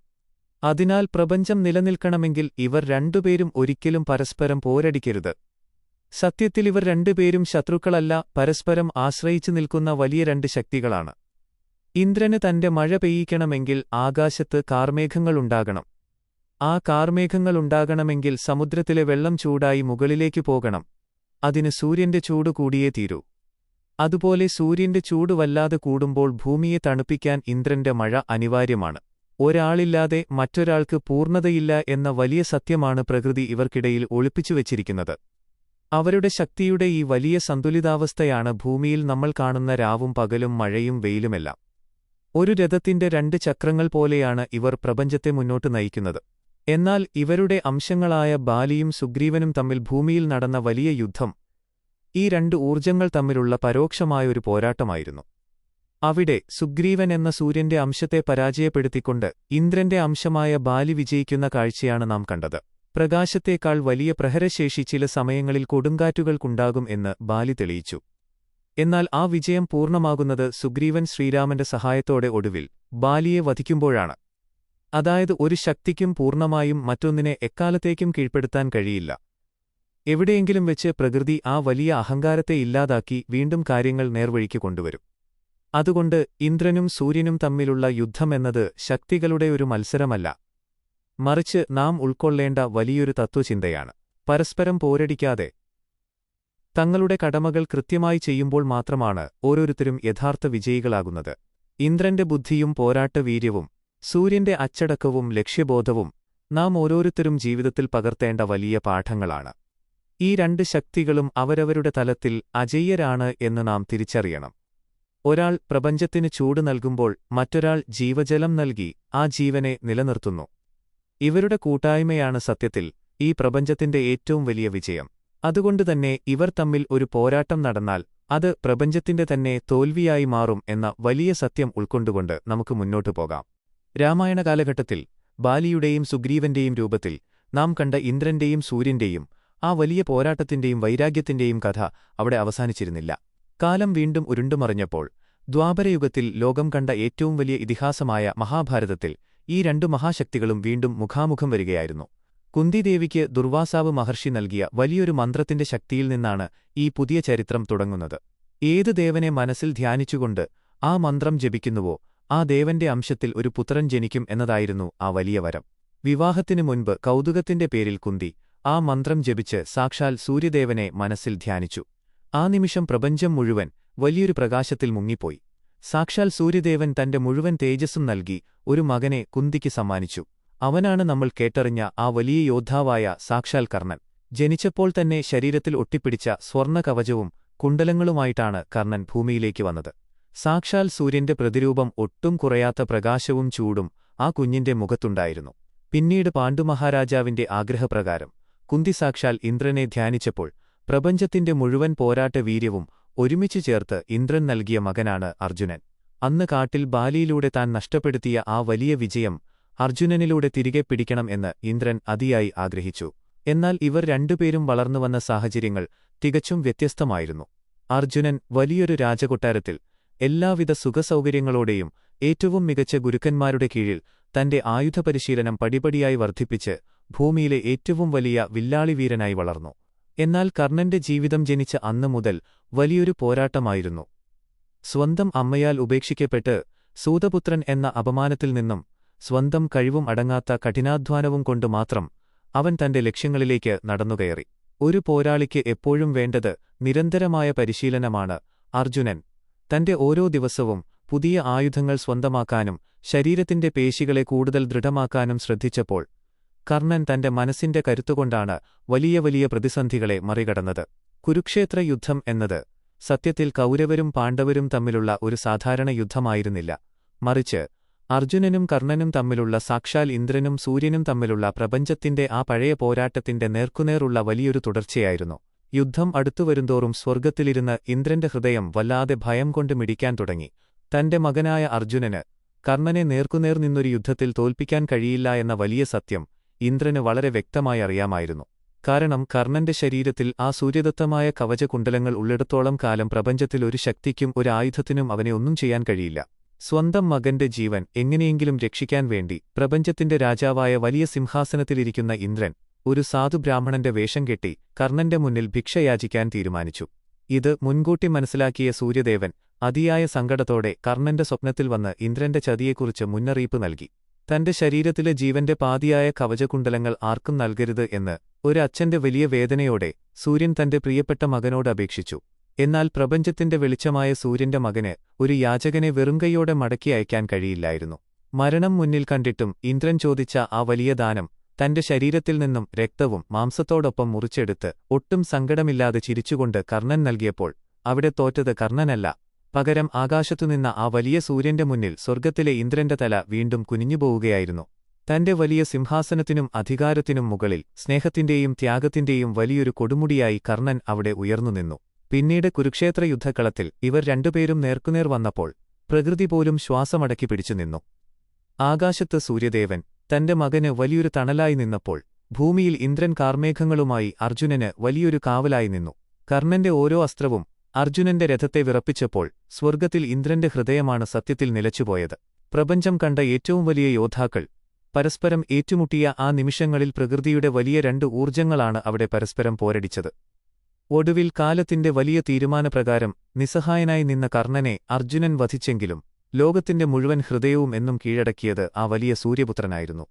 അതിനാൽ പ്രപഞ്ചം നിലനിൽക്കണമെങ്കിൽ ഇവർ രണ്ടുപേരും ഒരിക്കലും പരസ്പരം പോരടിക്കരുത്. സത്യത്തിൽ ഇവർ രണ്ടുപേരും ശത്രുക്കളല്ല, പരസ്പരം ആശ്രയിച്ചു നിൽക്കുന്ന വലിയ രണ്ട് ശക്തികളാണ്. ഇന്ദ്രന് തന്റെ മഴ പെയ്യിക്കണമെങ്കിൽ ആകാശത്ത് കാർമേഘങ്ങളുണ്ടാകണം. ആ കാർമേഘങ്ങളുണ്ടാകണമെങ്കിൽ സമുദ്രത്തിലെ വെള്ളം ചൂടായി മുകളിലേക്ക് പോകണം. അതിന് സൂര്യന്റെ ചൂട് കൂടിയേ തീരൂ. അതുപോലെ സൂര്യന്റെ ചൂട് വല്ലാതെ കൂടുമ്പോൾ ഭൂമിയെ തണുപ്പിക്കാൻ ഇന്ദ്രന്റെ മഴ അനിവാര്യമാണ്. ഒരാളില്ലാതെ മറ്റൊരാൾക്ക് പൂർണ്ണതയില്ല എന്ന വലിയ സത്യമാണ് പ്രകൃതി ഇവർക്കിടയിൽ ഒളിപ്പിച്ചുവച്ചിരിക്കുന്നത്. അവരുടെ ശക്തിയുടെ ഈ വലിയ സന്തുലിതാവസ്ഥയാണ് ഭൂമിയിൽ നമ്മൾ കാണുന്ന രാവും പകലും മഴയും വെയിലുമെല്ലാം. ഒരു രഥത്തിന്റെ രണ്ട് ചക്രങ്ങൾ പോലെയാണ് ഇവർ പ്രപഞ്ചത്തെ മുന്നോട്ട് നയിക്കുന്നത്. എന്നാൽ ഇവരുടെ അംശങ്ങളായ ബാലിയും സുഗ്രീവനും തമ്മിൽ ഭൂമിയിൽ നടന്ന വലിയ യുദ്ധം ഈ രണ്ട് ഊർജങ്ങൾ തമ്മിലുള്ള പരോക്ഷമായൊരു പോരാട്ടമായിരുന്നു. അവിടെ സുഗ്രീവൻ എന്ന സൂര്യന്റെ അംശത്തെ പരാജയപ്പെടുത്തിക്കൊണ്ട് ഇന്ദ്രന്റെ അംശമായ ബാലി വിജയിക്കുന്ന കാഴ്ചയാണ് നാം കണ്ടത്. പ്രകാശത്തേക്കാൾ വലിയ പ്രഹരശേഷി ചില സമയങ്ങളിൽ കൊടുങ്കാറ്റുകൾക്കുണ്ടാകും എന്ന് ബാലി തെളിയിച്ചു. എന്നാൽ ആ വിജയം പൂർണ്ണമാകുന്നത് സുഗ്രീവൻ ശ്രീരാമന്റെ സഹായത്തോടെ ഒടുവിൽ ബാലിയെ വധിക്കുമ്പോഴാണ്. അതായത് ഒരു ശക്തിക്കും പൂർണ്ണമായും മറ്റൊന്നിനെ എക്കാലത്തേക്കും കീഴ്പ്പെടുത്താൻ കഴിയില്ല. എവിടെയെങ്കിലും വെച്ച് പ്രകൃതി ആ വലിയ അഹങ്കാരത്തെ ഇല്ലാതാക്കി വീണ്ടും കാര്യങ്ങൾ നേർവഴിക്ക് കൊണ്ടുവരും. അതുകൊണ്ട് ഇന്ദ്രനും സൂര്യനും തമ്മിലുള്ള യുദ്ധമെന്നത് ശക്തികളുടെ ഒരു മത്സരമല്ല, മറിച്ച് നാം ഉൾക്കൊള്ളേണ്ട വലിയൊരു തത്വചിന്തയാണ്. പരസ്പരം പോരടിക്കാതെ തങ്ങളുടെ കടമകൾ കൃത്യമായി ചെയ്യുമ്പോൾ മാത്രമാണ് ഓരോരുത്തരും യഥാർത്ഥ വിജയികളാകുന്നത്. ഇന്ദ്രന്റെ ബുദ്ധിയും പോരാട്ടവീര്യവും സൂര്യന്റെ അച്ചടക്കവും ലക്ഷ്യബോധവും നാം ഓരോരുത്തരും ജീവിതത്തിൽ പകർത്തേണ്ട വലിയ പാഠങ്ങളാണ്. ഈ രണ്ട് ശക്തികളും അവരവരുടെ തലത്തിൽ അജയ്യരാണ് എന്ന് നാം തിരിച്ചറിയണം. ഒരാൾ പ്രപഞ്ചത്തിന് ചൂട് നൽകുമ്പോൾ മറ്റൊരാൾ ജീവജലം നൽകി ആ ജീവനെ നിലനിർത്തുന്നു. ഇവരുടെ കൂട്ടായ്മയാണ് സത്യത്തിൽ ഈ പ്രപഞ്ചത്തിന്റെ ഏറ്റവും വലിയ വിജയം. അതുകൊണ്ടുതന്നെ ഇവർ തമ്മിൽ ഒരു പോരാട്ടം നടന്നാൽ അത് പ്രപഞ്ചത്തിന്റെ തന്നെ തോൽവിയായി മാറും എന്ന വലിയ സത്യം ഉൾക്കൊണ്ടുകൊണ്ട് നമുക്ക് മുന്നോട്ടു പോകാം. രാമായണ കാലഘട്ടത്തിൽ ബാലിയുടെയും സുഗ്രീവന്റെയും രൂപത്തിൽ നാം കണ്ട ഇന്ദ്രന്റെയും സൂര്യന്റെയും ആ വലിയ പോരാട്ടത്തിന്റെയും വൈരാഗ്യത്തിന്റെയും കഥ അവിടെ അവസാനിച്ചിരുന്നില്ല. കാലം വീണ്ടും ഉരുണ്ടുമറിഞ്ഞപ്പോൾ ദ്വാപരയുഗത്തിൽ ലോകം കണ്ട ഏറ്റവും വലിയ ഇതിഹാസമായ മഹാഭാരതത്തിൽ ഈ രണ്ടു മഹാശക്തികളും വീണ്ടും മുഖാമുഖം വരികയായിരുന്നു. കുന്തിദേവിക്ക് ദുർവാസാവ് മഹർഷി നൽകിയ വലിയൊരു മന്ത്രത്തിന്റെ ശക്തിയിൽ നിന്നാണ് ഈ പുതിയ ചരിത്രം തുടങ്ങുന്നത്. ഏത് ദേവനെ മനസ്സിൽ ധ്യാനിച്ചുകൊണ്ട് ആ മന്ത്രം ജപിക്കുന്നുവോ ആ ദേവന്റെ അംശത്തിൽ ഒരു പുത്രൻ ജനിക്കും എന്നതായിരുന്നു ആ വലിയ വരം. വിവാഹത്തിനു മുൻപ് കൗതുകത്തിന്റെ പേരിൽ കുന്തി ആ മന്ത്രം ജപിച്ച് സാക്ഷാൽ സൂര്യദേവനെ മനസ്സിൽ ധ്യാനിച്ചു. ആ നിമിഷം പ്രപഞ്ചം മുഴുവൻ വലിയൊരു പ്രകാശത്തിൽ മുങ്ങിപ്പോയി. സാക്ഷാൽ സൂര്യദേവൻ തന്റെ മുഴുവൻ തേജസ്സും നൽകി ഒരു മകനെ കുന്തിക്ക് സമ്മാനിച്ചു. അവനാണ് നമ്മൾ കേട്ടറിഞ്ഞ ആ വലിയ യോദ്ധാവായ സാക്ഷാൽ കർണൻ. ജനിച്ചപ്പോൾ തന്നെ ശരീരത്തിൽ ഒട്ടിപ്പിടിച്ച സ്വർണ്ണകവചവും കുണ്ടലങ്ങളുമായിട്ടാണ് കർണൻ ഭൂമിയിലേക്ക് വന്നത്. സാക്ഷാൽ സൂര്യന്റെ പ്രതിരൂപം ഒട്ടും കുറയാത്ത പ്രകാശവും ചൂടും ആ കുഞ്ഞിന്റെ മുഖത്തുണ്ടായിരുന്നു. പിന്നീട് പാണ്ഡുമഹാരാജാവിന്റെ ആഗ്രഹപ്രകാരം കുന്തി സാക്ഷാൽ ഇന്ദ്രനെ ധ്യാനിച്ചപ്പോൾ പ്രപഞ്ചത്തിന്റെ മുഴുവൻ പോരാട്ടവീര്യവും ഒരുമിച്ചു ചേർത്ത് ഇന്ദ്രൻ നൽകിയ മകനാണ് അർജുനൻ. അന്ന് കാട്ടിൽ ബാലിയിലൂടെ താൻ നഷ്ടപ്പെടുത്തിയ ആ വലിയ വിജയം അർജുനനിലൂടെ തിരികെ പിടിക്കണം എന്ന് ഇന്ദ്രൻ അതിയായി ആഗ്രഹിച്ചു. എന്നാൽ ഇവർ രണ്ടുപേരും വളർന്നുവന്ന സാഹചര്യങ്ങൾ തികച്ചും വ്യത്യസ്തമായിരുന്നു. അർജുനൻ വലിയൊരു രാജകൊട്ടാരത്തിൽ എല്ലാവിധ സുഖസൗകര്യങ്ങളോടെയും ഏറ്റവും മികച്ച ഗുരുക്കന്മാരുടെ കീഴിൽ തന്റെ ആയുധപരിശീലനം പടിപടിയായി വർദ്ധിപ്പിച്ച് ഭൂമിയിലെ ഏറ്റവും വലിയ വില്ലാളിവീരനായി വളർന്നു. എന്നാൽ കർണന്റെ ജീവിതം ജനിച്ച അന്നു മുതൽ വലിയൊരു പോരാട്ടമായിരുന്നു. സ്വന്തം അമ്മയാൽ ഉപേക്ഷിക്കപ്പെട്ട് സൂതപുത്രൻ എന്ന അപമാനത്തിൽ നിന്നും സ്വന്തം കഴിവും അടങ്ങാത്ത കഠിനാധ്വാനവും കൊണ്ട് മാത്രം അവൻ തന്റെ ലക്ഷ്യങ്ങളിലേക്ക് നടന്നുകയറി. ഒരു പോരാളിക്ക് എപ്പോഴും വേണ്ടത് നിരന്തരമായ പരിശീലനമാണ്. അർജുനൻ തന്റെ ഓരോ ദിവസവും പുതിയ ആയുധങ്ങൾ സ്വന്തമാക്കാനും ശരീരത്തിന്റെ പേശികളെ കൂടുതൽ ദൃഢമാക്കാനും ശ്രദ്ധിച്ചപ്പോൾ കർണൻ തന്റെ മനസ്സിന്റെ കരുത്തുകൊണ്ടാണ് വലിയ വലിയ പ്രതിസന്ധികളെ മറികടന്നത്. കുരുക്ഷേത്ര യുദ്ധം എന്നത് സത്യത്തിൽ കൗരവരും പാണ്ഡവരും തമ്മിലുള്ള ഒരു സാധാരണ യുദ്ധമായിരുന്നില്ല, മറിച്ച് അർജുനനും കർണനും തമ്മിലുള്ള സാക്ഷാൽ ഇന്ദ്രനും സൂര്യനും തമ്മിലുള്ള പ്രപഞ്ചത്തിന്റെ ആ പഴയ പോരാട്ടത്തിന്റെ നേർക്കുനേറുള്ള വലിയൊരു തുടർച്ചയായിരുന്നു. യുദ്ധം അടുത്തുവരുന്തോറും സ്വർഗ്ഗത്തിലിരുന്ന് ഇന്ദ്രന്റെ ഹൃദയം വല്ലാതെ ഭയം കൊണ്ട് മിടിക്കാൻ തുടങ്ങി. തന്റെ മകനായ അർജുനന് കർണനെ നേർക്കുനേർ നിന്നൊരു യുദ്ധത്തിൽ തോൽപ്പിക്കാൻ കഴിയില്ല എന്ന വലിയ സത്യം ഇന്ദ്രന് വളരെ വ്യക്തമായി അറിയാമായിരുന്നു. കാരണം കർണന്റെ ശരീരത്തിൽ ആ സൂര്യദത്തമായ കവചകുണ്ടലങ്ങൾ ഉള്ളിടത്തോളം കാലം പ്രപഞ്ചത്തിൽ ഒരു ശക്തിക്കും ഒരു ആയുധത്തിനും അവനെ ഒന്നും ചെയ്യാൻ കഴിയില്ല. സ്വന്തം മകന്റെ ജീവൻ എങ്ങനെയെങ്കിലും രക്ഷിക്കാൻ വേണ്ടി പ്രപഞ്ചത്തിന്റെ രാജാവായ വലിയ സിംഹാസനത്തിലിരിക്കുന്ന ഇന്ദ്രൻ ഒരു സാധുബ്രാഹ്മണന്റെ വേഷം കെട്ടി കർണന്റെ മുന്നിൽ ഭിക്ഷയാചിക്കാൻ തീരുമാനിച്ചു. ഇത് മുൻകൂട്ടി മനസ്സിലാക്കിയ സൂര്യദേവൻ അതിയായ സങ്കടത്തോടെ കർണന്റെ സ്വപ്നത്തിൽ വന്ന് ഇന്ദ്രന്റെ ചതിയെക്കുറിച്ച് മുന്നറിയിപ്പ് നൽകി. തന്റെ ശരീരത്തിലെ ജീവന്റെ പാതിയായ കവചകുണ്ടലങ്ങൾ ആർക്കും നൽകരുത് എന്ന് ഒരു അച്ഛന്റെ വലിയ വേദനയോടെ സൂര്യൻ തന്റെ പ്രിയപ്പെട്ട മകനോട് അപേക്ഷിച്ചു. എന്നാൽ പ്രപഞ്ചത്തിന്റെ വെളിച്ചമായ സൂര്യന്റെ മകന് ഒരു യാചകനെ വെറുങ്കൈയോടെ മടക്കി അയക്കാൻ കഴിയില്ലായിരുന്നു. മരണം മുന്നിൽ കണ്ടിട്ടും ഇന്ദ്രൻ ചോദിച്ച ആ വലിയ ദാനം തന്റെ ശരീരത്തിൽ നിന്നും രക്തവും മാംസത്തോടൊപ്പം മുറിച്ചെടുത്ത് ഒട്ടും സങ്കടമില്ലാതെ ചിരിച്ചുകൊണ്ട് കർണൻ നൽകിയപ്പോൾ അവിടെ തോറ്റത് കർണനല്ല, പകരം ആകാശത്തുനിന്ന ആ വലിയ സൂര്യന്റെ മുന്നിൽ സ്വർഗ്ഗത്തിലെ ഇന്ദ്രന്റെ തല വീണ്ടും കുനിഞ്ഞുപോവുകയായിരുന്നു. തന്റെ വലിയ സിംഹാസനത്തിനും അധികാരത്തിനും മുകളിൽ സ്നേഹത്തിന്റെയും ത്യാഗത്തിന്റെയും വലിയൊരു കൊടുമുടിയായി കർണൻ അവിടെ ഉയർന്നുനിന്നു. പിന്നീട് കുരുക്ഷേത്ര യുദ്ധക്കളത്തിൽ ഇവർ രണ്ടുപേരും നേർക്കുനേർ വന്നപ്പോൾ പ്രകൃതി പോലും ശ്വാസമടക്കി പിടിച്ചുനിന്നു. ആകാശത്ത് സൂര്യദേവൻ തന്റെ മകന് വലിയൊരു തണലായി നിന്നപ്പോൾ ഭൂമിയിൽ ഇന്ദ്രൻ കാർമേഘങ്ങളുമായി അർജുനന് വലിയൊരു കാവലായി നിന്നു. കർണന്റെ ഓരോ അസ്ത്രവും അർജുനന്റെ രഥത്തെ വിറപ്പിച്ചപ്പോൾ സ്വർഗ്ഗത്തിൽ ഇന്ദ്രന്റെ ഹൃദയമാണ് സത്യത്തിൽ നിലച്ചുപോയത്. പ്രപഞ്ചം കണ്ട ഏറ്റവും വലിയ യോദ്ധാക്കൾ പരസ്പരം ഏറ്റുമുട്ടിയ ആ നിമിഷങ്ങളിൽ പ്രകൃതിയുടെ വലിയ രണ്ട് ഊർജ്ജങ്ങളാണ് അവിടെ പരസ്പരം പോരടിച്ചത്. ഒടുവിൽ കാലത്തിന്റെ വലിയ തീരുമാനപ്രകാരം നിസ്സഹായനായി നിന്ന കർണനെ അർജുനൻ വധിച്ചെങ്കിലും ലോകത്തിന്റെ മുഴുവൻ ഹൃദയവും എന്നും കീഴടക്കിയത് ആ വലിയ സൂര്യപുത്രനായിരുന്നു.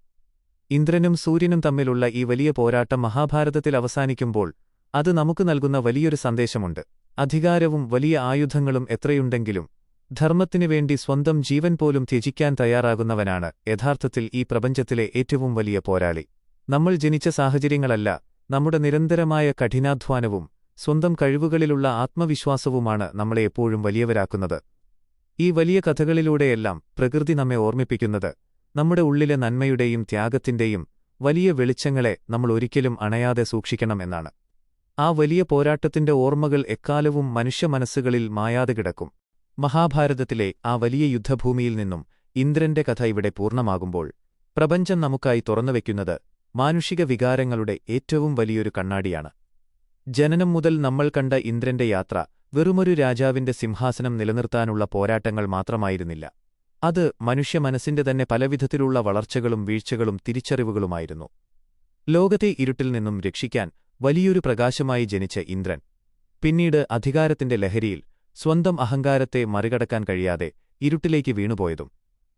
ഇന്ദ്രനും സൂര്യനും തമ്മിലുള്ള ഈ വലിയ പോരാട്ടം മഹാഭാരതത്തിൽ അവസാനിക്കുമ്പോൾ അത് നമുക്ക് നൽകുന്ന വലിയൊരു സന്ദേശമുണ്ട്. അധികാരവും വലിയ ആയുധങ്ങളും എത്രയുണ്ടെങ്കിലും ധർമ്മത്തിനു വേണ്ടി സ്വന്തം ജീവൻ പോലും ത്യജിക്കാൻ തയ്യാറാകുന്നവനാണ് യഥാർത്ഥത്തിൽ ഈ പ്രപഞ്ചത്തിലെ ഏറ്റവും വലിയ പോരാളി. നമ്മൾ ജനിച്ച സാഹചര്യങ്ങളല്ല, നമ്മുടെ നിരന്തരമായ കഠിനാധ്വാനവും സ്വന്തം കഴിവുകളിലുള്ള ആത്മവിശ്വാസവുമാണ് നമ്മളെ എപ്പോഴും വലിയവരാക്കുന്നത്. ഈ വലിയ കഥകളിലൂടെയെല്ലാം പ്രകൃതി നമ്മെ ഓർമ്മിപ്പിക്കുന്നത് നമ്മുടെ ഉള്ളിലെ നന്മയുടെയും ത്യാഗത്തിന്റെയും വലിയ വെളിച്ചങ്ങളെ നമ്മൾ ഒരിക്കലും അണയാതെ സൂക്ഷിക്കണം എന്നാണ്. ആ വലിയ പോരാട്ടത്തിന്റെ ഓർമ്മകൾ എക്കാലവും മനുഷ്യമനസ്സുകളിൽ മായാതെ കിടക്കും. മഹാഭാരതത്തിലെ ആ വലിയ യുദ്ധഭൂമിയിൽ നിന്നും ഇന്ദ്രന്റെ കഥ ഇവിടെ പൂർണ്ണമാകുമ്പോൾ പ്രപഞ്ചം നമുക്കായി തുറന്നുവെക്കുന്നത് മാനുഷിക വികാരങ്ങളുടെ ഏറ്റവും വലിയൊരു കണ്ണാടിയാണ്. ജനനം മുതൽ നമ്മൾ കണ്ട ഇന്ദ്രന്റെ യാത്ര വെറുമൊരു രാജാവിന്റെ സിംഹാസനം നിലനിർത്താനുള്ള പോരാട്ടങ്ങൾ മാത്രമായിരുന്നില്ല. അത് മനുഷ്യമനസ്സിന്റെ തന്നെ പലവിധത്തിലുള്ള വളർച്ചകളും വീഴ്ചകളും തിരിച്ചറിവുകളുമായിരുന്നു. ലോകത്തെ ഇരുട്ടിൽ നിന്നും രക്ഷിക്കാൻ വലിയൊരു പ്രകാശമായി ജനിച്ച ഇന്ദ്രൻ പിന്നീട് അധികാരത്തിന്റെ ലഹരിയിൽ സ്വന്തം അഹങ്കാരത്തെ മറികടക്കാൻ കഴിയാതെ ഇരുട്ടിലേക്ക് വീണുപോയതും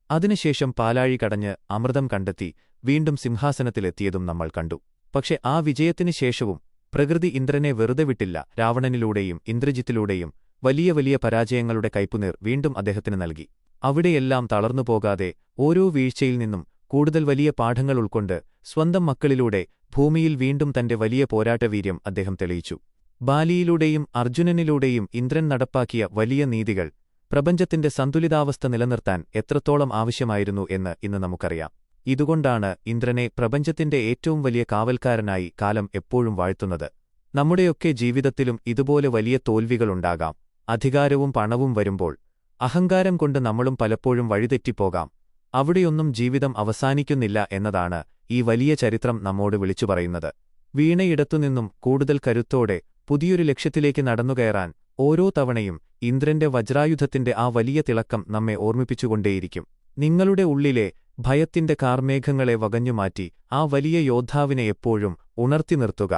അതിനുശേഷം പാലാഴി കടഞ്ഞ് അമൃതം കണ്ടെത്തി വീണ്ടും സിംഹാസനത്തിലെത്തിയതും നമ്മൾ കണ്ടു. പക്ഷെ ആ വിജയത്തിനു ശേഷവും പ്രകൃതി ഇന്ദ്രനെ വെറുതെ വിട്ടില്ല. രാവണനിലൂടെയും ഇന്ദ്രജിത്തിലൂടെയും വലിയ വലിയ പരാജയങ്ങളുടെ കൈപ്പുനീർ വീണ്ടും അദ്ദേഹത്തിന് നൽകി. അവിടെയെല്ലാം തളർന്നുപോകാതെ ഓരോ വീഴ്ചയിൽ നിന്നും കൂടുതൽ വലിയ പാഠങ്ങൾ ഉൾക്കൊണ്ട് സ്വന്തം മക്കളിലൂടെ ഭൂമിയിൽ വീണ്ടും തന്റെ വലിയ പോരാട്ടവീര്യം അദ്ദേഹം തെളിയിച്ചു. ബാലിയിലൂടെയും അർജുനനിലൂടെയും ഇന്ദ്രൻ നടപ്പാക്കിയ വലിയ നീതികൾ പ്രപഞ്ചത്തിന്റെ സന്തുലിതാവസ്ഥ നിലനിർത്താൻ എത്രത്തോളം ആവശ്യമായിരുന്നു എന്ന് ഇന്ന് നമുക്കറിയാം. ഇതുകൊണ്ടാണ് ഇന്ദ്രനെ പ്രപഞ്ചത്തിന്റെ ഏറ്റവും വലിയ കാവൽക്കാരനായി കാലം എപ്പോഴും വാഴ്ത്തുന്നത്. നമ്മുടെയൊക്കെ ജീവിതത്തിലും ഇതുപോലെ വലിയ തോൽവികളുണ്ടാകാം. അധികാരവും പണവും വരുമ്പോൾ അഹങ്കാരം കൊണ്ട് നമ്മളും പലപ്പോഴും വഴിതെറ്റിപ്പോകാം. അവിടെയൊന്നും ജീവിതം അവസാനിക്കുന്നില്ല എന്നതാണ് ഈ വലിയ ചരിത്രം നമ്മോട് വിളിച്ചു പറയുന്നത്. വീണയിടത്തുനിന്നും കൂടുതൽ കരുത്തോടെ പുതിയൊരു ലക്ഷ്യത്തിലേക്ക് നടന്നുകയറാൻ ഓരോ തവണയും ഇന്ദ്രന്റെ വജ്രായുധത്തിന്റെ ആ വലിയ തിളക്കം നമ്മെ ഓർമ്മിപ്പിച്ചുകൊണ്ടേയിരിക്കും. നിങ്ങളുടെ ഉള്ളിലെ ഭയത്തിന്റെ കാർമേഘങ്ങളെ വകഞ്ഞുമാറ്റി ആ വലിയ യോദ്ധാവിനെ എപ്പോഴും ഉണർത്തി നിർത്തുക.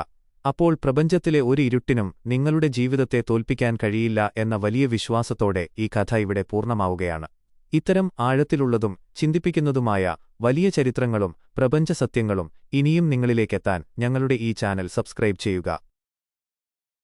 അപ്പോൾ പ്രപഞ്ചത്തിലെ ഒരു ഇരുട്ടിനും നിങ്ങളുടെ ജീവിതത്തെ തോൽപ്പിക്കാൻ കഴിയില്ല എന്ന വലിയ വിശ്വാസത്തോടെ ഈ കഥ ഇവിടെ പൂർണ്ണമാവുകയാണ്. ഇത്തരം ആഴത്തിലുള്ളതും ചിന്തിപ്പിക്കുന്നതുമായ വലിയ ചരിത്രങ്ങളും പ്രപഞ്ചസത്യങ്ങളും ഇനിയും നിങ്ങളിലേക്കെത്താൻ ഞങ്ങളുടെ ഈ ചാനൽ സബ്സ്ക്രൈബ് ചെയ്യുക.